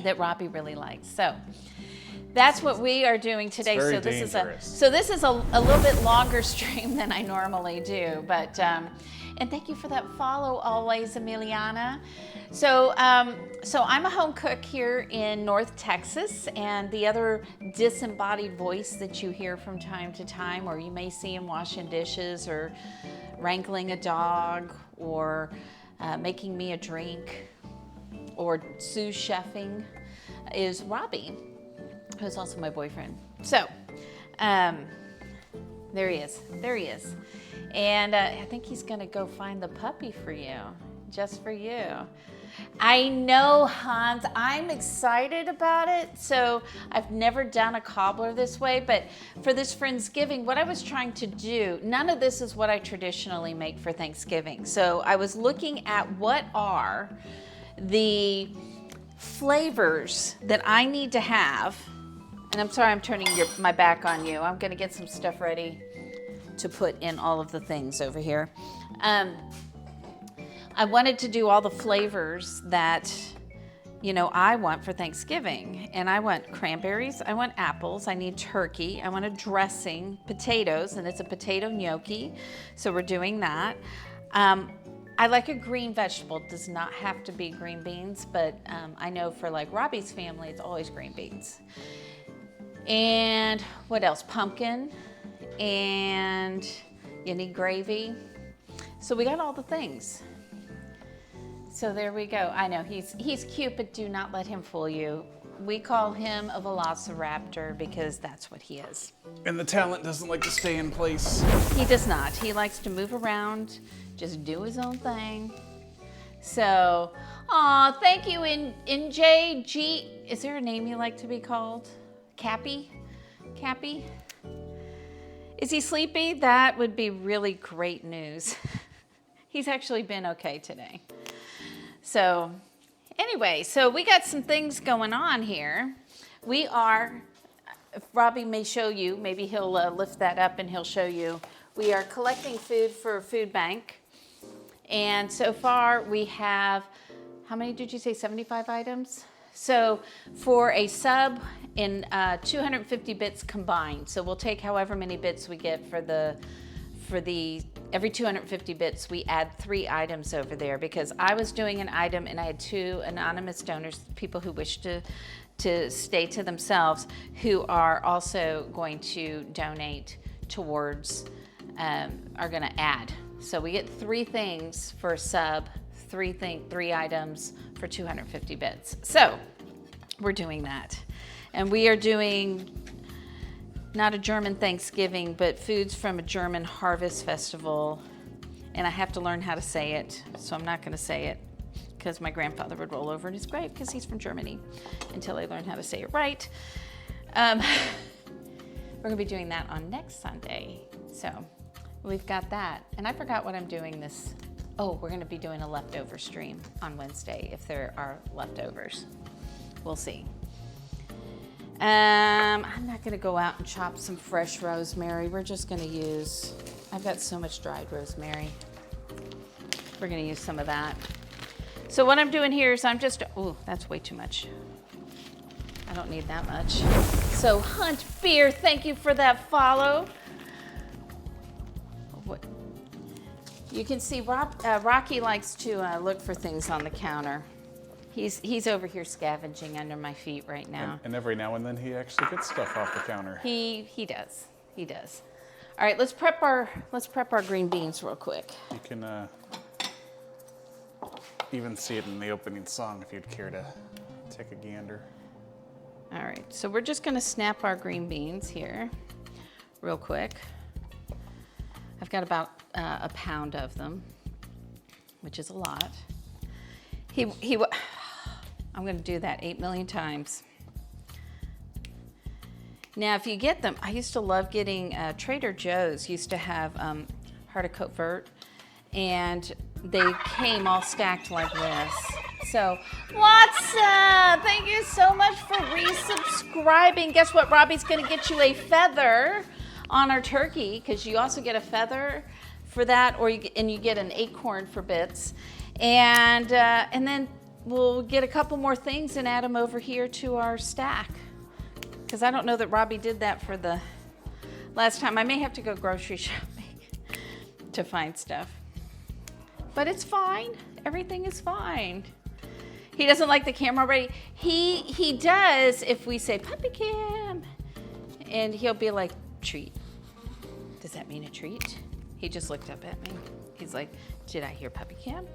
that Robbie really likes. So that's what we are doing today. It's very so this dangerous. this is a little bit longer stream than I normally do, but and thank you for that follow always, Emiliana. So I'm a home cook here in North Texas, and the other disembodied voice that you hear from time to time, or you may see him washing dishes or wrangling a dog or making me a drink or sous chefing, is Robbie, who's also my boyfriend. So there he is. And I think he's gonna go find the puppy for you, just for you. I know, Hans, I'm excited about it. So I've never done a cobbler this way, but for this Friendsgiving, what I was trying to do, none of this is what I traditionally make for Thanksgiving. So I was looking at what are the flavors that I need to have. And I'm sorry I'm turning my back on you. I'm gonna get some stuff ready to put in all of the things over here. I wanted to do all the flavors that, I want for Thanksgiving. And I want cranberries, I want apples, I need turkey, I want a dressing, potatoes, and it's a potato gnocchi, so we're doing that. I like a green vegetable. It does not have to be green beans, but I know for like Robbie's family, it's always green beans. And what else? Pumpkin, and you need gravy. So we got all the things. So there we go. I know he's cute, but do not let him fool you. We call him a velociraptor because that's what he is. And the talent doesn't like to stay in place. He does not. He likes to move around, just do his own thing. So, thank you, NJG. Is there a name you like to be called? Cappy? Cappy? Is he sleepy? That would be really great news. He's actually been okay today. So anyway, so we got some things going on here. We are, Robbie may show you, maybe he'll lift that up and he'll show you. We are collecting food for a food bank. And so far we have, how many did you say, 75 items? So for a sub in 250 bits combined. So we'll take however many bits we get for the every 250 bits, we add 3 items over there, because I was doing an item and I had 2 anonymous donors, people who wish to stay to themselves, who are also going to donate towards, are gonna add. So we get 3 things for a sub, 3 items for 250 bits. So we're doing that. And we are doing not a German Thanksgiving, but foods from a German harvest festival. And I have to learn how to say it, so I'm not gonna say it, because my grandfather would roll over in his grave because he's from Germany, until I learn how to say it right. We're gonna be doing that on next Sunday. So we've got that. And I forgot what I'm doing this. Oh, we're gonna be doing a leftover stream on Wednesday if there are leftovers. We'll see. I'm not gonna go out and chop some fresh rosemary. We're just gonna use, I've got so much dried rosemary. We're gonna use some of that. So what I'm doing here is I'm just, oh, that's way too much. I don't need that much. So Hunt Beer, thank you for that follow. What? You can see Rocky likes to look for things on the counter. He's over here scavenging under my feet right now. And every now and then he actually gets stuff off the counter. He does. He does. All right, let's prep our green beans real quick. You can even see it in the opening song if you'd care to take a gander. All right, so we're just gonna snap our green beans here real quick. I've got about a pound of them, which is a lot. I'm gonna do that 8 million times. Now, if you get them, I used to love getting, Trader Joe's used to have heart of covert, and they came all stacked like this. So, what's up? Thank you so much for resubscribing. Guess what? Robbie's gonna get you a feather on our turkey, because you also get a feather for that, or you get an acorn for bits, and then we'll get a couple more things and add them over here to our stack, because I don't know that Robbie did that for the last time. I may have to go grocery shopping to find stuff, but it's fine. Everything is fine. He doesn't like the camera already. He does if we say puppy cam, and he'll be like, treat. Does that mean a treat? He just looked up at me. He's like, did I hear puppy cam?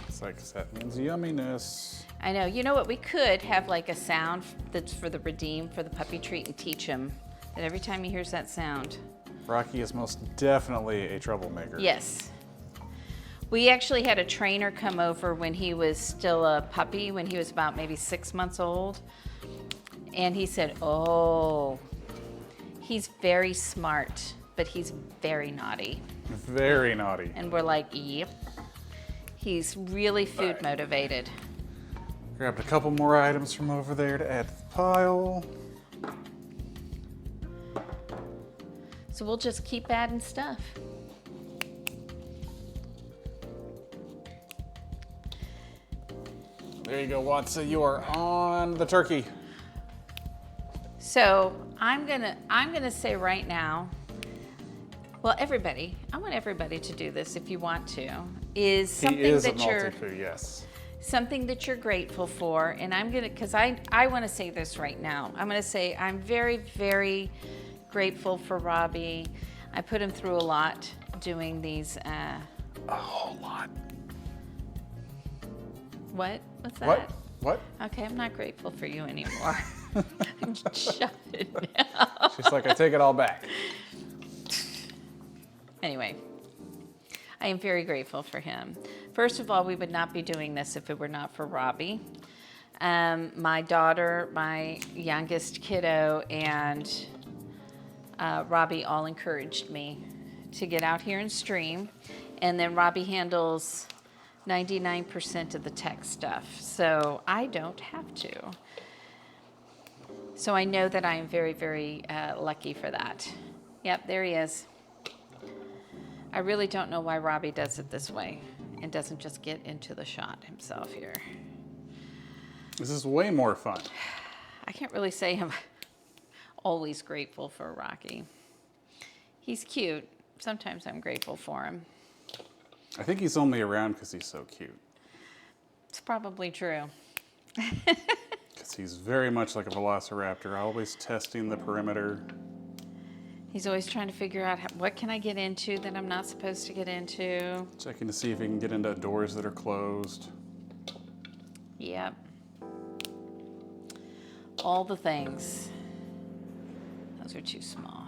It's like, that means yumminess. I know. You know what? We could have like a sound that's for the redeem for the puppy treat and teach him that every time he hears that sound. Rocky is most definitely a troublemaker. Yes. We actually had a trainer come over when he was still a puppy, when he was about maybe 6 months old. And he said, oh, he's very smart, but he's very naughty. Very naughty. And we're like, yep. He's really food motivated. Grabbed a couple more items from over there to add to the pile. So we'll just keep adding stuff. There you go, Watsa. You are on the turkey. So I'm gonna say right now, well, everybody, I want everybody to do this if you want to, is something He is that a you're multi-foo, yes. something that you're grateful for. And I'm gonna, because I want to say this right now. I'm gonna say I'm very, very grateful for Robbie. I put him through a lot doing these. A whole lot. What? What's that? What? Okay, I'm not grateful for you anymore. Shut it now. She's like, I take it all back. Anyway, I am very grateful for him. First of all, we would not be doing this if it were not for Robbie. My daughter, my youngest kiddo, and Robbie all encouraged me to get out here and stream. And then Robbie handles 99% of the tech stuff, so I don't have to. So I know that I am very, very lucky for that. Yep, there he is. I really don't know why Robbie does it this way and doesn't just get into the shot himself here. This is way more fun. I can't really say I'm always grateful for Rocky. He's cute. Sometimes I'm grateful for him. I think he's only around because he's so cute. It's probably true. Because he's very much like a velociraptor, always testing the perimeter. He's always trying to figure out what can I get into that I'm not supposed to get into. Checking to see if he can get into doors that are closed. Yep. All the things. Those are too small.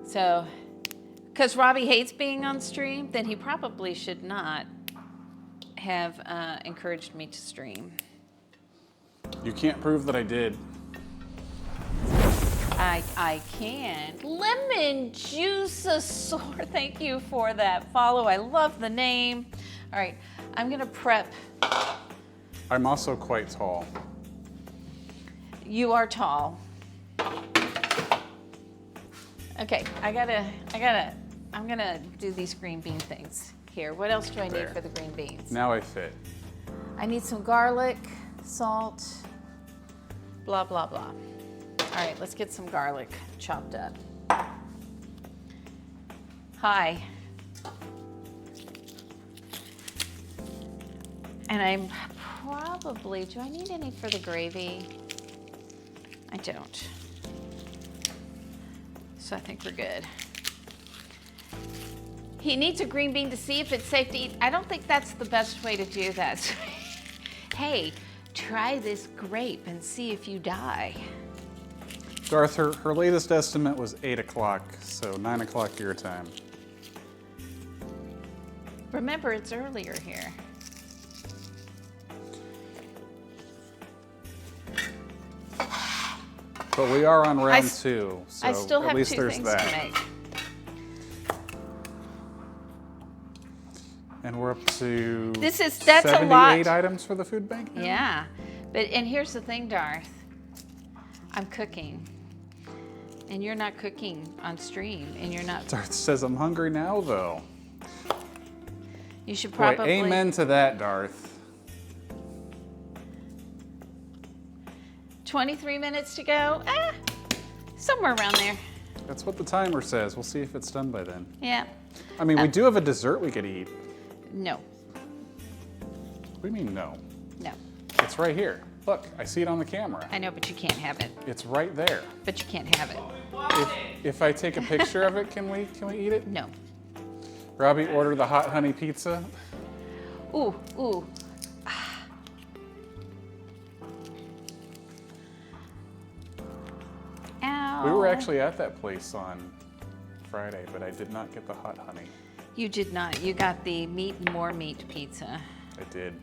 So, because Robbie hates being on stream, then he probably should not have encouraged me to stream. You can't prove that I did. I can. Lemon Juiceasaur, thank you for that follow. I love the name. All right, I'm gonna prep I'm also quite tall. You are tall. Okay, I'm gonna do these green bean things here. What else do I need There. for the green beans? Now I fit. I need some garlic, salt, blah, blah, blah. All right, let's get some garlic chopped up. Hi. And I'm probably, do I need any for the gravy? I don't. So I think we're good. He needs a green bean to see if it's safe to eat. I don't think that's the best way to do that. Hey, try this grape and see if you die. Darth, her latest estimate was 8 o'clock, so 9 o'clock your time. Remember, it's earlier here. But we are on round 2, so I still at have least 2 there's things that. to make. And we're up to That's a 78 lot. items for the food bank now? Yeah, and here's the thing, Darth. I'm cooking, and you're not cooking on stream, and you're not. Darth says I'm hungry now, though. You should Boy, probably. amen to that, Darth. 23 minutes to go. Somewhere around there. That's what the timer says. We'll see if it's done by then. Yeah. I mean, we do have a dessert we could eat. No. What do you mean, no? No. It's right here. Look, I see it on the camera. I know, but you can't have it. It's right there. But you can't have it. If I take a picture of it, can we eat it? No. Robbie ordered the hot honey pizza. Ooh, ooh. Ow. We were actually at that place on Friday, but I did not get the hot honey. You did not. You got the meat and more meat pizza. I did.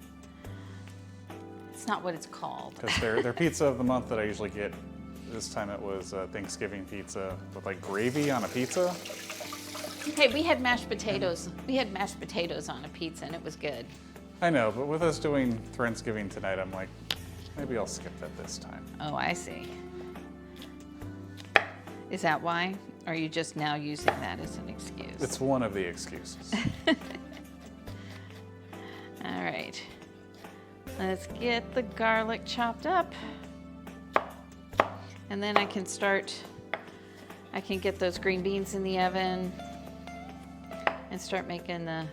It's not what it's called. Because their pizza of the month that I usually get, this time it was Thanksgiving pizza with like gravy on a pizza. Hey, we had mashed potatoes. We had mashed potatoes on a pizza, and it was good. I know, but with us doing Friendsgiving tonight, I'm like, maybe I'll skip that this time. Oh, I see. Is that why? Or are you just now using that as an excuse? It's one of the excuses. All right. Let's get the garlic chopped up. And then I can get those green beans in the oven and start making the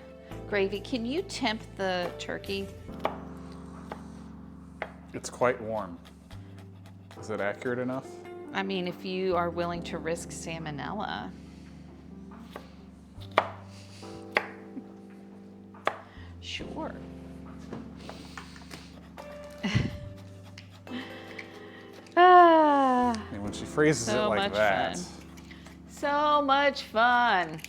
gravy. Can you temp the turkey? It's quite warm. Is it accurate enough? I mean, if you are willing to risk salmonella. Sure. And when she phrases it So like much that, fun. So much fun.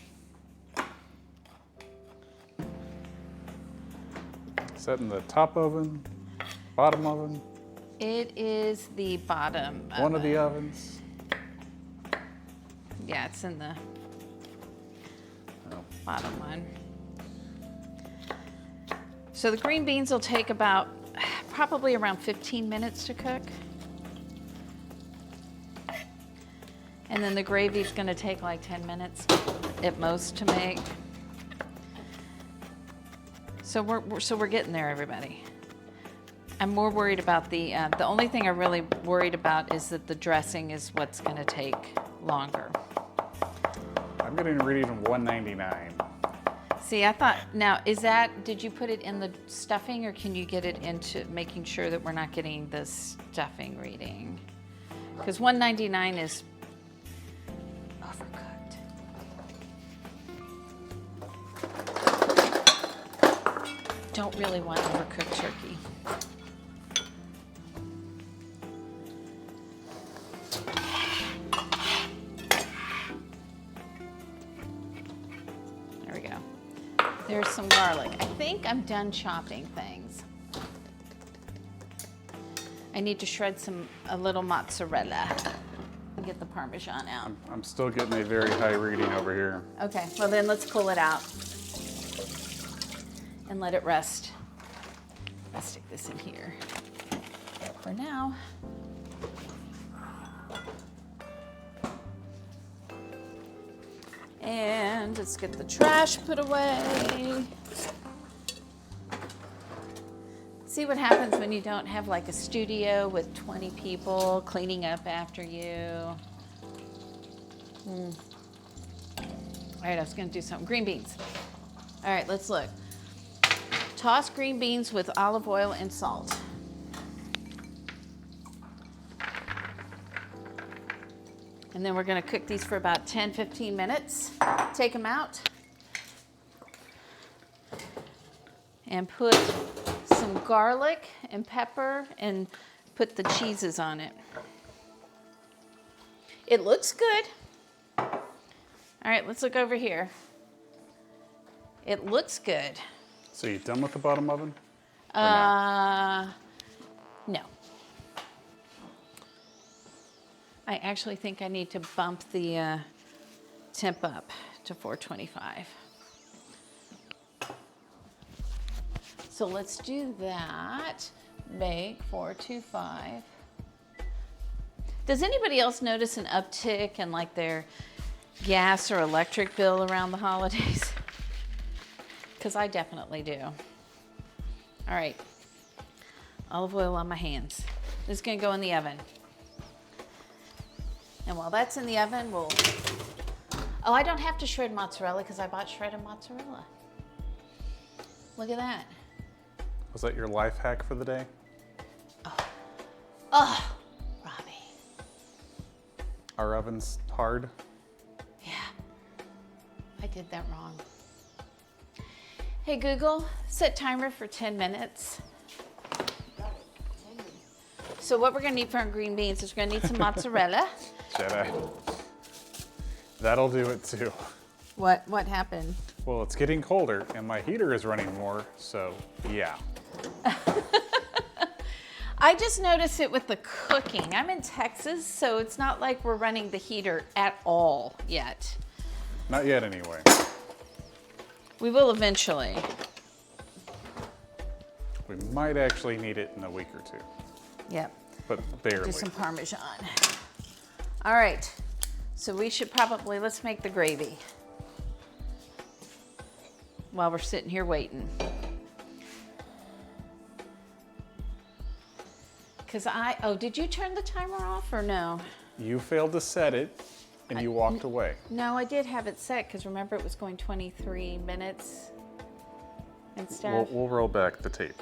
set in the top oven, bottom oven, It is the bottom. one of the ovens. Yeah, it's in the Oh. bottom one. So the green beans will take about probably around 15 minutes to cook. And then the gravy's gonna take like 10 minutes at most to make. So we're getting there, everybody. I'm more worried about the only thing I'm really worried about is that the dressing is what's gonna take longer. I'm getting a reading of 199. See, I thought, now, did you put it in the stuffing or can you get it into making sure that we're not getting the stuffing reading? Because 199 is overcooked. Don't really want overcooked turkey. There we go. There's some garlic. I think I'm done chopping things. I need to shred a little mozzarella and get the Parmesan out. I'm still getting a very high reading over here. Okay, well then let's pull it out and let it rest. Let's stick this in here for now. And let's get the trash put away. See what happens when you don't have like a studio with 20 people cleaning up after you. All right, I was gonna do something. Green beans. All right, let's look. Toss green beans with olive oil and salt. And then we're gonna cook these for about 10, 15 minutes. Take them out. And put some garlic and pepper and put the cheeses on it. It looks good. All right, let's look over here. It looks good. So you done with the bottom oven? No. I actually think I need to bump the temp up to 425. So let's do that. Bake 425. Does anybody else notice an uptick in like their gas or electric bill around the holidays? Because I definitely do. All right, olive oil on my hands. This is gonna go in the oven. And while that's in the oven, we'll, oh, I don't have to shred mozzarella because I bought shredded mozzarella. Look at that. Was that your life hack for the day? Oh, Robbie. Our oven's hard. Yeah, I did that wrong. Hey Google, set timer for 10 minutes. So what we're gonna need for our green beans is we're gonna need some mozzarella. Jedi. That'll do it too. What happened? Well, it's getting colder and my heater is running more, so yeah. I just noticed it with the cooking. I'm in Texas, so it's not like we're running the heater at all yet. Not yet anyway. We will eventually. We might actually need it in a week or two, Yep. but barely. Do some Parmesan. All right, so we should probably, let's make the gravy while we're sitting here waiting. Because oh, did you turn the timer off or no? You failed to set it and you walked away. No, I did have it set because remember it was going 23 minutes and stuff. We'll roll back the tape.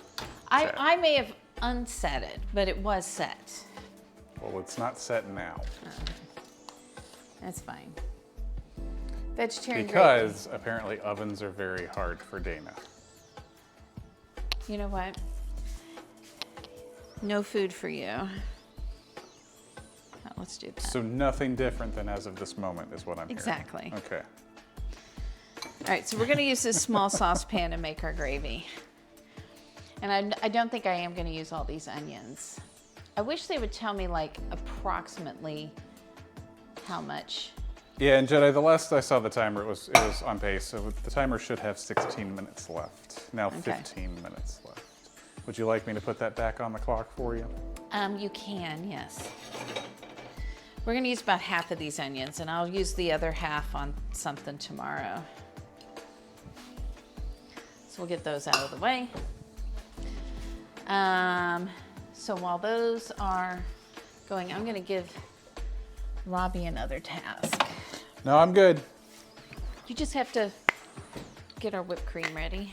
I may have unset it, but it was set. Well, it's not set now. That's fine. Vegetarian Because apparently ovens are very hard for Dana. gravy. You know what? No food for you. Oh, let's do that. So nothing different than as of this moment is what I'm hearing. Exactly. Okay. All right, so we're gonna use this small saucepan to make our gravy. And I don't think I am gonna use all these onions. I wish they would tell me like approximately how much. Yeah, and Jedi, the last I saw the timer, it was on pace, so the timer should have 16 minutes left. Now Okay. 15 minutes left. Would you like me to put that back on the clock for you? You can, yes. We're gonna use about half of these onions and I'll use the other half on something tomorrow. So we'll get those out of the way. So while those are going, I'm gonna give Robbie another task. No, I'm good. You just have to get our whipped cream ready.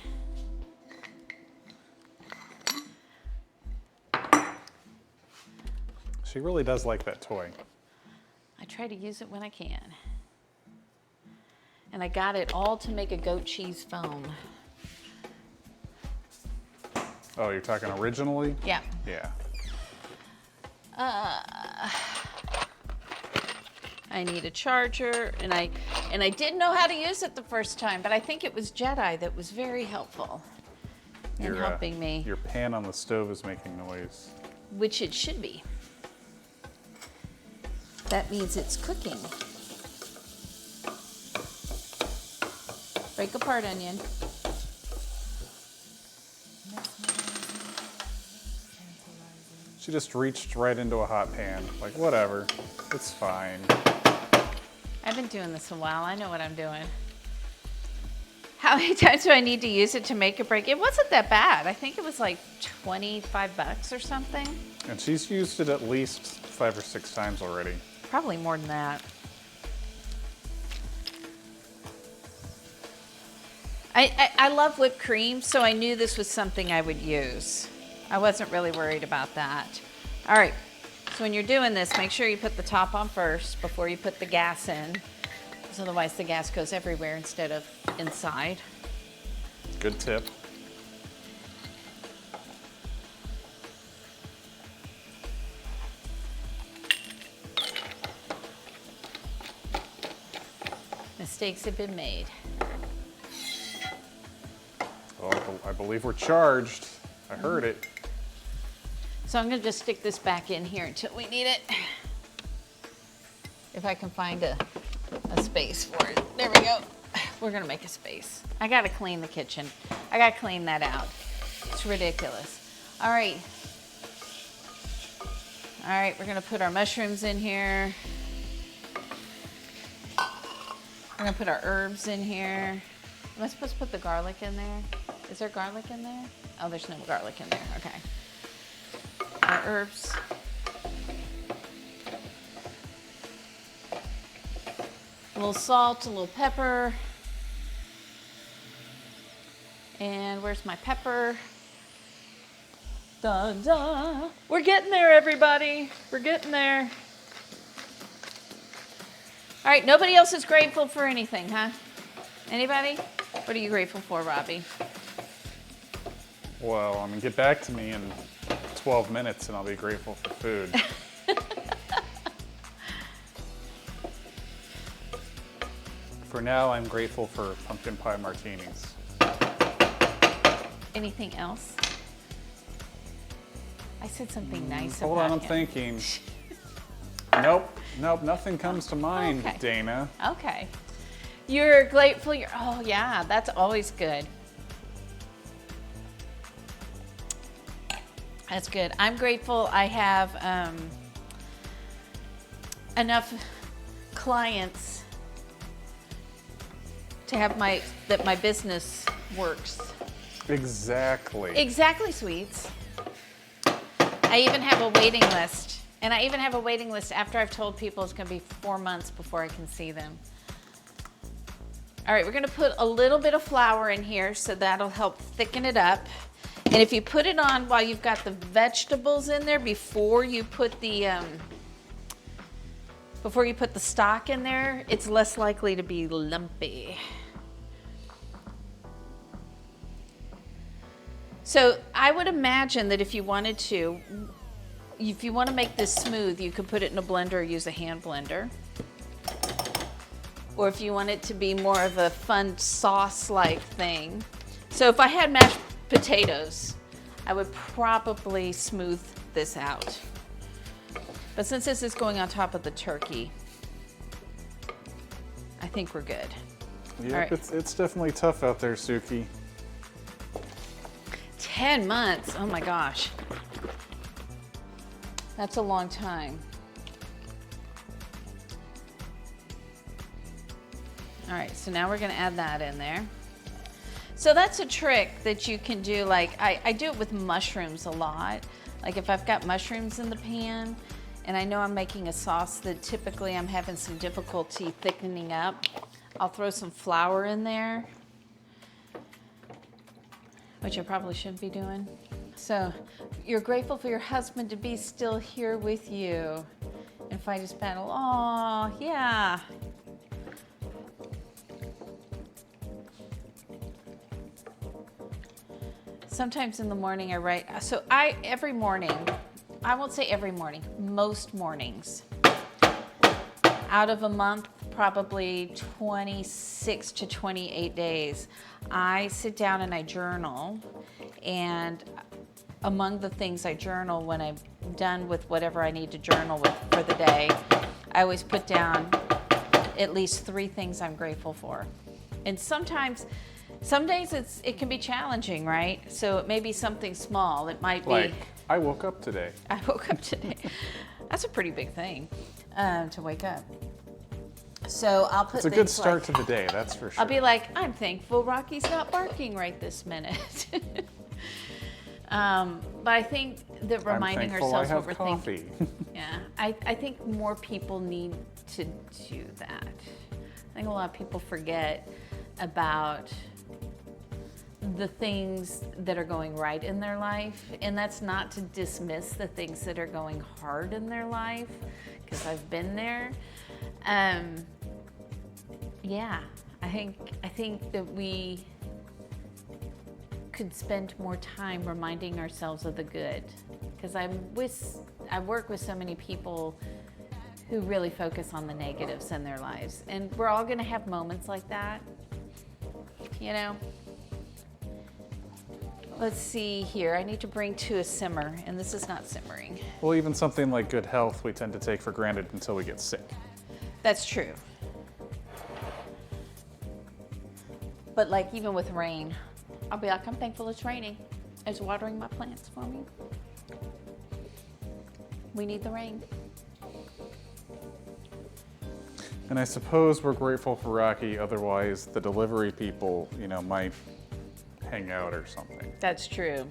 She really does like that toy. I try to use it when I can. And I got it all to make a goat cheese foam. Oh, you're talking originally? Yeah. Yeah. I need a charger, and I didn't know how to use it the first time, but I think it was Jedi that was very helpful in helping me, Your pan on the stove is making noise. which it should be. That means it's cooking. Break apart onion. She just reached right into a hot pan. Like, whatever, it's fine. I've been doing this a while. I know what I'm doing. How many times do I need to use it to make a break? It wasn't that bad. I think it was like 25 bucks or something. And she's used it at least 5 or 6 times already. Probably more than that. I love whipped cream, so I knew this was something I would use. I wasn't really worried about that. All right, so when you're doing this, make sure you put the top on first before you put the gas in, because otherwise the gas goes everywhere instead of inside. Good tip. Mistakes have been made. Oh, I believe we're charged. I heard it. So I'm gonna just stick this back in here until we need it. If I can find a space for it. There we go. We're gonna make a space. I gotta clean the kitchen. I gotta clean that out. It's ridiculous. All right. All right, we're gonna put our mushrooms in here. We're gonna put our herbs in here. Am I supposed to put the garlic in there? Is there garlic in there? Oh, there's no garlic in there, okay. Our herbs. A little salt, a little pepper. And where's my pepper? Dun, dun. We're getting there, everybody. We're getting there. All right, nobody else is grateful for anything, huh? Anybody? What are you grateful for, Robbie? Well, I mean, get back to me in 12 minutes and I'll be grateful for food. For now, I'm grateful for pumpkin pie martinis. Anything else? I said something nice Hold about on, I'm him. thinking. Nope, nothing comes to mind, Okay. Dana. Okay. You're grateful. Oh, yeah, that's always good. That's good. I'm grateful I have enough clients to have that my business works. Exactly. Exactly, sweets. I even have a waiting list. And I even have a waiting list after I've told people it's going to be 4 months before I can see them. All right, we're going to put a little bit of flour in here, so that'll help thicken it up. And if you put it on while you've got the vegetables in there before you put the stock in there, it's less likely to be lumpy. So I would imagine that if you wanted to, if you want to make this smooth, you could put it in a blender or use a hand blender. Or if you want it to be more of a fun sauce-like thing. So if I had mashed potatoes, I would probably smooth this out. But since this is going on top of the turkey, I think we're good. Yep, All right. it's definitely tough out there, Suki. 10 months, oh my gosh. That's a long time. All right, so now we're gonna add that in there. So that's a trick that you can do. Like I do it with mushrooms a lot. Like if I've got mushrooms in the pan and I know I'm making a sauce that typically I'm having some difficulty thickening up, I'll throw some flour in there, which I probably shouldn't be doing. So you're grateful for your husband to be still here with you and fight his battle. Oh, yeah. Sometimes in the morning I write, so every morning, I won't say every morning, most mornings, out of a month, probably 26 to 28 days, I sit down and I journal. And among the things I journal when I'm done with whatever I need to journal with for the day, I always put down at least 3 things I'm grateful for. And sometimes, some days it can be challenging, right? So it may be something small. It might be Like, I woke up today. I woke up today. That's a pretty big thing to wake up. So I'll put It's a good start to the day, that's for sure. I'll be like, I'm thankful Rocky's not barking right this minute. But I think that reminding I'm thankful ourselves I have what we're coffee. thinking. Yeah, I think more people need to do that. I think a lot of people forget about the things that are going right in their life, and that's not to dismiss the things that are going hard in their life, because I've been there. Yeah, I think that we could spend more time reminding ourselves of the good, because I work with so many people who really focus on the negatives in their lives, and we're all going to have moments like that, you know. Let's see here. I need to bring to a simmer, and this is not simmering. Well, even something like good health we tend to take for granted until we get sick. That's true. But like even with rain, I'll be like, I'm thankful it's raining. It's watering my plants for me. We need the rain. And I suppose we're grateful for Rocky, otherwise the delivery people, you know, might hang out or something. That's true.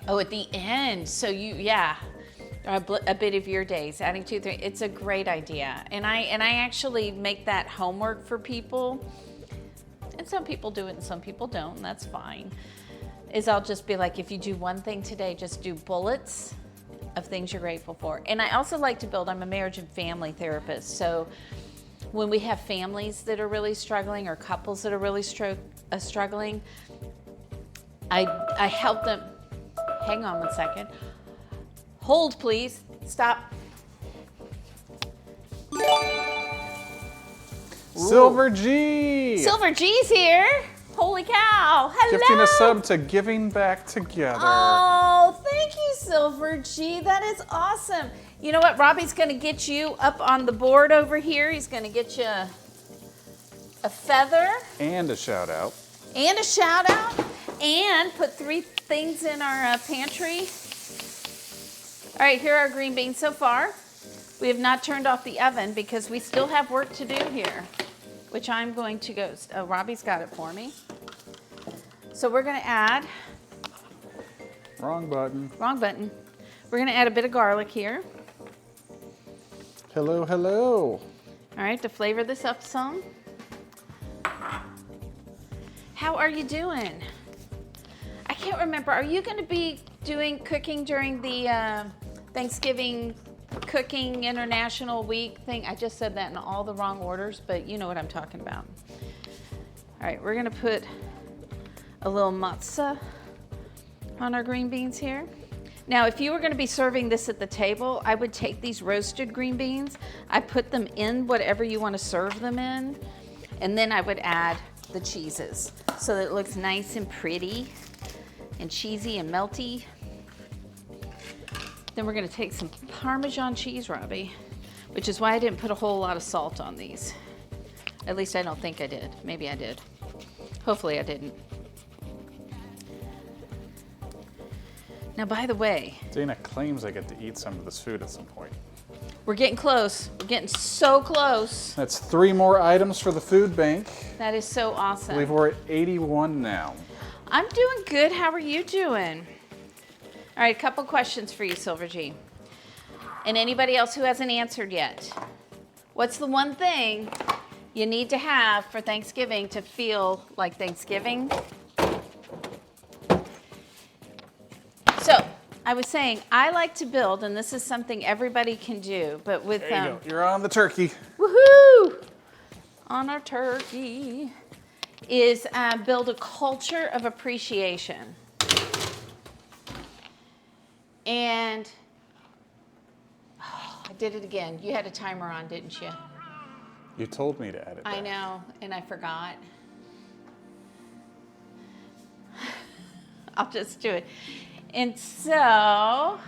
Oh, at the end. So yeah, a bit of your days, adding 2, 3. It's a great idea, and I actually make that homework for people. And some people do it, and some people don't. And that's fine. Is I'll just be like, if you do one thing today, just do bullets of things you're grateful for. And I also like to build. I'm a marriage and family therapist, so when we have families that are really struggling or couples that are really struggling, I help them. Hang on 1 second. Hold, please. Stop. Silver G! Silver G's here. Holy cow. Hello. Gifting a sub to Giving Back Together. Oh, thank you, Silver G. That is awesome. You know what? Robbie's going to get you up on the board over here. He's going to get you a feather. And a shout out. And a shout out. And put 3 things in our pantry. All right, here are our green beans so far. We have not turned off the oven because we still have work to do here, which I'm going to go. Robbie's got it for me. So we're going to add. Wrong button. Wrong button. We're going to add a bit of garlic here. Hello, hello. All right, to flavor this up some. How are you doing? I can't remember. Are you going to be doing cooking during the Thanksgiving Cooking International Week thing? I just said that in all the wrong orders, but you know what I'm talking about. All right, we're going to put a little matzah on our green beans here. Now, if you were going to be serving this at the table, I would take these roasted green beans, I put them in whatever you want to serve them in, and then I would add the cheeses so that it looks nice and pretty and cheesy and melty. Then we're going to take some Parmesan cheese, Robbie, which is why I didn't put a whole lot of salt on these. At least I don't think I did. Maybe I did. Hopefully I didn't. Now, by the way, Dana claims I get to eat some of this food at some point. we're getting close. We're getting so close. That's 3 more items for the food bank. That is so I awesome. believe we're at 81 now. I'm doing good. How are you doing? All right, a couple questions for you, Silver G. And anybody else who hasn't answered yet. What's the one thing you need to have for Thanksgiving to feel like Thanksgiving? So, I was saying, I like to build, and this is something everybody can do, but with There you go. You're on the turkey. woohoo! On our turkey is build a culture of appreciation. And I did it again. You had a timer on, didn't you? You told me to add it. I back. know, and I forgot. I'll just do it. And so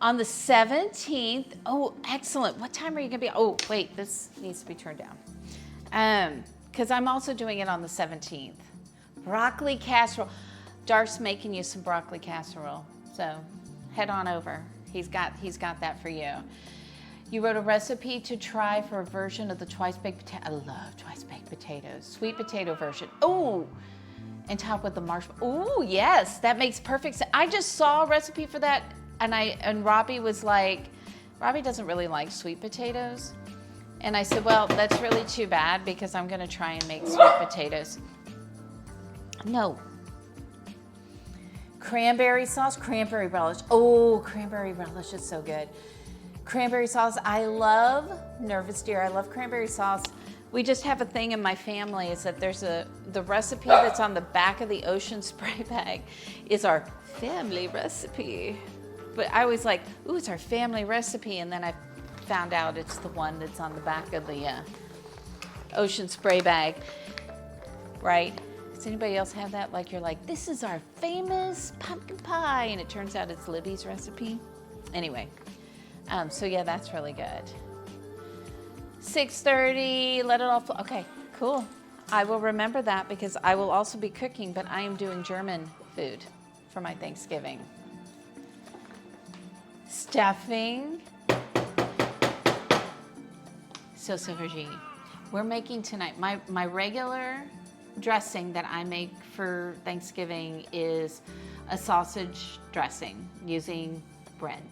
on the 17th, oh, excellent. What time are you going to be? Oh, wait, this needs to be turned down. Because I'm also doing it on the 17th. Broccoli casserole. Darth's making you some broccoli casserole, so head on over. He's got that for you. You wrote a recipe to try for a version of the twice-baked potato. I love twice-baked potatoes. Sweet potato version. Oh, and top with the marshmallow. Oh, yes, that makes perfect sense. I just saw a recipe for that, and Robbie was like, Robbie doesn't really like sweet potatoes. And I said, well, that's really too bad because I'm gonna try and make sweet potatoes. No. Cranberry sauce, cranberry relish. Oh, cranberry relish is so good. Cranberry sauce, I love Nervous Deer. I love cranberry sauce. We just have a thing in my family is that there's the recipe that's on the back of the Ocean Spray bag is our family recipe. But I always like, ooh, it's our family recipe. And then I found out it's the one that's on the back of the Ocean Spray bag, right? Does anybody else have that? Like you're like, this is our famous pumpkin pie. And it turns out it's Libby's recipe. Anyway, so yeah, that's really good. 6:30, let it all flow. Okay, cool. I will remember that because I will also be cooking, but I am doing German food for my Thanksgiving. Stuffing. Sausage. We're making tonight, my regular dressing that I make for Thanksgiving is a sausage dressing using bread.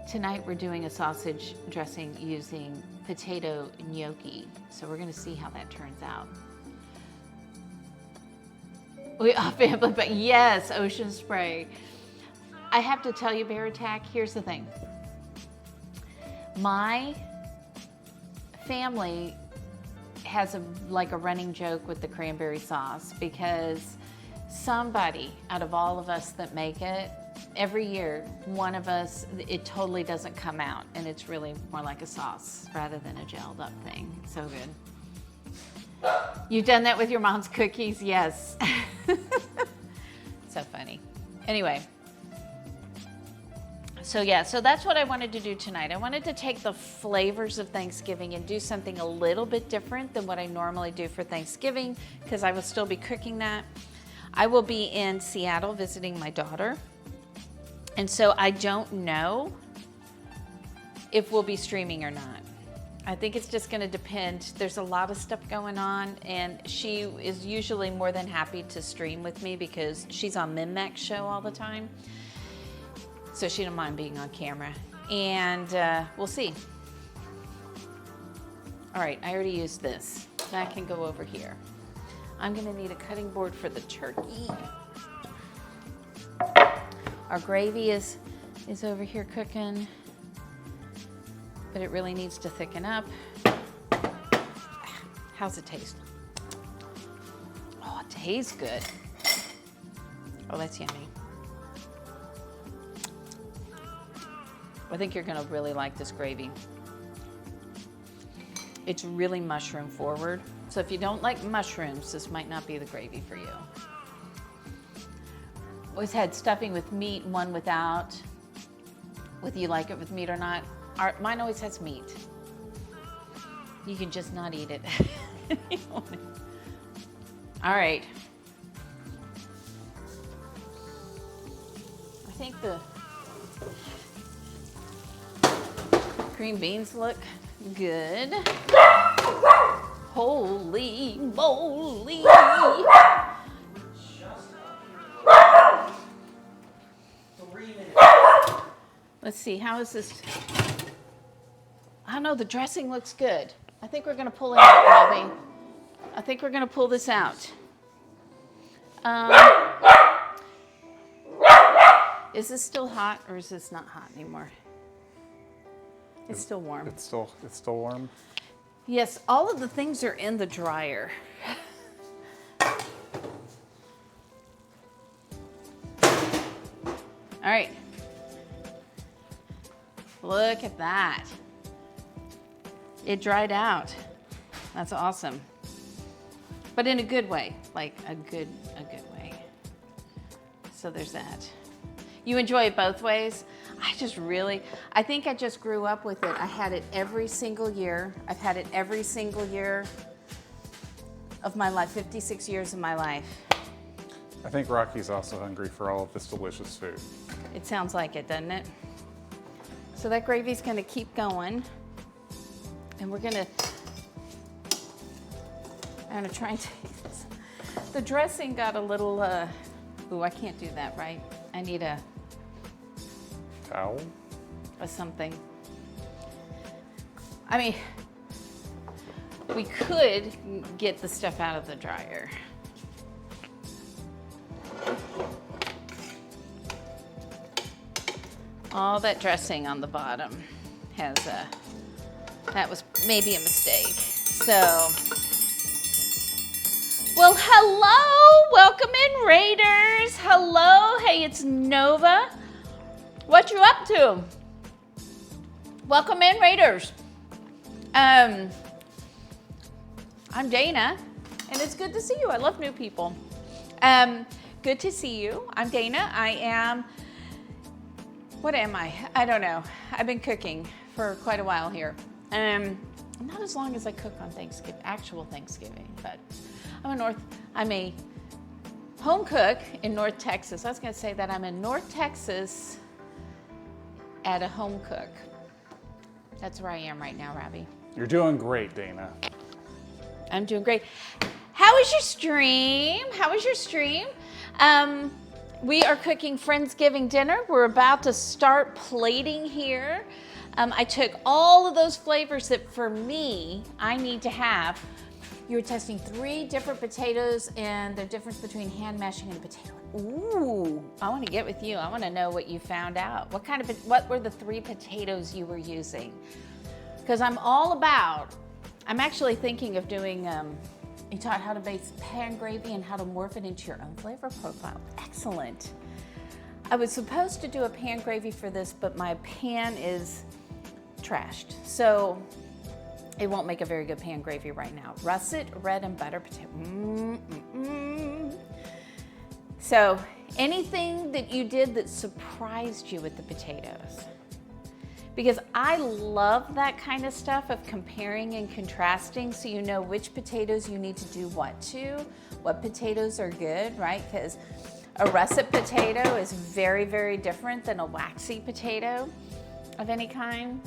Tonight we're doing a sausage dressing using potato gnocchi. So we're gonna see how that turns out. We are family, but yes, Ocean Spray. I have to tell you, Bear Attack, here's the thing. My family has a running joke with the cranberry sauce because somebody out of all of us that make it, every year, one of us, it totally doesn't come out and it's really more like a sauce rather than a gelled up thing. So good. You've done that with your mom's cookies? Yes. So funny. Anyway. So yeah, so that's what I wanted to do tonight. I wanted to take the flavors of Thanksgiving and do something a little bit different than what I normally do for Thanksgiving because I will still be cooking that. I will be in Seattle visiting my daughter. And so I don't know if we'll be streaming or not. I think it's just gonna depend. There's a lot of stuff going on and she is usually more than happy to stream with me because she's on MinMax's show all the time. So she don't mind being on camera. And we'll see. All right, I already used this. That can go over here. I'm gonna need a cutting board for the turkey. Our gravy is over here cooking, but it really needs to thicken up. How's it taste? Oh, it tastes good. Oh, that's yummy. I think you're gonna really like this gravy. It's really mushroom forward. So if you don't like mushrooms, this might not be the gravy for you. Always had stuffing with meat, one without. Whether you like it with meat or not. Mine always has meat. You can just not eat it. All right. I think the green beans look good. Holy moly. Let's see, how is this? I don't know, the dressing looks good. I think we're gonna pull it out, Robbie. I think we're gonna pull this out. Is this still hot or is this not hot anymore? It's still warm. It's still warm. Yes, all of the things are in the dryer. All right. Look at that. It dried out. That's awesome. But in a good way, like a good way. So there's that. You enjoy it both ways? I think I just grew up with it. I had it every single year. I've had it every single year of my life, 56 years of my life. I think Rocky's also hungry for all of this delicious food. It sounds like it, doesn't it? So that gravy's gonna keep going. And I'm gonna try and take this. The dressing got a little, ooh, I can't do that, right? I need a Towel? something. I mean, we could get the stuff out of the dryer. All that dressing on the bottom has that was maybe a mistake. So, well, hello, welcome in Raiders. Hello, hey, it's Nova. What you up to? Welcome in Raiders. I'm Dana, and it's good to see you. I love new people. Good to see you. I'm Dana. I am, what am I? I don't know. I've been cooking for quite a while here. Not as long as I cook on Thanksgiving, actual Thanksgiving, but I'm a home cook in North Texas. I was gonna say that I'm in North Texas at a home cook. That's where I am right now, Robbie. You're doing great, Dana. I'm doing great. How was your stream? How was your stream? We are cooking Friendsgiving dinner. We're about to start plating here. I took all of those flavors that for me, I need to have. You were testing 3 different potatoes and the difference between hand mashing and a potato. Ooh, I want to get with you. I want to know what you found out. What were the 3 potatoes you were using? Because I'm actually thinking of doing, you taught how to make pan gravy and how to morph it into your own flavor profile. Excellent. I was supposed to do a pan gravy for this, but my pan is trashed. So it won't make a very good pan gravy right now. Russet, red, and butter potato. So anything that you did that surprised you with the potatoes? Because I love that kind of stuff of comparing and contrasting so you know which potatoes you need to do what to, what potatoes are good, right? Because a russet potato is very, very different than a waxy potato of any kind.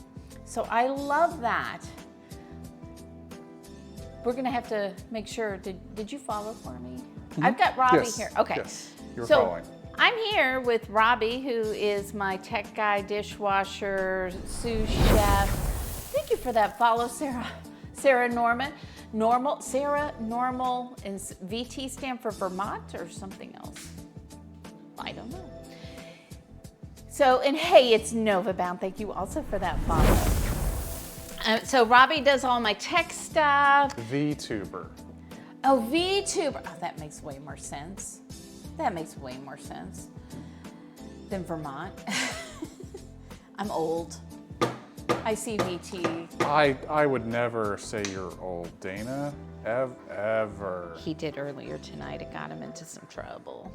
So I love that. We're gonna have to make sure, did you follow for me? I've got Robbie Yes. here. Okay. Yes, you're So following. I'm here with Robbie, who is my tech guy, dishwasher, sous chef. Thank you for that follow, Sarah. Sarah Norman. Sarah Normal, and VT stand for Vermont or something else? I don't know. So, and hey, it's Nova Bound. Thank you also for that follow. So Robbie does all my tech stuff. VTuber. Oh, VTuber. Oh, that makes way more sense. That makes way more sense than Vermont. I'm old. I see VT. I would never say you're old, Dana. Ever. He did earlier tonight. It got him into some trouble.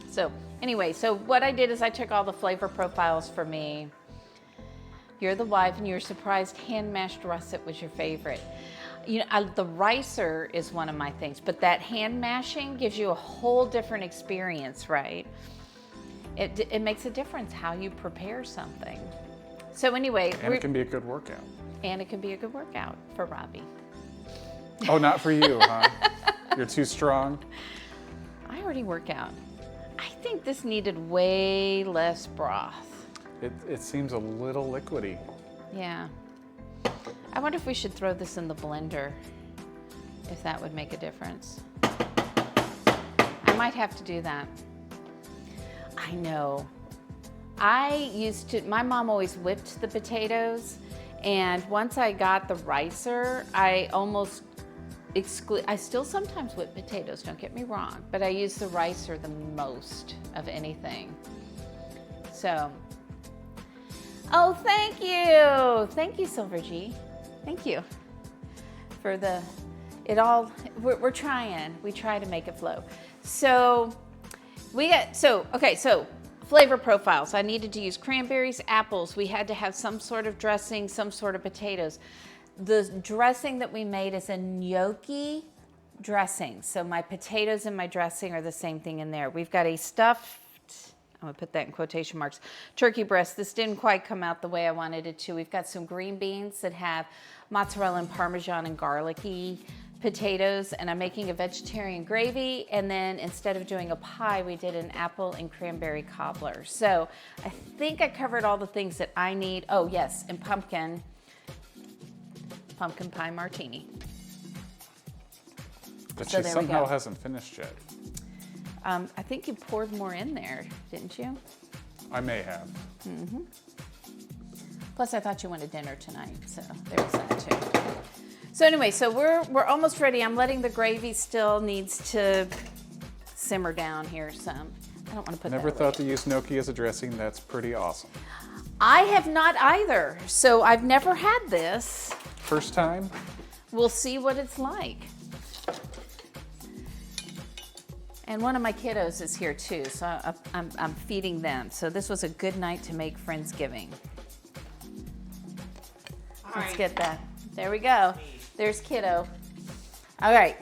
So anyway, so what I did is I took all the flavor profiles for me. You're the wife and you're surprised hand-mashed russet was your favorite. You know, the ricer is one of my things, but that hand mashing gives you a whole different experience, right? It makes a difference how you prepare something. So anyway. And it can be a good workout. And it can be a good workout for Robbie. Oh, not for you, huh? You're too strong? I already work out. I think this needed way less broth. It seems a little liquidy. Yeah. I wonder if we should throw this in the blender, if that would make a difference. I might have to do that. I know. My mom always whipped the potatoes, and once I got the ricer, I almost I still sometimes whip potatoes, don't get me wrong, but I use the ricer the most of anything. So, oh, thank you. Thank you, Silver G. Thank you for we're trying. We try to make it flow. So so flavor profiles. I needed to use cranberries, apples. We had to have some sort of dressing, some sort of potatoes. The dressing that we made is a gnocchi dressing. So my potatoes and my dressing are the same thing in there. We've got a stuffed, I'm gonna put that in quotation marks, turkey breast. This didn't quite come out the way I wanted it to. We've got some green beans that have mozzarella and Parmesan and garlicky potatoes, and I'm making a vegetarian gravy, and then instead of doing a pie, we did an apple and cranberry cobbler. So I think I covered all the things that I need. Oh yes, and pumpkin pie martini. But So she there we somehow go. hasn't finished yet. I think you poured more in there, didn't you? I may have. Plus I thought you wanted dinner tonight, so there's that too. So anyway, so we're almost ready. I'm letting the gravy still needs to simmer down here some. I don't want to put Never that thought to use gnocchi as a dressing. That's pretty awesome. I have not either. So I've never had this. First time? We'll see what it's like. And one of my kiddos is here too, so I'm feeding them. So this was a good night to make Friendsgiving. Let's get that. There we go. There's kiddo. All right.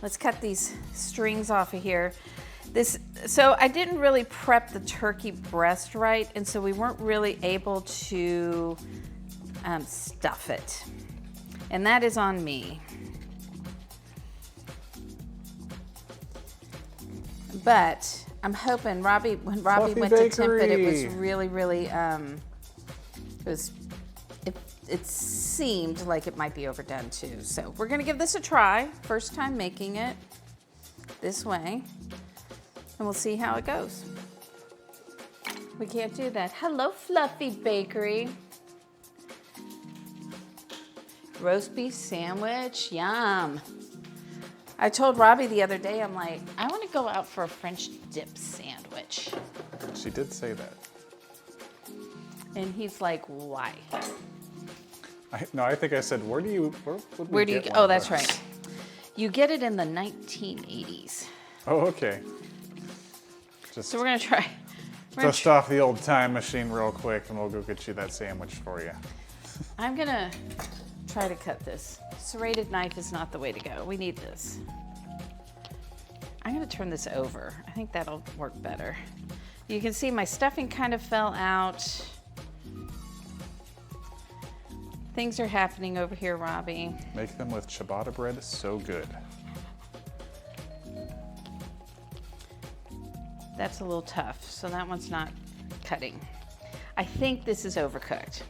Let's cut these strings off of here. So I didn't really prep the turkey breast right, and so we weren't really able to stuff it. And that is on me. But I'm hoping when Robbie Fluffy went to temp it, it was bakery. really, it seemed like it might be overdone too. So we're gonna give this a try. First time making it this way. And we'll see how it goes. We can't do that. Hello, Fluffy Bakery. Roast beef sandwich, yum. I told Robbie the other day, I'm like, I want to go out for a French dip sandwich. She did say that. And he's like, why? I think I said, where do you get one Oh, of that's those? right. You get it in the 1980s. Oh, okay. Just So we're gonna try. dust off the old time machine real quick and we'll go get you that sandwich for you. I'm gonna try to cut this. Serrated knife is not the way to go. We need this. I'm gonna turn this over. I think that'll work better. You can see my stuffing kind of fell out. Things are happening over here, Robbie. Make them with ciabatta bread, so good. That's a little tough, so that one's not cutting. I think this is overcooked,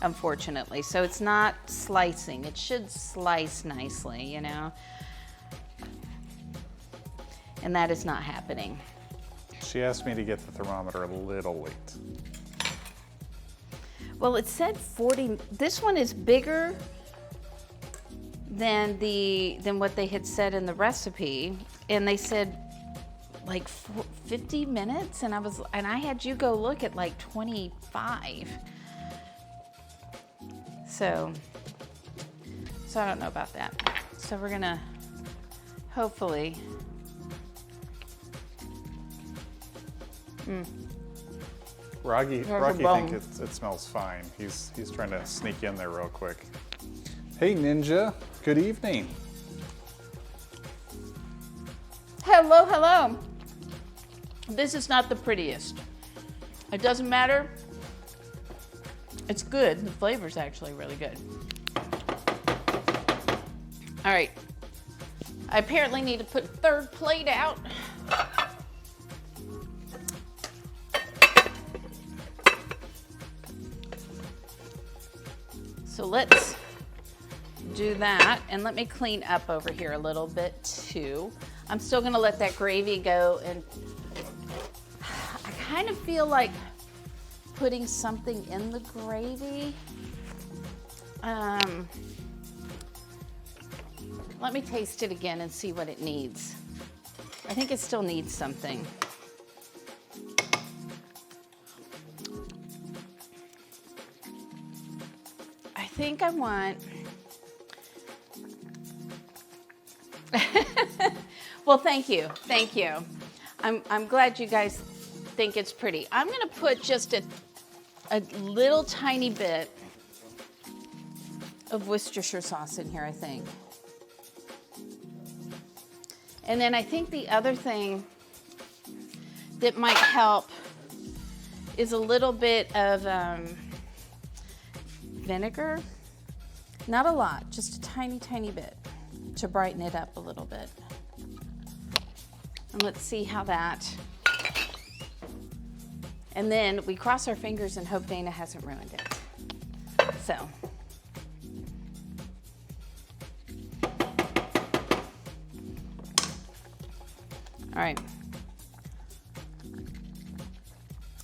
unfortunately. So it's not slicing. It should slice nicely, you know? And that is not happening. She asked me to get the thermometer a little late. Well, it said 40. This one is bigger than what they had said in the recipe, and they said like 50 minutes, and I had you go look at like 25. So I don't know about that. So we're gonna hopefully. Rocky a bone. thinks it smells fine. He's trying to sneak in there real quick. Hey Ninja, good evening. Hello, hello. This is not the prettiest. It doesn't matter. It's good. The flavor's actually really good. All right. I apparently need to put a third plate out. So let's do that, and let me clean up over here a little bit too. I'm still gonna let that gravy go, and I kind of feel like putting something in the gravy. Let me taste it again and see what it needs. I think it still needs something. I think I want. Well, thank you. Thank you. I'm glad you guys think it's pretty. I'm gonna put just a little tiny bit of Worcestershire sauce in here, I think. And then I think the other thing that might help is a little bit of vinegar. Not a lot, just a tiny, tiny bit to brighten it up a little bit. And let's see how that. And then we cross our fingers and hope Dana hasn't ruined it. So. All right.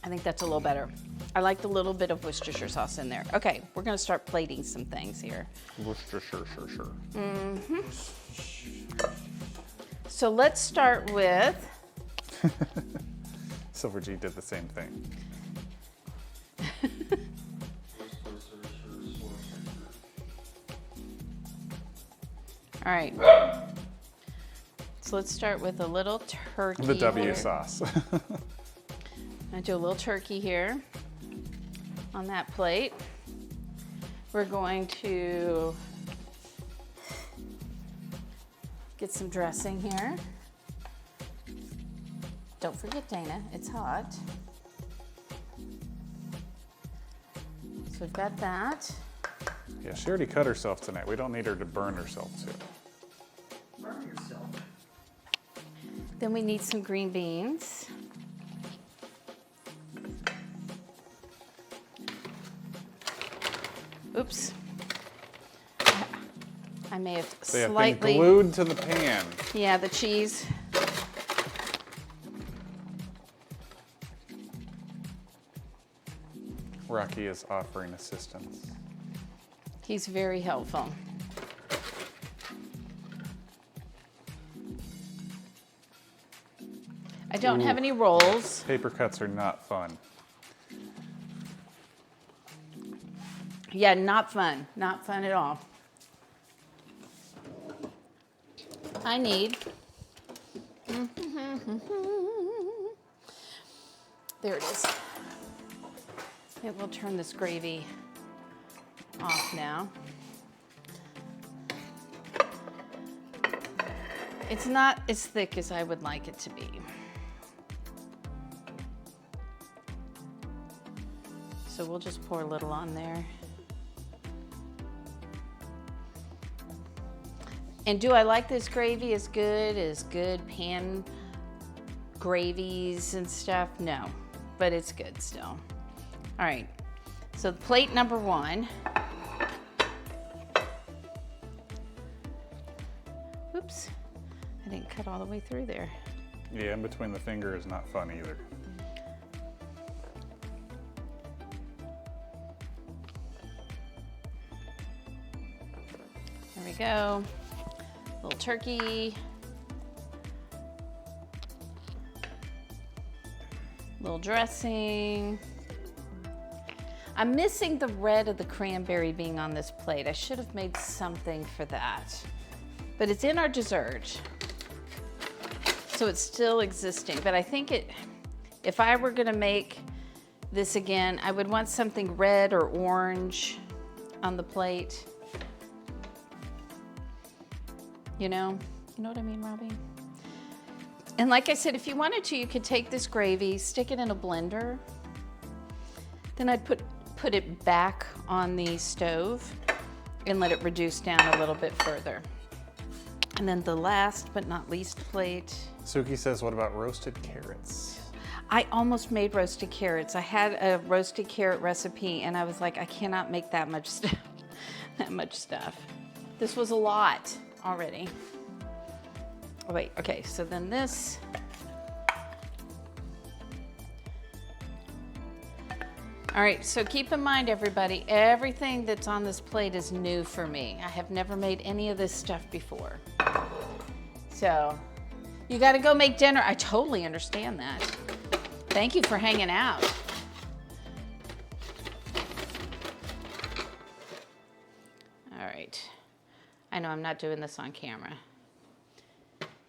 I think that's a little better. I like the little bit of Worcestershire sauce in there. Okay, we're gonna start plating some things here. Worcestershire, sure. So let's start with, Silver G did the same thing. all right. So let's start with a little turkey. The W here. sauce. I do a little turkey here on that plate. We're going to get some dressing here. Don't forget, Dana, it's hot. So we've got that. Yeah, she already cut herself tonight. We don't need her to burn herself too. Burn yourself. Then we need some green beans. Oops. I may have They have been slightly. glued to the pan. Yeah, the cheese. Rocky is offering assistance. He's very helpful. I don't have any rolls. Paper cuts are not fun. Yeah, not fun. Not fun at all. I need. There it is. Maybe we'll turn this gravy off now. It's not as thick as I would like it to be. So we'll just pour a little on there. And do I like this gravy as good pan gravies and stuff? No, but it's good still. All right, so plate number one. Oops, I didn't cut all the way through there. Yeah, in between the finger is not fun either. There we go. Little turkey. Little dressing. I'm missing the red of the cranberry being on this plate. I should have made something for that. But it's in our dessert. So it's still existing. But I think if I were gonna make this again, I would want something red or orange on the plate. You know what I mean, Robbie? And like I said, if you wanted to, you could take this gravy, stick it in a blender. Then I'd put it back on the stove and let it reduce down a little bit further. And then the last but not least plate. Suki says, what about roasted carrots? I almost made roasted carrots. I had a roasted carrot recipe and I was like, I cannot make that much stuff. This was a lot already. Oh wait, okay, so then this. All right, so keep in mind, everybody, everything that's on this plate is new for me. I have never made any of this stuff before. So, you gotta go make dinner. I totally understand that. Thank you for hanging out. All right. I know I'm not doing this on camera.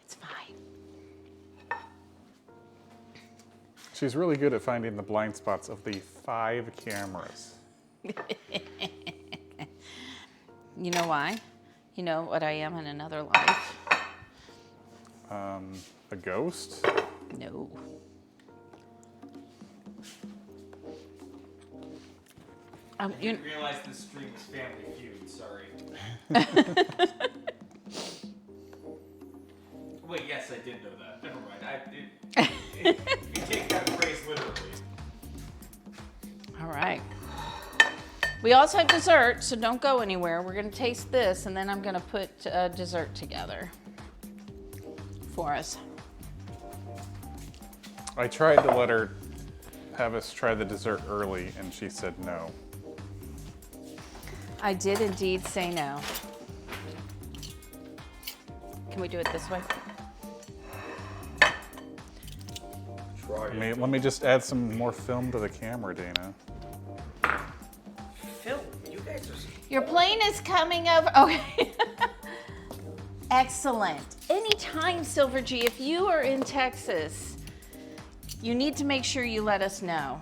It's fine. She's really good at finding the blind spots of the 5 cameras. You know why? You know what I am in another life? A ghost? No. I You, didn't realize this stream was Family Feud. Sorry. Wait, yes, I did know that. Never mind. You take that phrase literally. all right. We also have dessert, so don't go anywhere. We're going to taste this, and then I'm going to put dessert together for us. I tried to let her have us try the dessert early, and she said no. I did indeed say no. Can we do it this way? Let me just add some more film to the camera, Dana. Phil, you guys are. Your plane is coming over. Okay. Excellent. Anytime, Silver G, if you are in Texas, you need to make sure you let us know.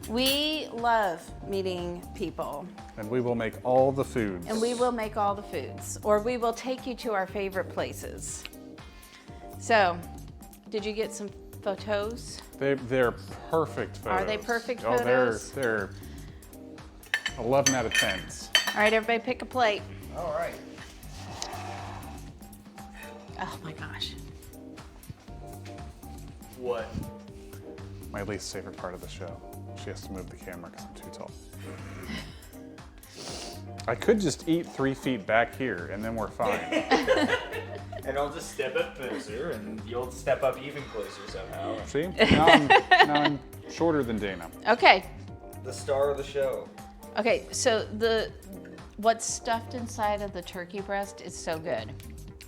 We love meeting people. And we will make all the foods. And we will make all the foods, or we will take you to our favorite places. So, did you get some photos? They're perfect photos. Are they perfect Oh, photos? they're 11 out of 10s. All right, everybody pick a plate. All right. Oh my gosh. What? My least favorite part of the show. She has to move the camera because I'm too tall. I could just eat 3 feet back here and then we're fine. And I'll just step up closer, and you'll step up even closer somehow. See? Now I'm shorter than Dana. Okay. The star of the show. Okay, so what's stuffed inside of the turkey breast is so good.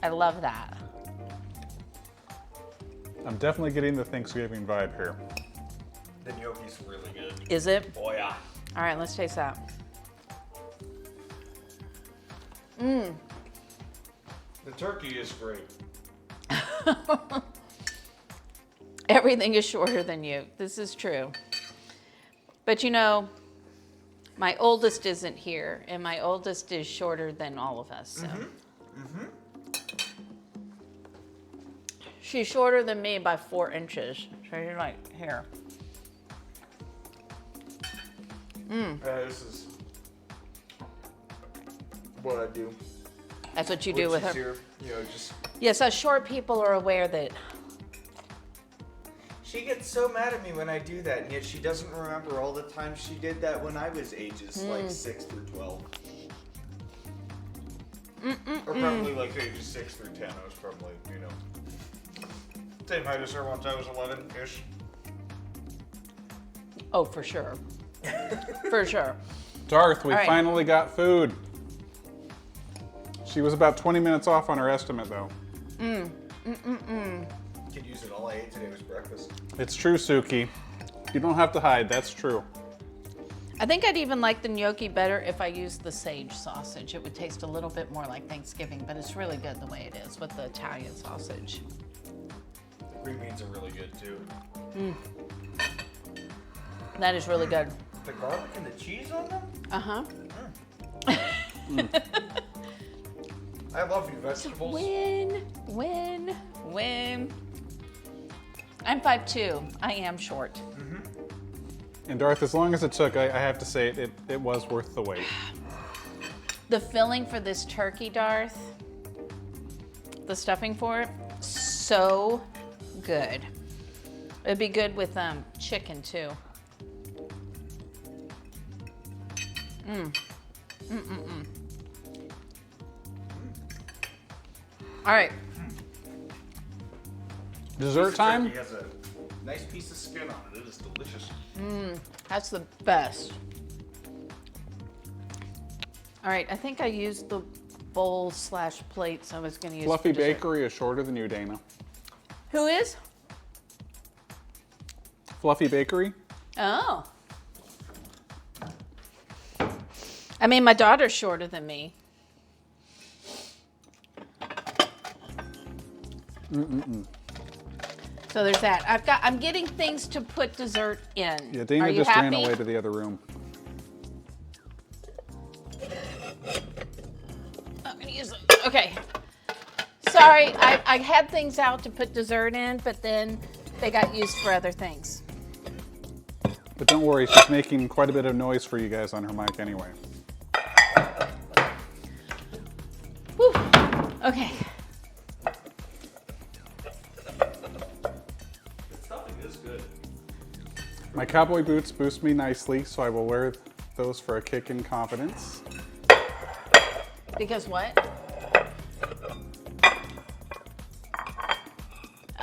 I love that. I'm definitely getting the Thanksgiving vibe here. The gnocchi's really good. Is it? Oh yeah. All right, let's taste that. The turkey is great. Everything is shorter than you. This is true. But you know, my oldest isn't here, and my oldest is shorter than all of us. So. She's shorter than me by 4 inches. So you're like, here. This is what I do. That's what you do with her. Here, you know, just. Yes, us short people are aware that. She gets so mad at me when I do that, and yet she doesn't remember all the times she did that when I was ages like 6 through 12. Or probably like ages 6 through 10. I was probably, you know, same height as her once I was 11-ish. Oh, for sure. For sure. Darth, we All right. finally got food. She was about 20 minutes off on her estimate, though. Could use it. All I ate today was breakfast. It's true, Suki. You don't have to hide. That's true. I think I'd even like the gnocchi better if I used the sage sausage. It would taste a little bit more like Thanksgiving, but it's really good the way it is with the Italian sausage. The green beans are really good too. That is really good. The garlic and the cheese on them? Uh-huh. I love you vegetables. Win. I'm 5'2". I am short. And Darth, as long as it took, I have to say it was worth the wait. The filling for this turkey, Darth, the stuffing for it, so good. It'd be good with chicken too. All right. Dessert time? Turkey has a nice piece of skin on it. It is delicious. That's the best. All right, I think I used the bowl / plate, so I was going to use Fluffy the dessert. Bakery is shorter than you, Dana. Who is? Fluffy Bakery? Oh. I mean, my daughter's shorter than me. So there's that. I'm getting things to put dessert in. Yeah, Are Dana you just happy? ran away to the other room. I'm gonna use it. Okay. sorry. I had things out to put dessert in, but then they got used for other things. But don't worry, she's making quite a bit of noise for you guys on her mic anyway. Whew. Okay. The stuffing is good. My cowboy boots boost me nicely, so I will wear those for a kick in confidence. Because what?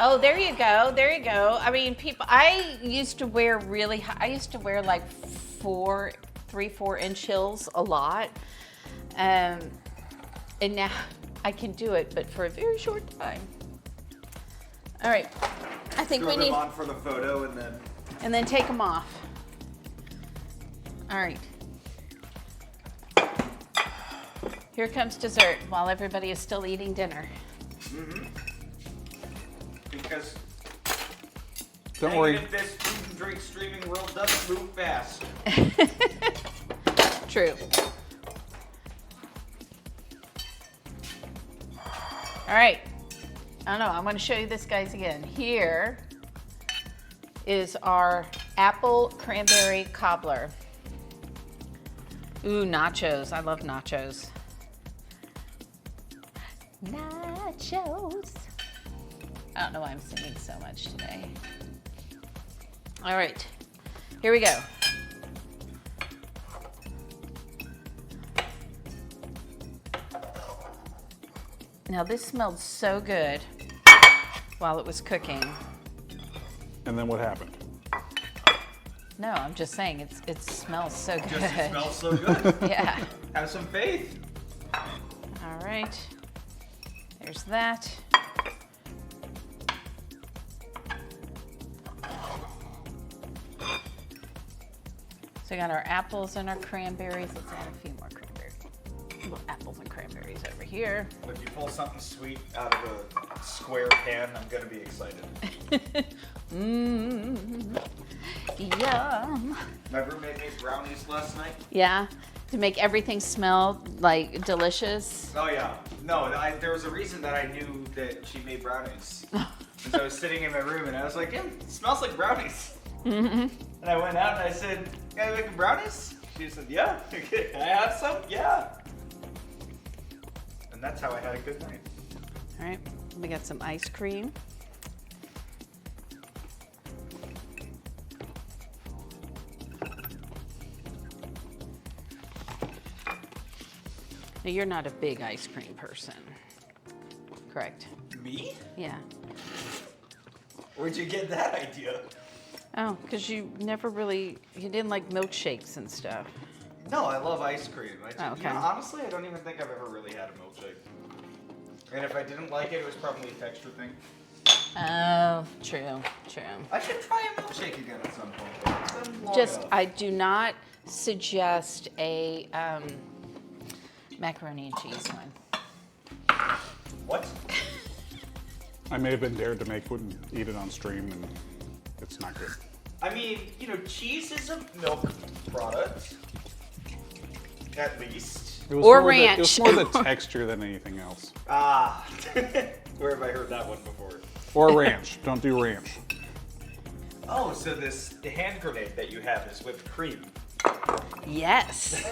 Oh, there you go. There you go. I mean, I used to wear really high. I used to wear like 4 inch heels a lot. And now I can do it, but for a very short time. All right. I think we Throw them need. on for the photo And then take them off. All right. Here comes dessert while everybody is still eating dinner. because Don't worry. if this food and drink streaming world doesn't move fast. True. All right. I don't know. I'm going to show you this, guys, again. Here is our apple cranberry cobbler. Ooh, nachos. I love nachos. Nachos. I don't know why I'm singing so much today. All right. Here we go. Now this smelled so good while it was cooking. And then what happened? No, I'm just saying it smells so good. Just it smells so good. Yeah. Have some faith. All right. There's that. So we got our apples and our cranberries. Let's add a few more cranberries. Little apples and cranberries over here. If you pull something sweet out of a square pan, I'm gonna be excited. Yum. My roommate made brownies last night. Yeah, to make everything smell like delicious. Oh yeah. No, there was a reason that I knew that she made brownies. Because I was sitting in my room and I was like, yeah, it smells like brownies. And I went out and I said, "Are you making brownies?" She said, "Yeah." "Can I have some?" "Yeah." And that's how I had a good night. All right, we got some ice cream. Now, you're not a big ice cream person, correct? Me? Yeah. Where'd you get that idea? Oh, because you didn't like milkshakes and stuff. No, I love ice cream. okay. Honestly, I don't even think I've ever really had a milkshake. And if I didn't like it, it was probably a texture thing. Oh, true. I should try a milkshake again at some point. It's been long Just, enough. I do not suggest a macaroni and cheese one. What? I may have been dared to make one, eat it on stream, and it's not good. I mean, cheese is a milk product. At least. It was Or more ranch. it was more the texture than anything else. Ah. Where have I heard that one before? Or ranch. Don't do ranch. Oh, so the hand grenade that you have is whipped cream. Yes.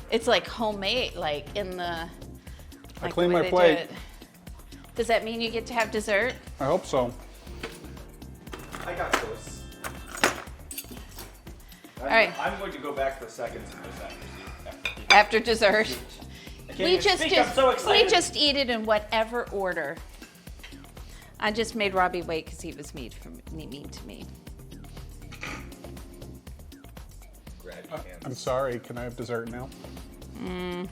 It's like homemade, like in the. I the cleaned way my they do plate. it. Does that mean you get to have dessert? I hope so. I got close. All right. I'm going to go back for seconds and just After dessert. I can't even speak, I'm so we excited. just eat it in whatever order. I just made Robbie wait because he was mean to me. Grab your hands. I'm sorry. Can I have dessert now? I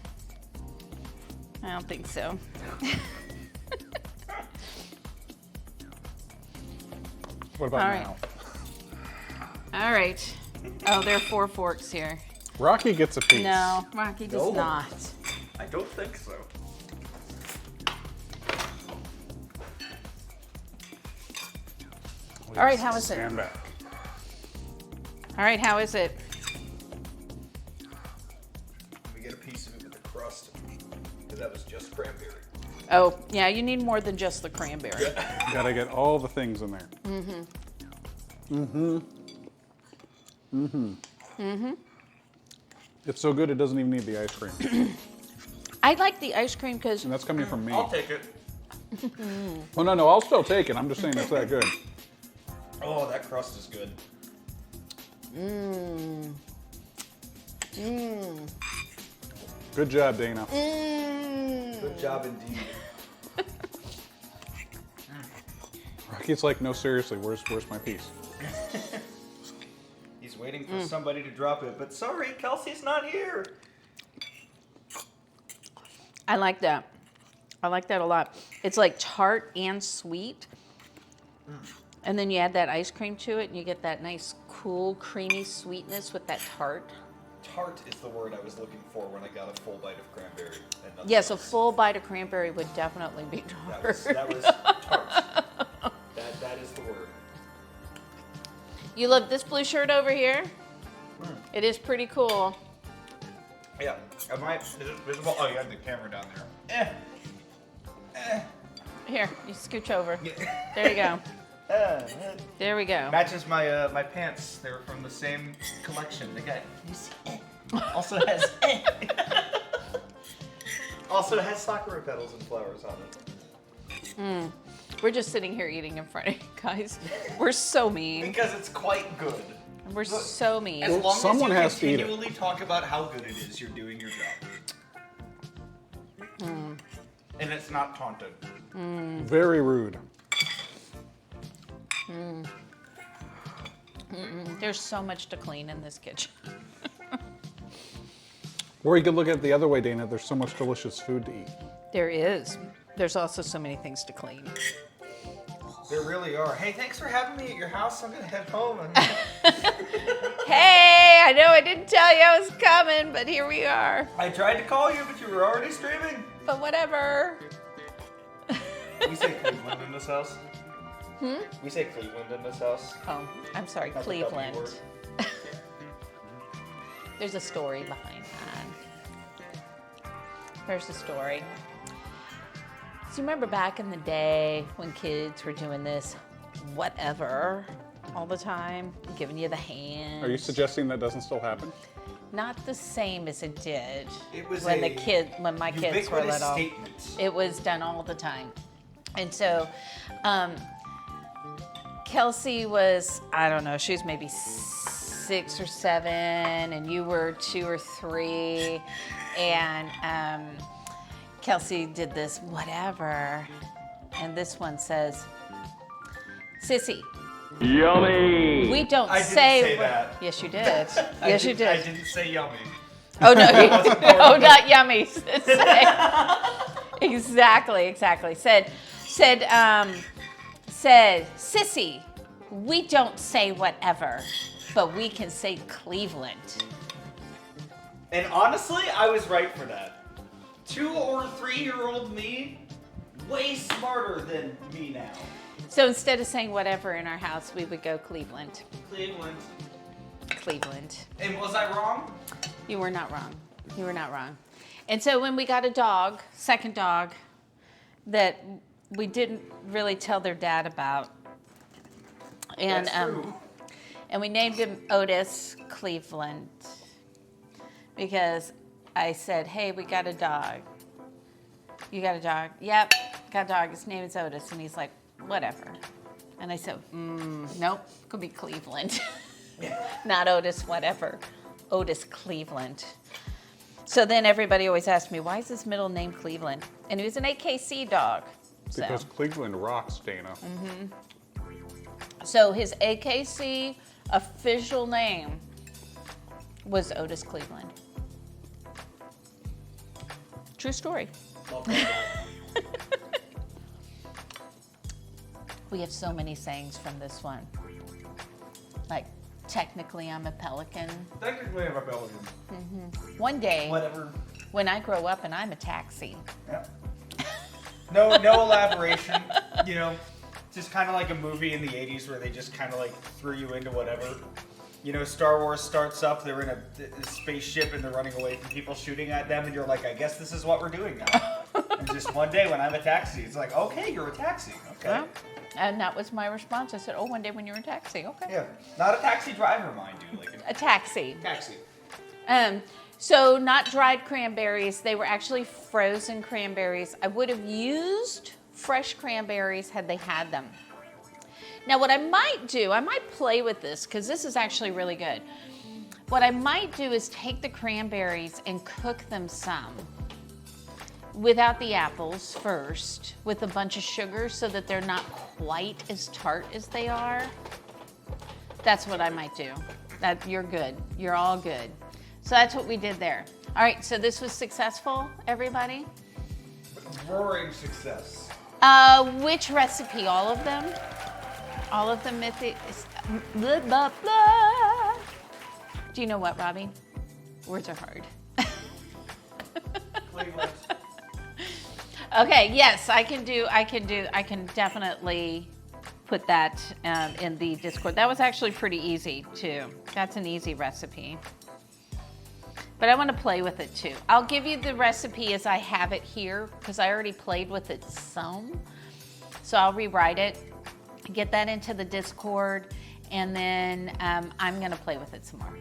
don't think so. What about All right. now? All right. Oh, there are 4 forks here. Rocky gets a piece. No, Rocky does No. not. I don't think so. All right, how is it? Stand back. All right, how is it? Let me get a piece of it with the crust. Because that was just cranberry. Oh, yeah, you need more than just the cranberry. Gotta get all the things in there. It's so good it doesn't even need the ice cream. I like the ice cream because And that's coming from me. I'll take it. Oh, no, I'll still take it. I'm just saying it's that good. Oh, that crust is good. Good job, Dana. Good job indeed. Rocky's like, no, seriously, where's my piece? He's waiting for somebody to drop it, but sorry, Kelsey's not here. I like that. I like that a lot. It's like tart and sweet. And then you add that ice cream to it and you get that nice, cool, creamy sweetness with that tart. Tart is the word I was looking for when I got a full bite of cranberry. And nothing Yes, a else. full bite of cranberry would definitely be tart. That was tart. That is the word. You love this blue shirt over here? It is pretty cool. Yeah. Is it visible? Oh, you have the camera down there. Here, you scooch over. There you go. There we go. Matches my my pants. They were from the same collection. The guy also has sakura petals and flowers on it. We're just sitting here eating in front of you guys. We're so mean. Because it's quite good. We're so mean. As long someone as you has to eat it. continually talk about how good it is, you're doing your job. And it's not taunting. Very rude. There's so much to clean in this kitchen. Or you could look at it the other way, Dana. There's so much delicious food to eat. There is. There's also so many things to clean. There really are. Hey, thanks for having me at your house. I'm gonna head home. Hey, I know I didn't tell you I was coming, but here we are. I tried to call you, but you were already streaming. But whatever. We say Cleveland in this house. We say Cleveland in this house. Oh, I'm sorry, Not the W Cleveland. word. There's a story behind that. There's a story. So you remember back in the day when kids were doing this whatever all the time, giving you the hand. Are you suggesting that doesn't still happen? Not the same as it did It was when a my kids were ubiquitous little. statement. It was done all the time. And so Kelsey was, I don't know, she was maybe 6 or 7 and you were 2 or 3 and Kelsey did this whatever and this one says, Sissy, Yummy! we don't I didn't say say that. Yes, you did. Yes, you did. I didn't say yummy. Oh no! Oh, not yummy. Exactly. Said, Sissy, we don't say whatever, but we can say Cleveland. And honestly, I was right for that. 2 or 3-year-old me, way smarter than me now. So instead of saying whatever in our house, we would go Cleveland. Cleveland. And was I wrong? You were not wrong. You were not wrong. And so when we got a dog, second dog, that we didn't really tell their dad about. And That's true. and we named him Otis Cleveland because I said, "Hey, we got a dog. You got a dog? Yep, got a dog. His name is Otis." And he's like, "Whatever." And I said, "Nope, could be Cleveland, not Otis. Whatever, Otis Cleveland." So then everybody always asked me, "Why is his middle name Cleveland?" And he was an AKC dog. So. Because Cleveland rocks, Dana. So his AKC official name was Otis Cleveland. True story. We have so many sayings from this one. Like, technically I'm a pelican. Technically, I'm a pelican. One day, Whatever. when I grow up and I'm a taxi. Yeah. No elaboration. You know, just kind of like a movie in the 80s where they just kind of like threw you into whatever. You know, Star Wars starts up, they're in a spaceship and they're running away from people shooting at them, and you're like, I guess this is what we're doing now. And just one day when I'm a taxi, it's like, okay, you're a taxi. Okay. Well, and that was my response. I said, oh, one day when you're a taxi. Okay. Yeah. Not a taxi driver, mind you. Like A taxi. taxi. So not dried cranberries. They were actually frozen cranberries. I would have used fresh cranberries had they had them. Now what I might do, I might play with this because this is actually really good. What I might do is take the cranberries and cook them some without the apples first with a bunch of sugar so that they're not quite as tart as they are. That's what I might do. That you're good. You're all good. So that's what we did there. All right, so this was successful, everybody? Roaring success. Which recipe? All of them? All of them? Blah, blah, blah. Do you know what, Robbie? Words are hard. Cleveland. Okay, yes, I can definitely put that in the Discord. That was actually pretty easy too. That's an easy recipe. But I want to play with it too. I'll give you the recipe as I have it here because I already played with it some. So I'll rewrite it, get that into the Discord, and then I'm going to play with it some more.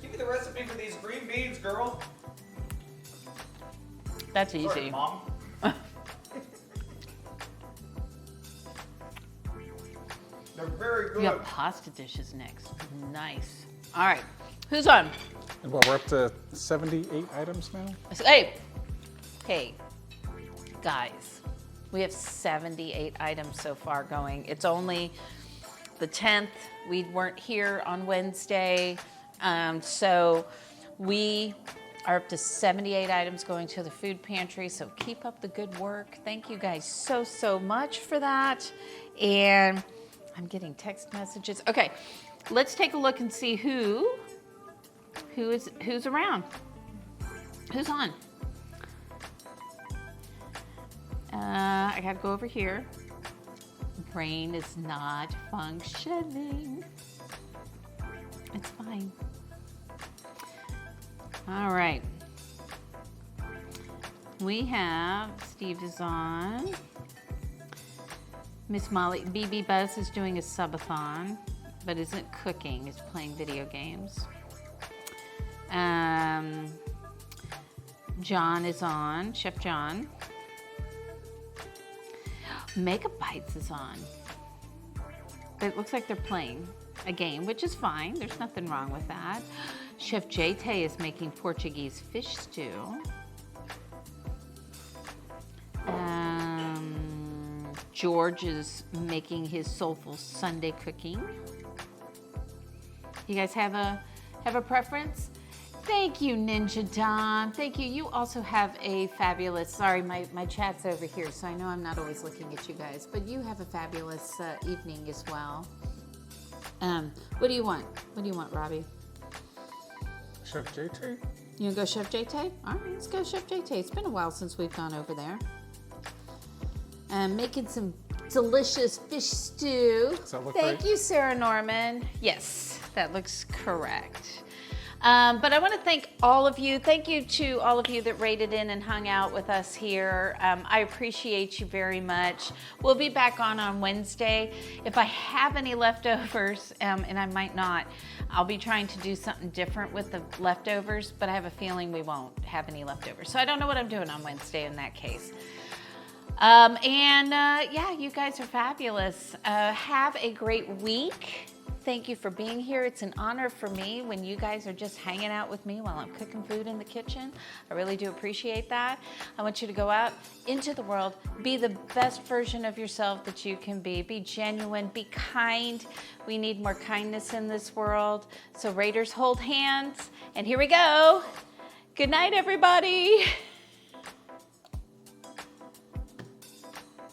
Give me the recipe for these green beans, girl. That's easy. Sorry, Mom. They're very good. You have pasta dishes next. Nice. All right. Who's on? And well, we're up to 78 items now. Hey, guys, we have 78 items so far going. It's only the 10th. We weren't here on Wednesday, so we are up to 78 items going to the food pantry. So keep up the good work. Thank you guys so much for that. And I'm getting text messages. Okay, let's take a look and see who's around. Who's on? I gotta go over here. Brain is not functioning. It's fine. All right. We have Steve is on. Miss Molly, BB Buzz is doing a subathon, but isn't cooking, is playing video games. John is on, Chef John. Megabytes is on. It looks like they're playing a game, which is fine. There's nothing wrong with that. Chef Jay is making Portuguese fish stew. George is making his soulful Sunday cooking. You guys have a preference? Thank you, Ninja Dom. Thank you. You also have a fabulous, sorry, my chat's over here, so I know I'm not always looking at you guys, but you have a fabulous evening as well. What do you want? What do you want, Robbie? Chef JT? You wanna go Chef JT? All right, let's go Chef JT. It's been a while since we've gone over there. Making some delicious fish stew. Does that look Thank right? you, Sarah Norman. Yes, that looks correct. But I want to thank all of you. Thank you to all of you that rated in and hung out with us here. I appreciate you very much. We'll be back on Wednesday. If I have any leftovers, and I might not, I'll be trying to do something different with the leftovers, but I have a feeling we won't have any leftovers. So I don't know what I'm doing on Wednesday in that case. Yeah, you guys are fabulous. Have a great week. Thank you for being here. It's an honor for me when you guys are just hanging out with me while I'm cooking food in the kitchen. I really do appreciate that. I want you to go out into the world, be the best version of yourself that you can be. Be genuine, be kind. We need more kindness in this world. So Raiders, hold hands. And here we go. Good night, everybody.